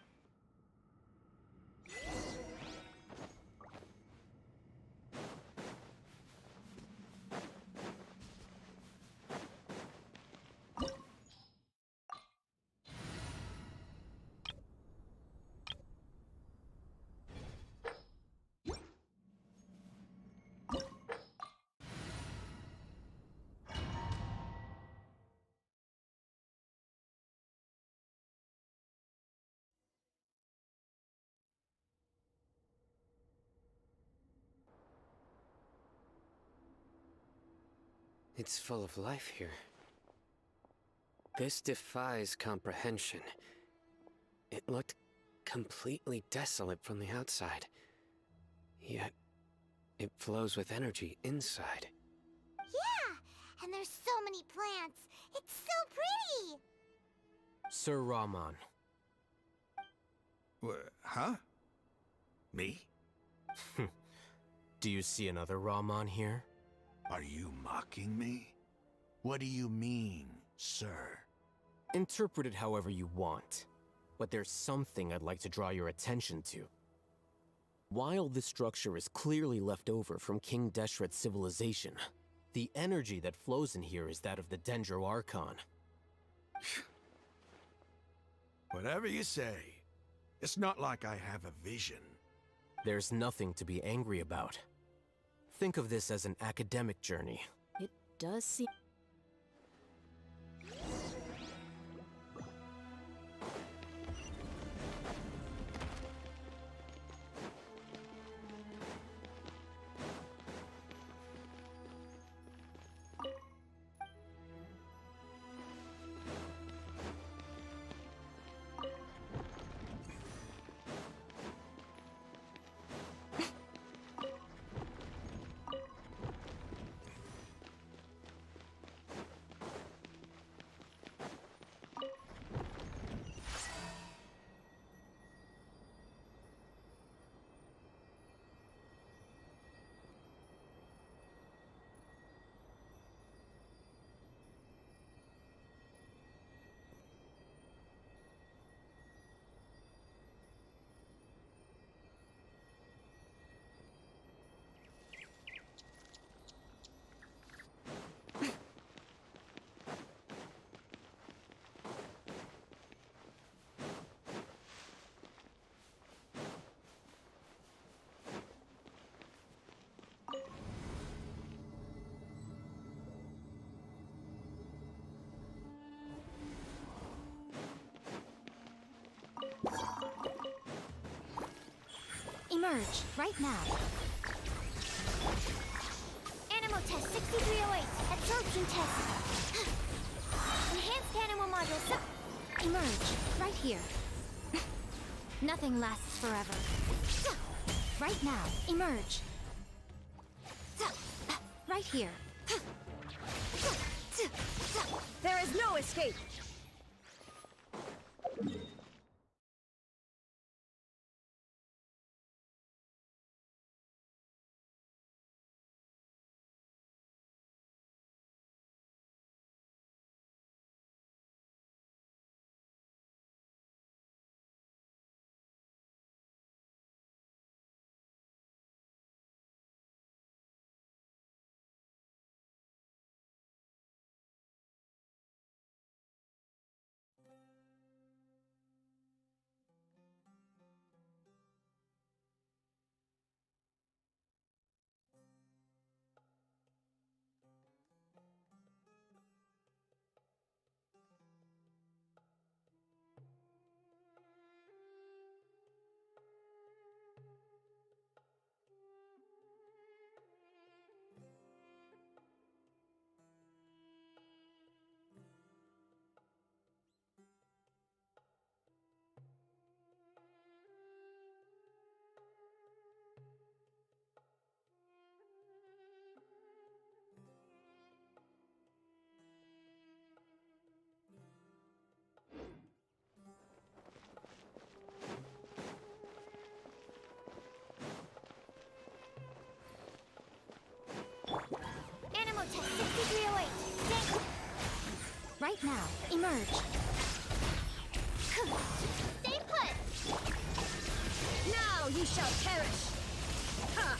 It's full of life here. This defies comprehension. It looked completely desolate from the outside. Yet, it flows with energy inside. Yeah, and there's so many plants. It's so pretty. Sir Raman. Huh? Me? Do you see another Raman here? Are you mocking me? What do you mean, sir? Interpret it however you want. But there's something I'd like to draw your attention to. While this structure is clearly left over from King Deshret's civilization, the energy that flows in here is that of the Dendro Archon. Whatever you say. It's not like I have a vision. There's nothing to be angry about. Think of this as an academic journey. It does seem... Emerge, right now. Animal test 6308. Absorption test. Enhanced animal module. Emerge, right here. Nothing lasts forever. Right now, emerge. Right here. There is no escape! Right now, emerge. Stay put! Now ye shall perish! Ha!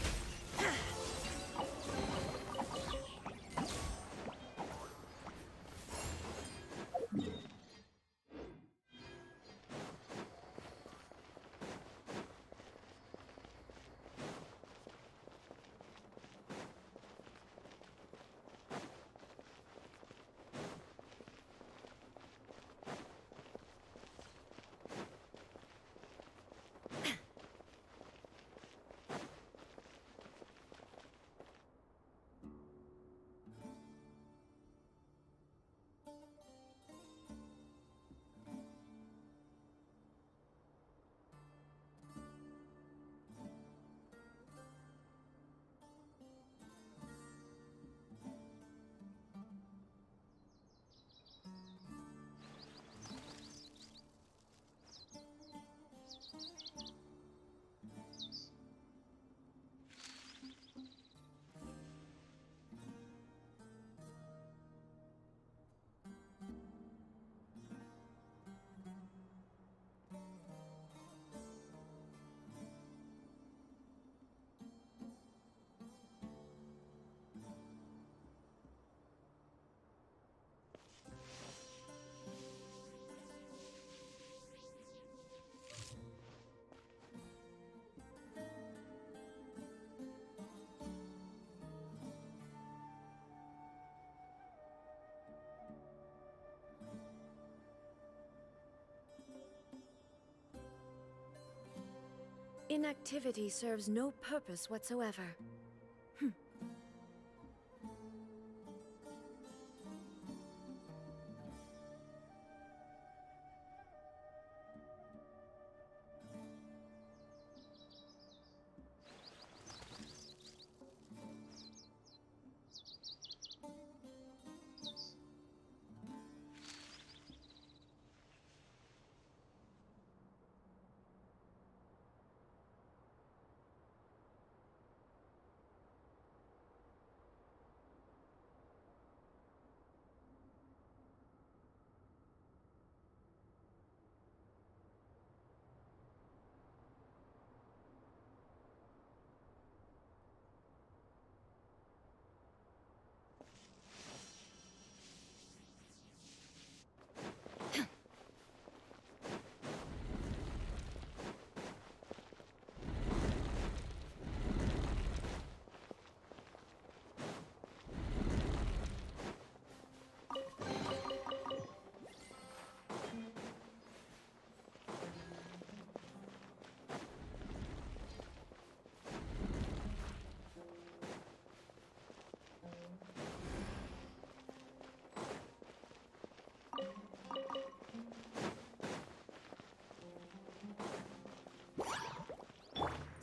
Inactivity serves no purpose whatsoever.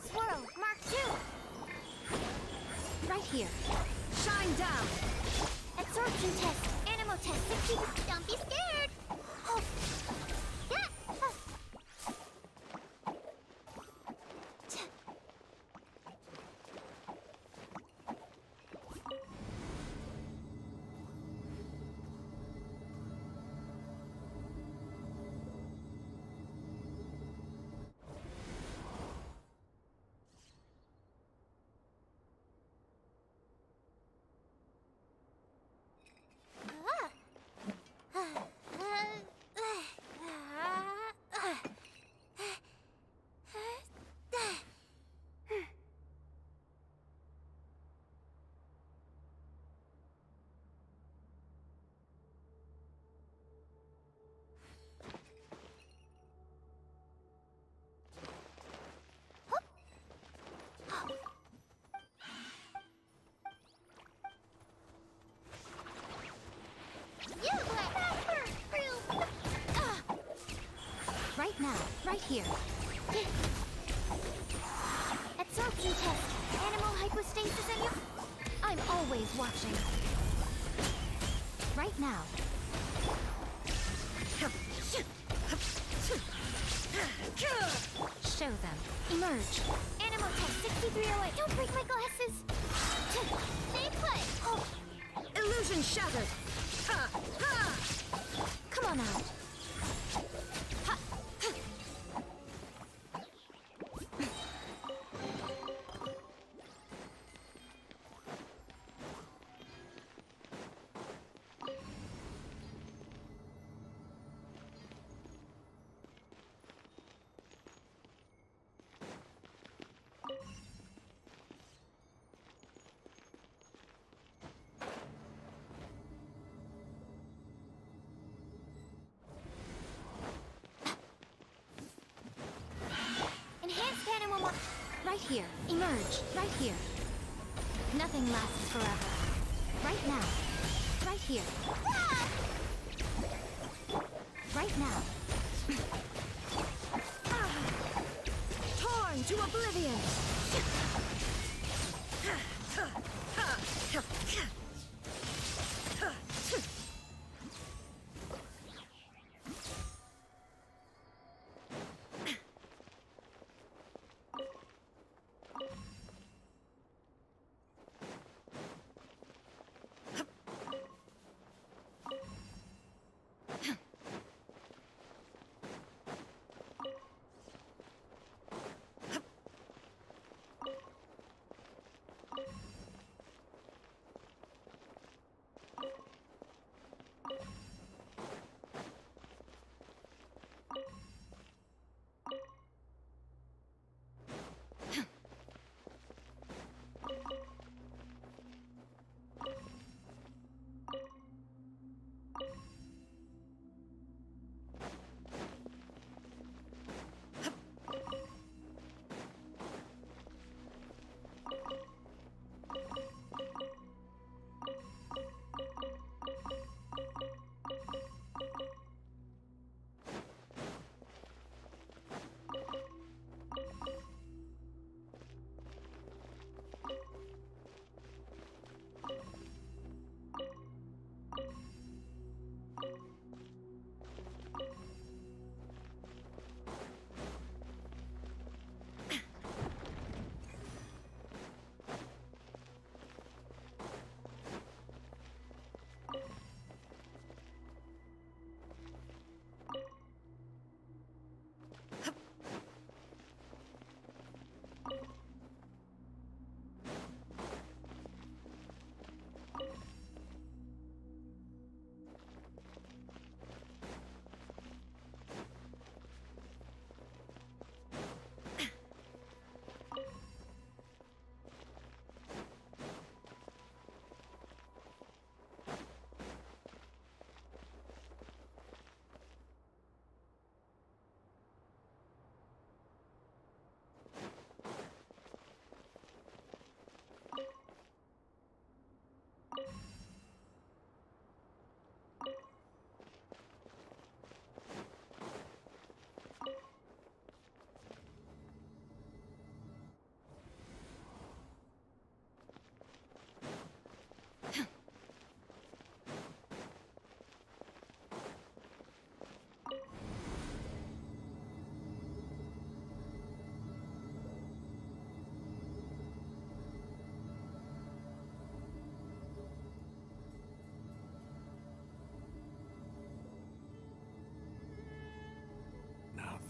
Swirl, Mark 2! Right here. Shine down! Absorption test, animal test, 60. Don't be scared! Oh. Yeah. Right now, right here. Absorption test, animal hypostasis and you... I'm always watching. Right now. Show them. Emerge. Animal test, 6308. Don't break my glasses. Stay put. Oh. Illusion shattered! Ha! Ha! one out. Enhanced cannon will right here. Emerge. Right here. Nothing lasts forever. Right now. Right here. Right now. Torn to oblivion.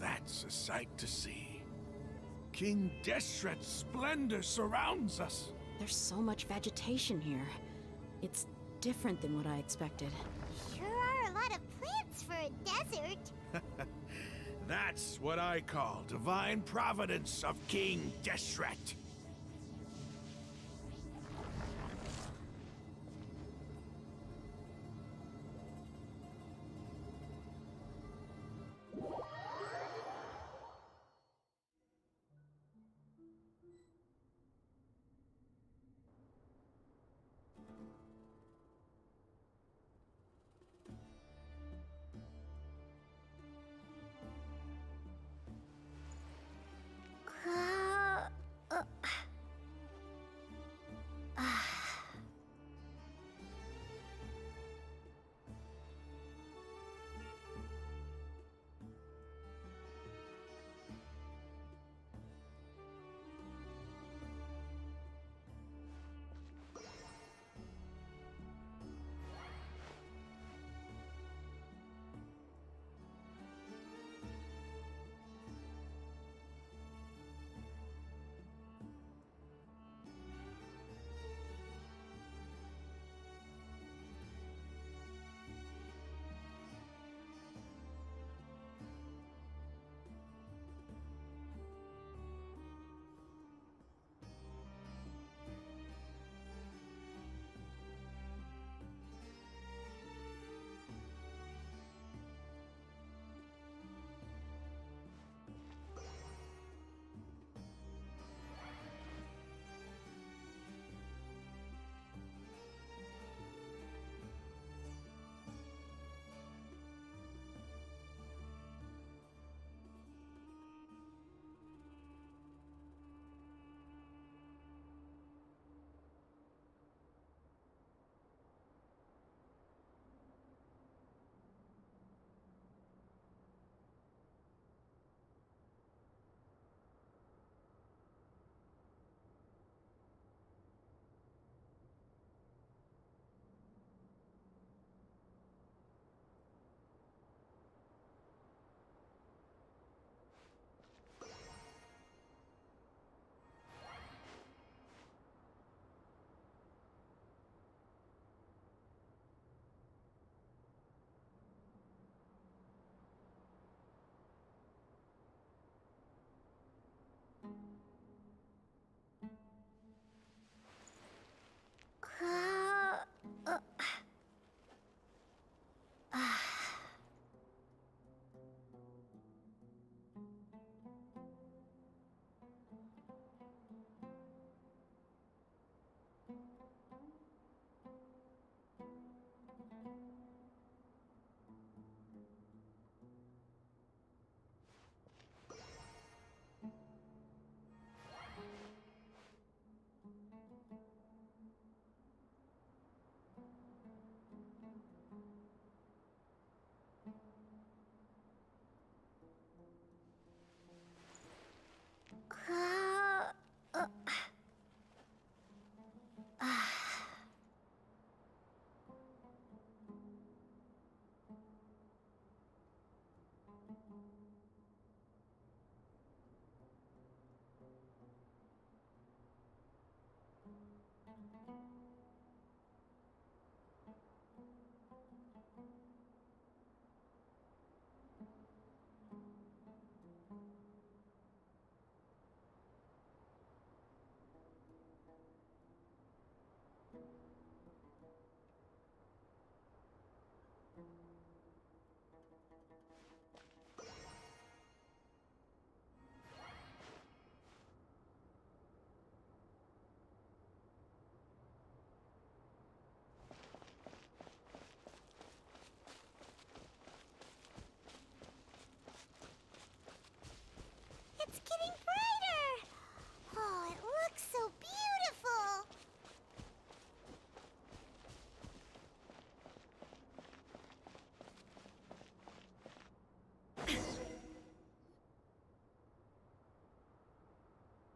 That's a sight to see. King Deshret's splendor surrounds us. There's so much vegetation here. It's different than what I expected. Sure are a lot of plants for a desert. That's what I call divine providence of King Deshret.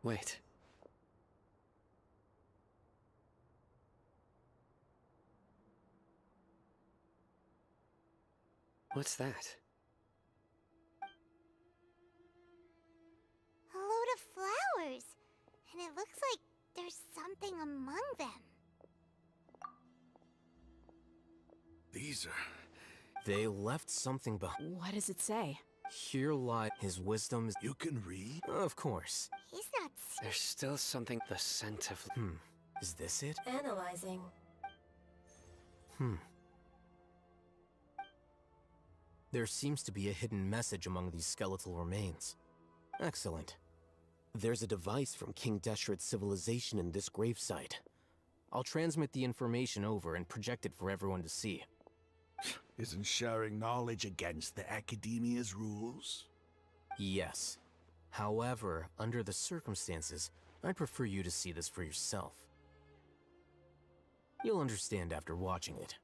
Wait. What's that? A load of flowers. And it looks like there's something among them. These are... They left something behind. What does it say? Here lie his wisdoms. You can read? Of course. He's not There's still something. The scent of. Is this it? Analyzing. There seems to be a hidden message among these skeletal remains. Excellent. There's a device from King Deshret's civilization in this gravesite. I'll transmit the information over and project it for everyone to see. Isn't sharing knowledge against the Academia's rules? Yes. However, under the circumstances, I'd prefer you to see this for yourself. You'll understand after watching it.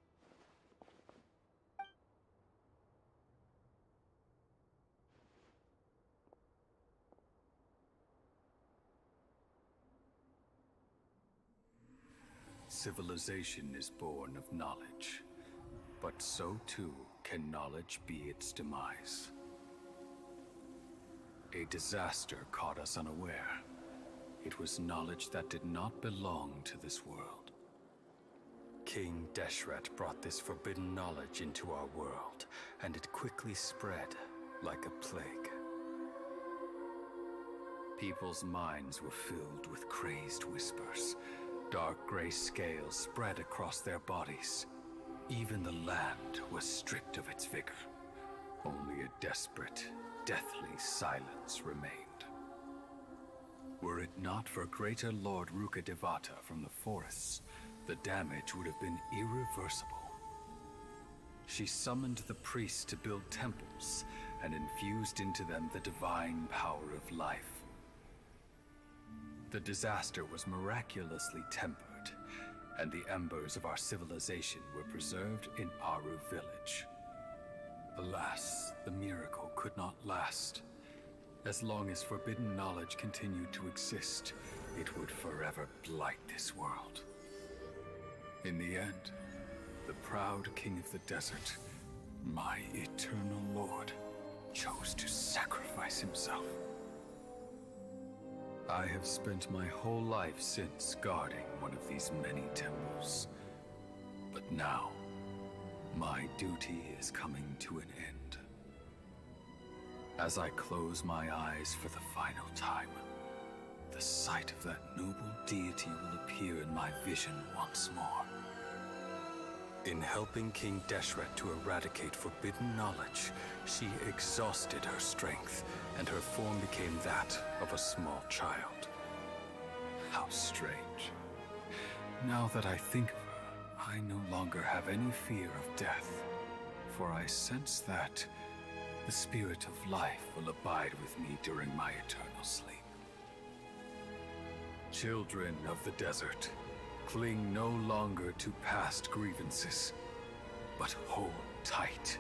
Civilization is born of knowledge, but so too can knowledge be its demise. A disaster caught us unaware. It was knowledge that did not belong to this world. King Deshret brought this forbidden knowledge into our world, and it quickly spread like a plague. People's minds were filled with crazed whispers. Dark gray scales spread across their bodies. Even the land was stripped of its vigor. Only a desperate, deathly silence remained. Were it not for greater Lord Ruka Devata from the forests, the damage would have been irreversible. She summoned the priests to build temples and infused into them the divine power of life. The disaster was miraculously tempered, and the embers of our civilization were preserved in Aru village. Alas, the miracle could not last. As long as forbidden knowledge continued to exist, it would forever blight this world. In the end, the proud king of the desert, my eternal lord, chose to sacrifice himself. I have spent my whole life since guarding one of these many temples. But now, my duty is coming to an end. As I close my eyes for the final time, the sight of that noble deity will appear in my vision once more. In helping King Deshret to eradicate forbidden knowledge, she exhausted her strength, and her form became that of a small child. How strange. Now that I think of her, I no longer have any fear of death, for I sense that the spirit of life will abide with me during my eternal sleep. Children of the desert, cling no longer to past grievances, but hold tight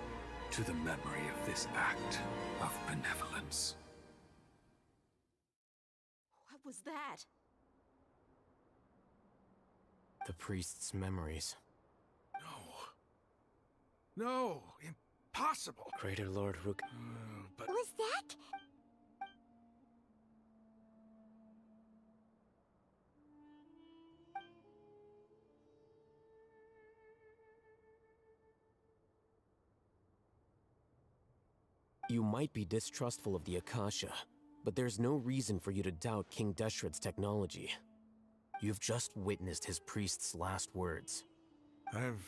to the memory of this act of benevolence. What was that? The priest's memories. No, impossible. Greater Lord Rook. But was that? You might be distrustful of the Akasha, but there's no reason for you to doubt King Deshret's technology. You've just witnessed his priest's last words. I've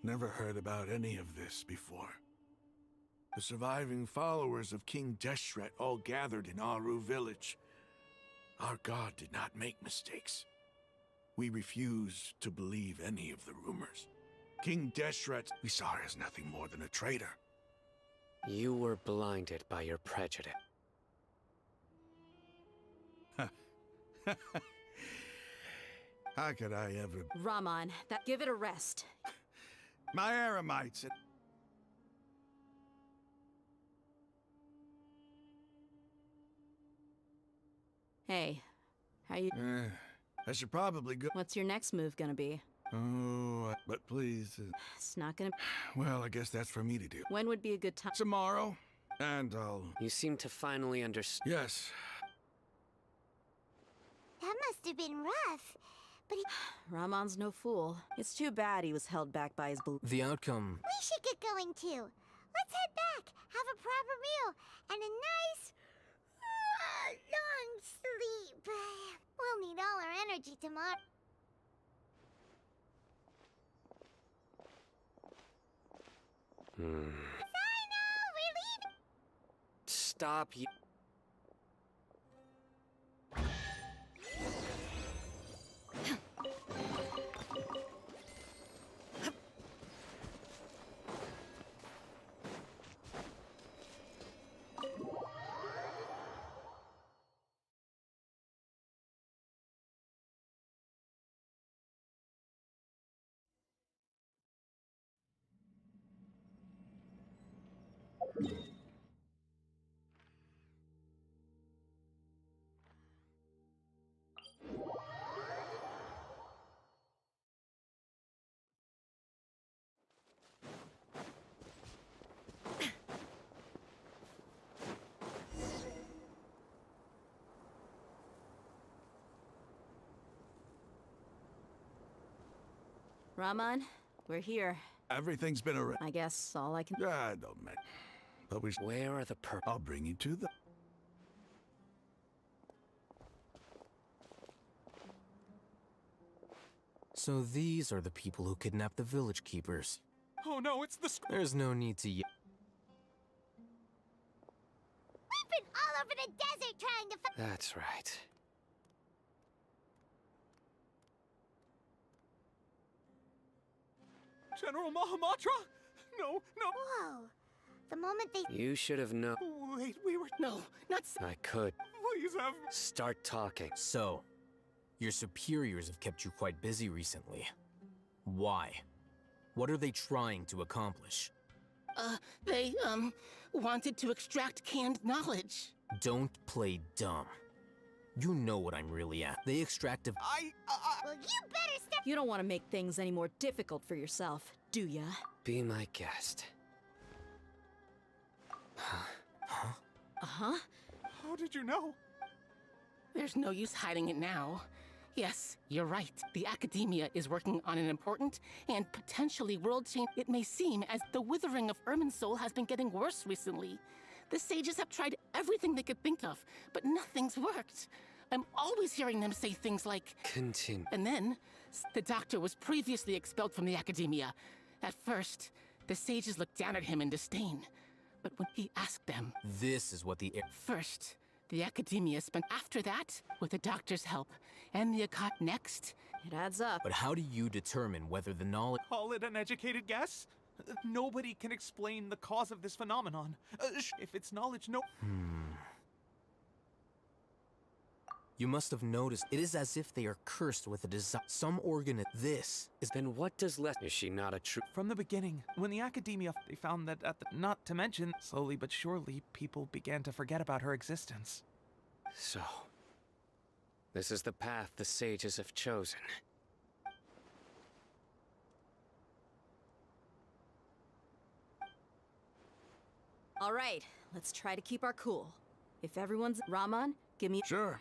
never heard about any of this before. The surviving followers of King Deshret all gathered in Aru village. Our god did not make mistakes. We refuse to believe any of the rumors. King Deshret, we saw her as nothing more than a traitor. You were blinded by your prejudice. How could I ever... Raman, give it a rest. My Aramites... Hey, How you? I should probably go. What's your next move gonna be? Oh, but please. It's not gonna. Well, I guess that's for me to do. When would be a good time? Tomorrow, and I'll. You seem to finally understand. Yes. That must have been rough. But Ramon's no fool. It's too bad he was held back by his belief. The outcome. we should get going too. Let's head back, have a proper meal, and a nice, long sleep. We'll need all our energy tomorrow. We're leaving. Stop you. Ramon, we're here. Everything's been arranged. I guess all I can. Yeah, don't matter. But we. Where are the I'll bring you to the. So these are the people who kidnapped the village keepers. Oh no, it's the There's no need to We've been all over the desert trying to find. That's right. General Mahamatra? No. Whoa. The moment they. You should have known. Wait, we were. No, not. I could. Please have. Start talking. So, your superiors have kept you quite busy recently. Why? What are they trying to accomplish? They, wanted to extract canned knowledge. Don't play dumb. You know what I'm really at. They extractive. Well, you better step. You don't want to make things any more difficult for yourself, do ya? Be my guest. Uh-huh. How did you know? There's no use hiding it now. Yes, you're right. The Academia is working on an important and potentially world-changing. It may seem as the withering of Irminsul has been getting worse recently. The sages have tried everything they could think of, but nothing's worked. I'm always hearing them say things like, Continue. And then, the doctor was previously expelled from the Academia. At first, the sages looked down at him in disdain. But when he asked them... This is what the... First, the Academia spent after that, with the doctor's help, and the Akkad next. It adds up. But how do you determine whether the knowledge... Call it an educated guess? Nobody can explain the cause of this phenomenon. If it's knowledge, no... You must have noticed, it is as if they are cursed with a desire. Some organ. This is. Then what does Is she not a true? From the beginning, when the Academia, they found that not to mention, slowly but surely, people began to forget about her existence. So, this is the path the sages have chosen. All right, let's try to keep our cool. If everyone's... Ramon, give me... Sure.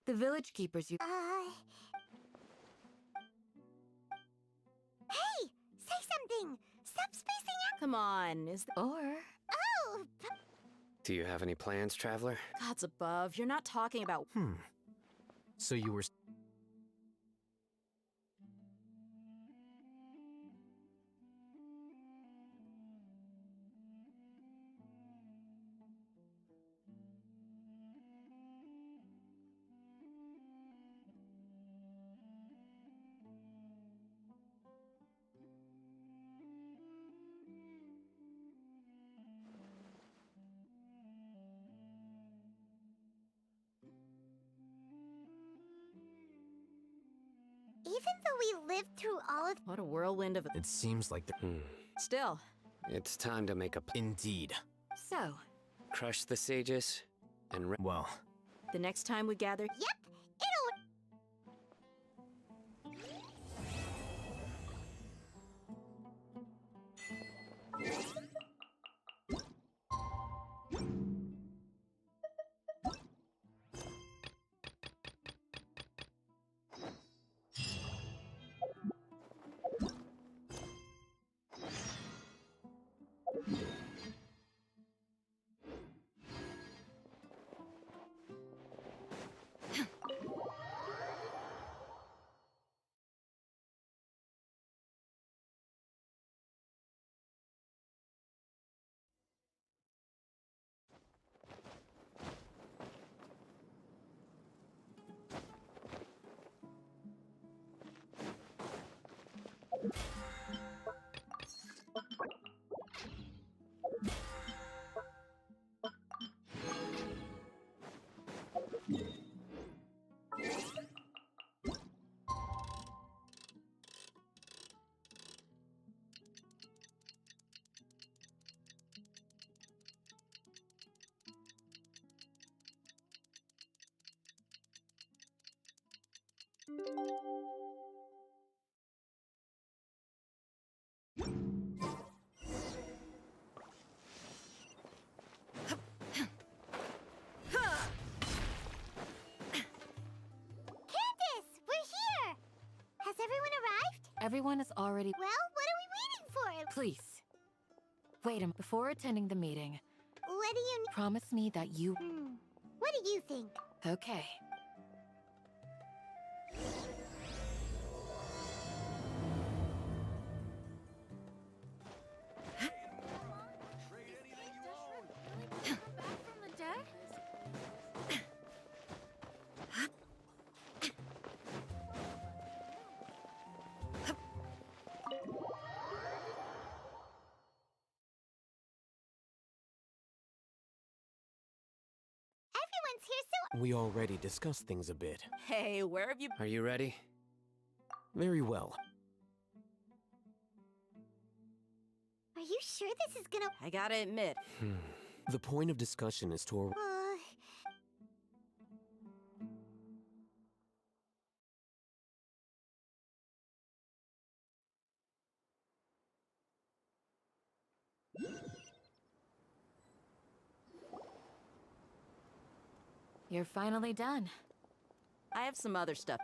The village keepers you... Hey! Say something! Stop spacing out! Come on, is the... Or... Oh! Do you have any plans, traveler? Gods above, you're not talking about... So you were... So we lived through all of— What a whirlwind of... It seems like Still. It's time to make a... Indeed. So, Crush the sages, and... Well... the next time we gather... Yep, Everyone is already... Well, what are we waiting for? Please. Wait a minute. Before attending the meeting... What do you... Promise me that you... What do you think? Okay. Everyone's here, so... We already discussed things a bit. Hey, where have you... Are you ready? Very well. Are you sure this is gonna... I gotta admit... The point of discussion is to... You're finally done. I have some other stuff.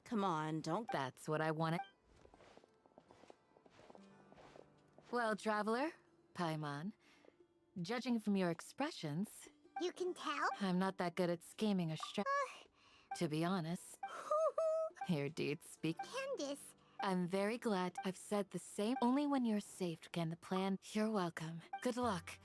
Come on, don't... That's what I wanted. Well, Traveler, Paimon, judging from your expressions... You can tell? I'm not that good at scheming a to be honest. Your deeds speak. Candace. I'm very glad I've said the same. Only when you're safe can the plan... You're welcome. Good luck.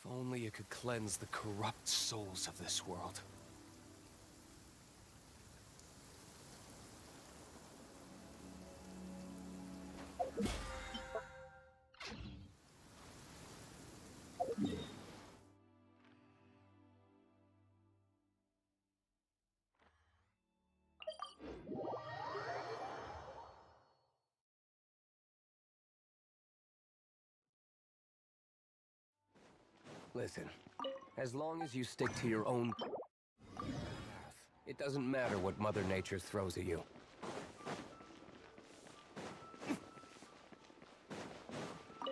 only it could cleanse the corrupt souls of this world. Listen, as long as you stick to your own path, it doesn't matter what Mother Nature throws at you.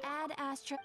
Add Astra.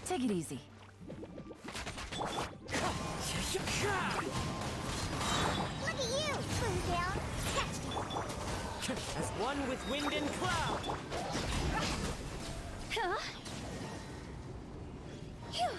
Take it easy. Look at you, Blue Down. As one with wind and cloud! Huh? Phew.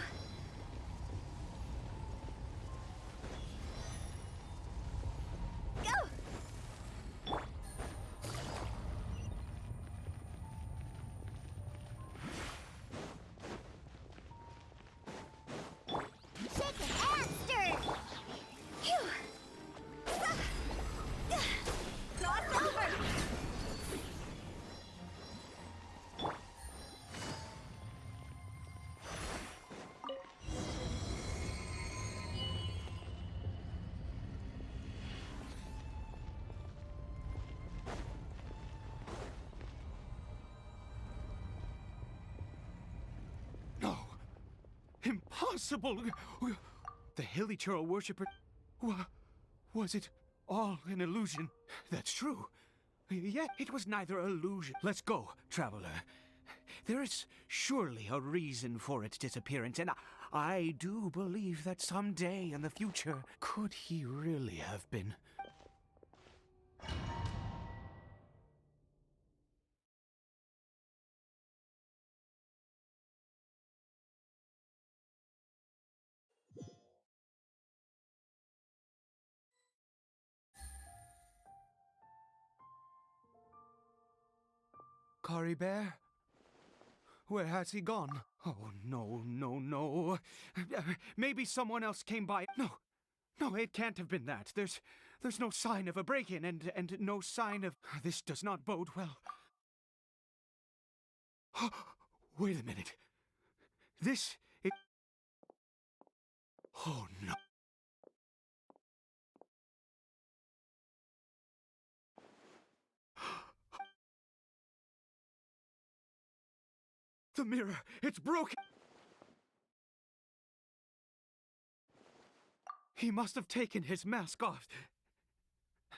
Impossible! The Hilichurl worshipper... Was it all an illusion? That's true. Yet it was neither illusion. Let's go, traveler. There is surely a reason for its disappearance, and I do believe that someday in the future, could he really have been... Cory Bear? Where has he gone? Oh, no, no, no. Maybe someone else came by. No, no, it can't have been that. There's no sign of a break-in and no sign of... This does not bode well. Wait a minute. This... Oh, no. The mirror, it's broken! He must have taken his mask off.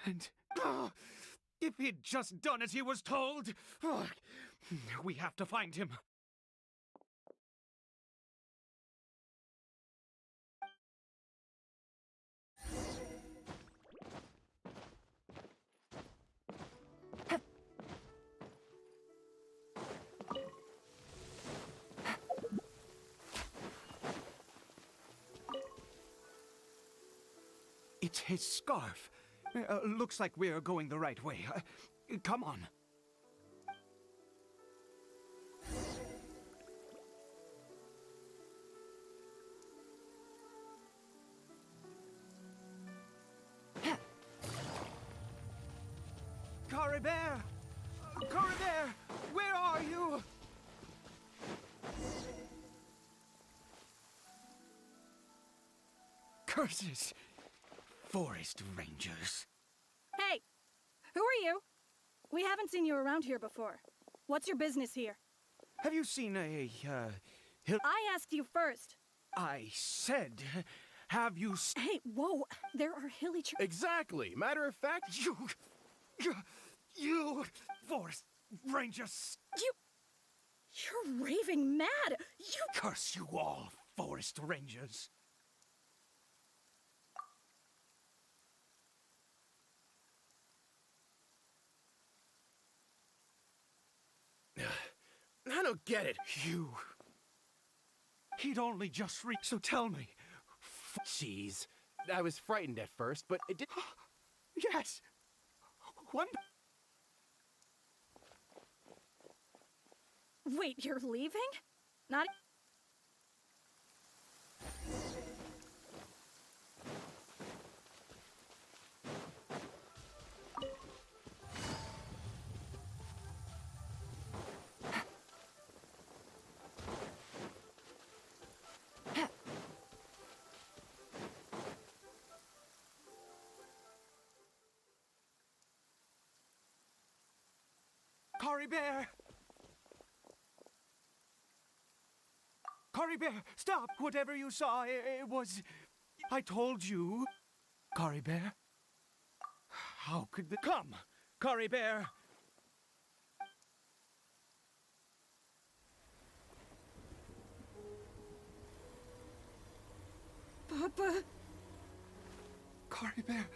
And... if he'd just done as he was told! We have to find him. It's his scarf. Looks like we're going the right way. Come on. Cory Bear! Cory Bear! Where are you? Curses! Forest Rangers. Hey! Who are you? We haven't seen you around here before. What's your business here? Have you seen a, I asked you first. I said, have you Hey, whoa! There are hilly Exactly! Matter of fact, you... Forest Rangers... You're raving mad! You... Curse you all, Forest Rangers. I don't get it. He'd only just so tell me. Jeez. I was frightened at first, but it did... Yes! One... Wait, you're leaving? Not... Cory Bear! Cory Bear, stop! Whatever you saw, it was... I told you. Cory Bear? How could the... Come! Cory Bear! Papa... Cory Bear...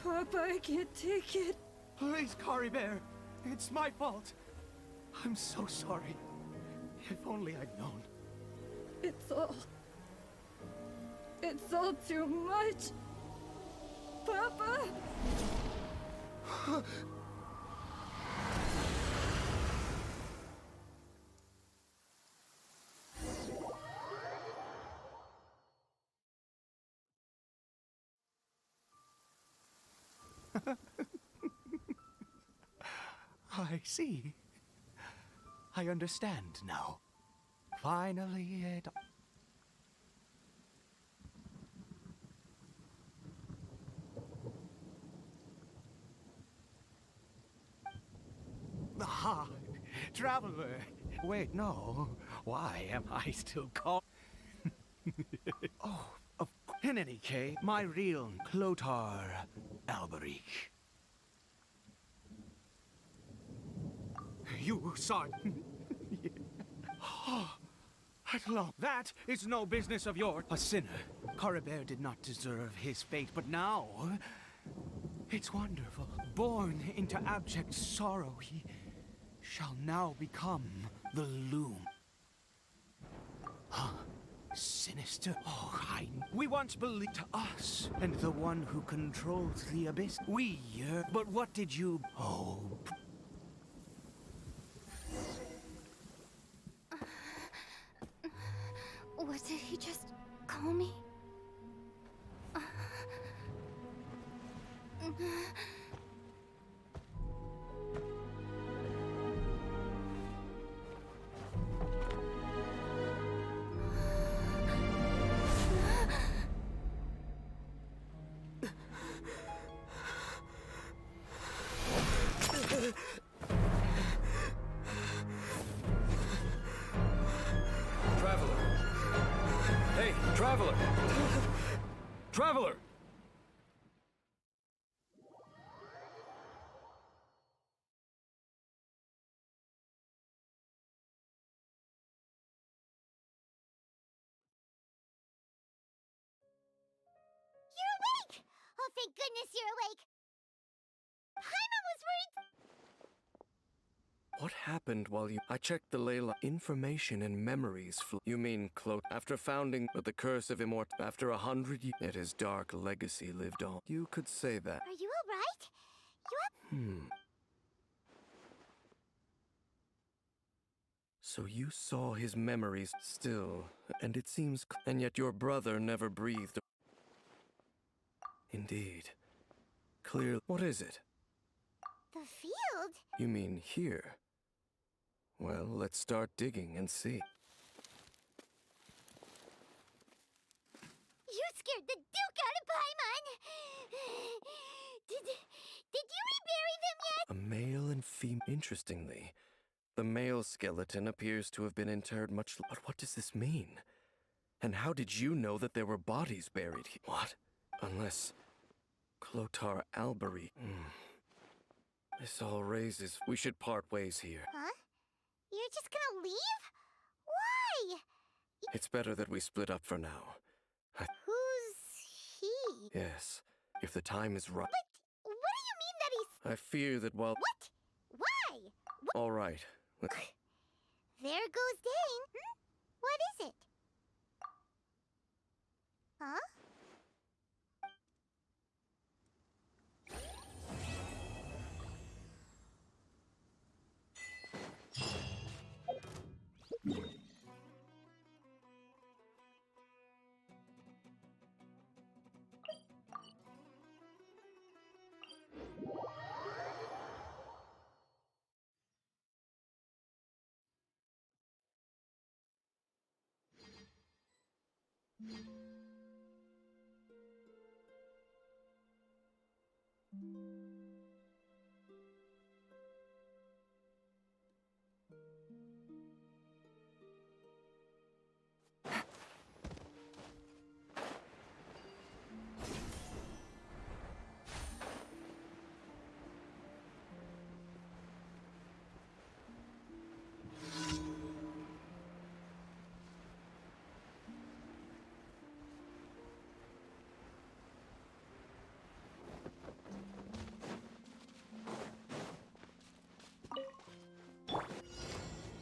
Papa, I can't take it. Please, Cory Bear. It's my fault. I'm so sorry. If only I'd known. It's all too much. Papa! I see. I understand now. Finally, it... Ah, traveler. Wait, no. Why am I still called? In any case, my real Clotar Alberic. You saw it. That is no business of yours. A sinner. Cory Bear did not deserve his fate, but now... It's wonderful. Born into abject sorrow, he shall now become the Loom. Sinister. We once believed to us, and the one who controls the abyss. But what did you... did he just call me? Traveler! Hey, Traveler! Traveler! You're awake! Oh, thank goodness you're awake! Paimon was worried. What happened while you... I checked the Layla. Information and memories flew. You mean after founding, but the curse of after 100 years, yet his dark legacy lived on. You could say that. Are you alright? So you saw his memories still, and it seems... And yet your brother never breathed. Indeed. Clear... What is it? The field? You mean here? Well, let's start digging and see. You scared the Duke out of Paimon! Did you rebury them yet? A male and female... Interestingly, the male skeleton appears to have been interred much... But what does this mean? And how did you know that there were bodies buried here? What? Unless... Clotar Albery... This all raises... We should part ways here. Huh? You're just gonna leave? Why? It's better that we split up for now. Who's he? Yes, if the time is right. But what do you mean that he's... I fear that while... What? Why? All right. There goes Dane. What is it? Huh?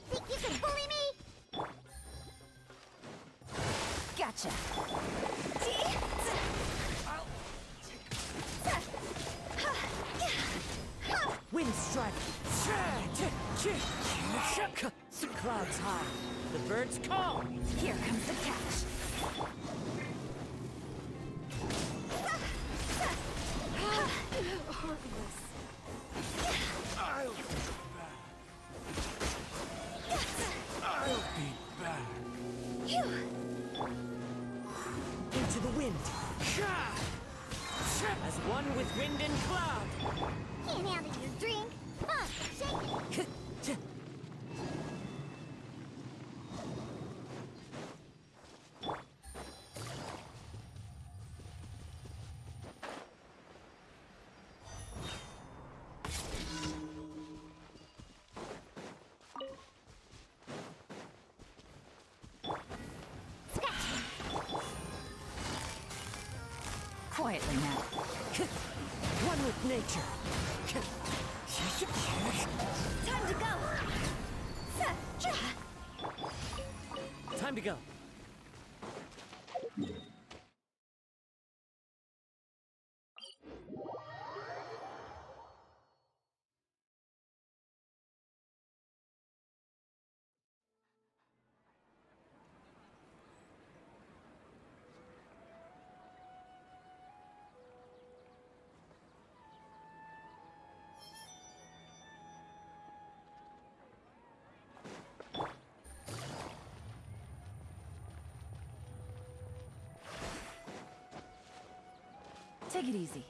Think you can bully me? Gotcha. Wind strike. Clouds high. The birds call. Here comes the catch. Heartless. I'll be back. Into the wind. As one with wind and cloud. Can't handle your drink. Shake it. Quietly now. One with nature. Time to go. Time to go. Take it easy.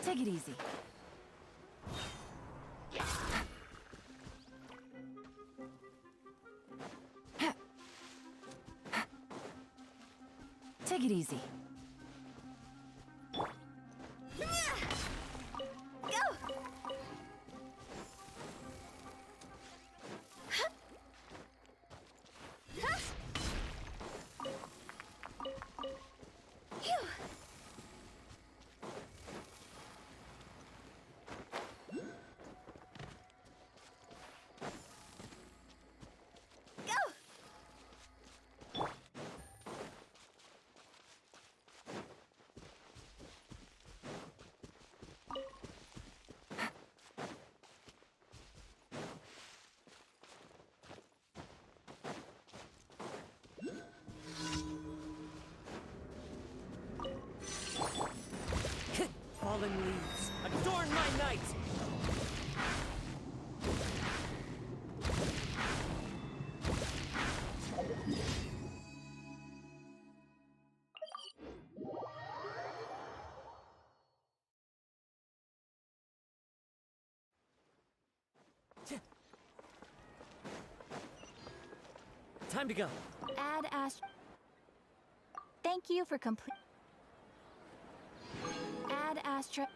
Take it easy. Take it easy. Fallen leaves, adorn my night! Time to go. Add Thank you for complete. Add Astra.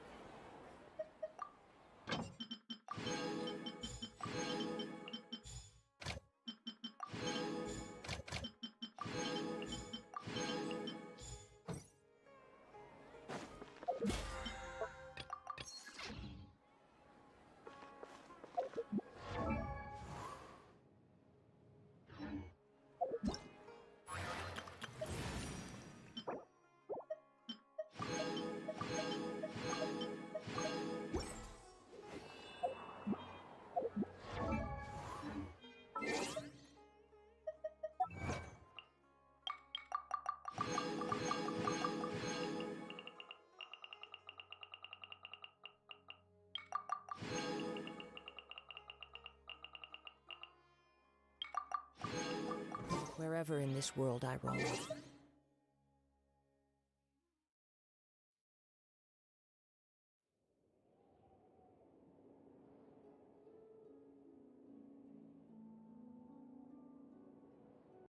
Wherever in this world I roam,